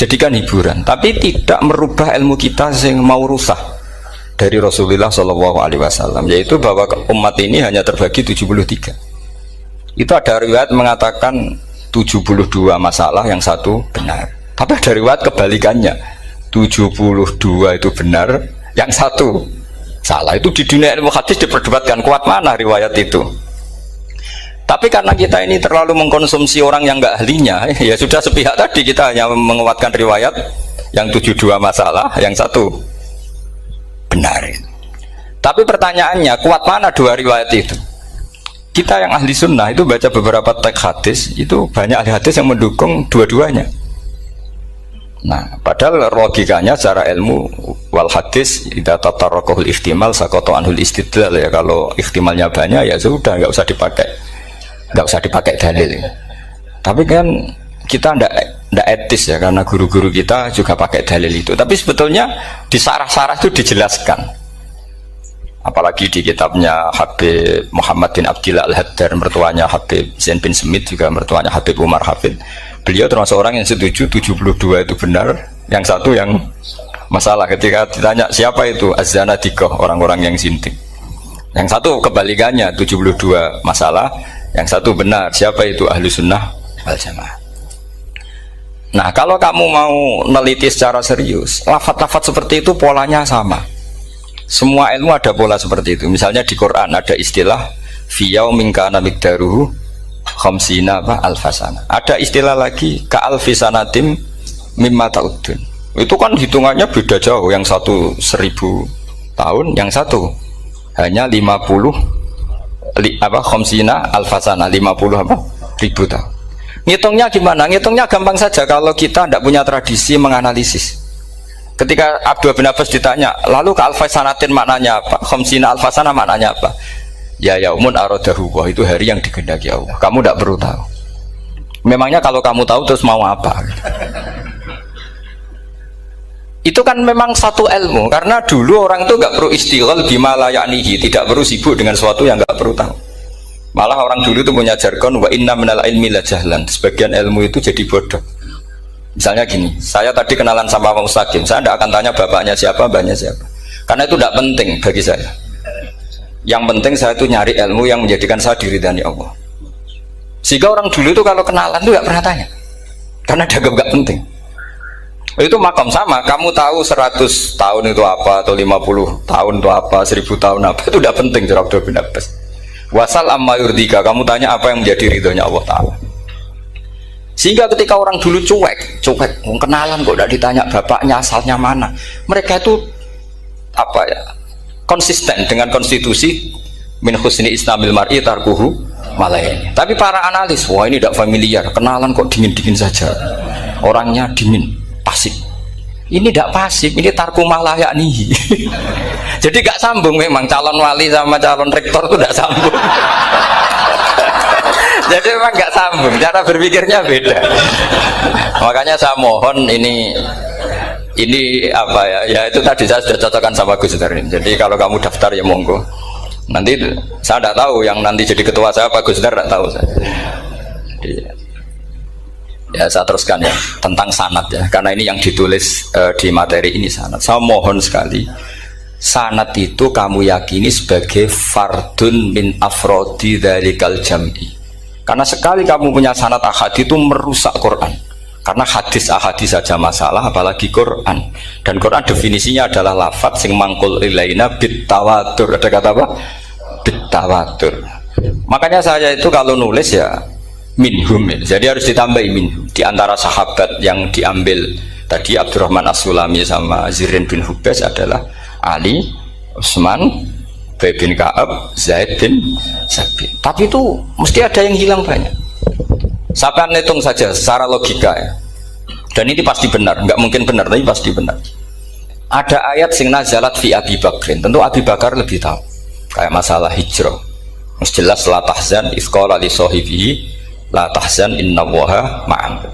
jadikan hiburan, tapi tidak merubah ilmu kita yang mau rusak dari Rasulullah SAW, yaitu bahwa umat ini hanya terbagi 73. Itu ada riwayat mengatakan 72 masalah, yang satu benar. Tapi ada riwayat kebalikannya, 72 itu benar, yang satu salah. Itu di dunia ilmu hadis diperdebatkan kuat mana riwayat itu. Tapi karena kita ini terlalu mengkonsumsi orang yang nggak ahlinya, ya sudah sepihak tadi kita hanya menguatkan riwayat yang 72 masalah, yang satu benar. Tapi pertanyaannya, kuat mana dua riwayat itu? Kita yang ahli sunnah itu baca beberapa teks hadis, itu banyak ahli hadis yang mendukung dua-duanya. Nah, padahal logikanya secara ilmu wal hadis idza tatarraqahul ihtimal saqata anhul istidlal, ya kalau ihtimalnya banyak ya sudah nggak usah dipakai dalil. Tapi kan kita ndak etis ya, karena guru-guru kita juga pakai dalil itu. Tapi sebetulnya di sarah-sarah itu dijelaskan. Apalagi di kitabnya Habib Muhammad bin Abdillah Al-Haddar, mertuanya Habib Zain bin Smith, juga mertuanya Habib Umar Hafid. Beliau termasuk orang yang setuju 72 itu benar, yang satu yang masalah. Ketika ditanya siapa itu Az-Zanadiqah, orang-orang yang sinting. Yang satu kebalikannya, 72 masalah, yang satu benar, siapa itu Ahlu Sunnah wal Jamaah. Nah, kalau kamu mau neliti secara serius, lafaz-lafaz seperti itu polanya sama. Semua ilmu ada pola seperti itu. Misalnya di Quran ada istilah fi yaumin kana miqdaruhu khamsina alfasana. Ada istilah lagi ka alfisanatim mimma ta'udun. Itu kan hitungannya beda jauh. Yang satu 1000 tahun, yang satu hanya 50 khamsina alfasana, 50 ribu tahun. Ngitungnya gimana? Ngitungnya gampang saja kalau kita tidak punya tradisi menganalisis. Ketika Abdul bin Abbas ditanya, lalu ke alfasanatin maknanya apa? Khamsina alfasana maknanya apa? Ya yaumun aradahu, wah itu hari yang dikehendaki Allah. Kamu tidak perlu tahu. Memangnya kalau kamu tahu terus mau apa? Itu kan memang satu ilmu, karena dulu orang itu nggak perlu istighal bima la ya'nihi, tidak perlu sibuk dengan sesuatu yang nggak perlu tahu. Malah orang dulu itu punya jargon wa inna minal ilmi la jahlan. Sebagian ilmu itu jadi bodoh. Misalnya gini, saya tadi kenalan sama Pak Mustaqim, saya tidak akan tanya bapaknya siapa, mbaknya siapa, karena itu tidak penting bagi saya. Yang penting saya itu nyari ilmu yang menjadikan saya diridhani Allah. Sehingga orang dulu itu kalau kenalan itu nggak pernah tanya, karena dianggap nggak penting. Itu makom sama, kamu tahu 100 tahun itu apa, atau 50 tahun itu apa, 1000 tahun apa, itu tidak penting. Cara Abdul bin Abbas, wasal amma yurdika, kamu tanya apa yang menjadi ridhonya Allah Ta'ala. Sehingga ketika orang dulu cuek, kenalan kok tidak ditanya bapaknya asalnya mana, mereka itu apa ya, konsisten dengan konstitusi min husni islamil mar'i tarkuhu malaini. Tapi para analis, wah ini tidak familiar, kenalan kok dingin-dingin saja, orangnya dingin, pasif. Ini tidak pasif, ini tarku malah yaknihi. Jadi gak sambung, memang calon wali sama calon rektor itu tidak sambung. Jadi memang nggak sambung, cara berpikirnya beda. Makanya saya mohon ini apa ya? Ya itu tadi saya sudah cocokkan sama Gus Darin. Jadi kalau kamu daftar ya monggo. Nanti saya tidak tahu yang nanti jadi ketua saya Pak Gus Dar, tidak tahu saya. Jadi, ya saya teruskan ya tentang sanad ya, karena ini yang ditulis di materi ini sanad. Saya mohon sekali, sanad itu kamu yakini sebagai fardun min afrodi dzalikal jam'i. Karena sekali kamu punya sanad ahadi itu merusak Quran. Karena hadis ahadi saja masalah, apalagi Quran. Dan Quran definisinya adalah lafadz sing mangkul ilaina bit tawatur. Ada kata apa? Bit tawatur. Makanya saya itu kalau nulis ya minhum. Jadi harus ditambah minhum. Di antara sahabat yang diambil tadi Abdurrahman As-Sulami sama Zirin bin Hubes adalah Ali, Utsman, Ubay bin Ka'ab, Zaid bin Sabit. Tapi itu mesti ada yang hilang banyak. Saya akan hitung saja secara logika ya. Dan ini pasti benar, nggak mungkin benar tapi pasti benar. Ada ayat sing nazalat fi Abi Bakrin. Tentu Abi Bakar lebih tahu. Kayak masalah hijrah. Mesti jelas la tahzan isqala li sahibihi la tahzan innallaha ma'an.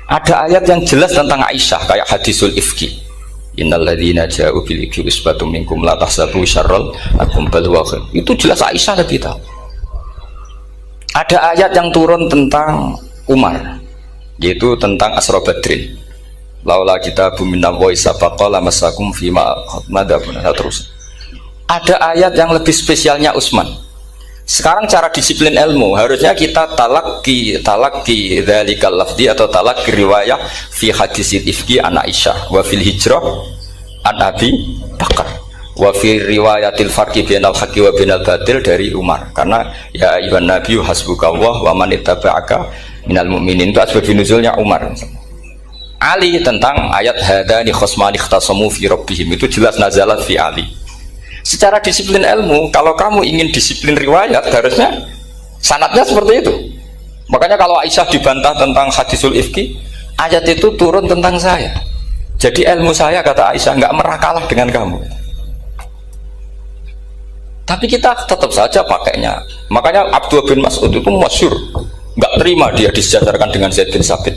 Ada ayat yang jelas tentang Aisyah kayak hadisul ifki. Innal ladzina ja'u bil ifki usbatum minkum la tahsabu syarral lakum bal huwa khair. Itu jelas Aisyah lebih tahu. Ada ayat yang turun tentang Umar, yaitu tentang Asra Badrin. Laula kitabun minallahi sabaqala masakum fima madabun. Terus ada ayat yang lebih spesialnya Utsman. Sekarang cara disiplin ilmu harusnya kita talaqi dzalikal lafzi atau talaqi riwayah fi hadisil ifki an Aisyah wa fil hijrah an Abi Bakar. wa fi riwayatil farqi bainal haqqi wa bainal batil dari Umar, karena ya ayuhan nabiyyu hasbukallah wa man ittaba'aka minal mu'minin, itu asbab nuzulnya Umar. Ali tentang ayat hadani khosmani ikhtasamu fi rabbihim, itu jelas nazalat fi Ali. Secara disiplin ilmu, kalau kamu ingin disiplin riwayat harusnya sanadnya seperti itu. Makanya kalau Aisyah dibantah tentang hadisul ifki, ayat itu turun tentang saya. Jadi ilmu saya, kata Aisyah, nggak merah kalah dengan kamu. Tapi kita tetap saja pakainya. Makanya Abdullah bin Mas'ud itu masyhur, nggak terima dia disejajarkan dengan Zaid bin Sabit.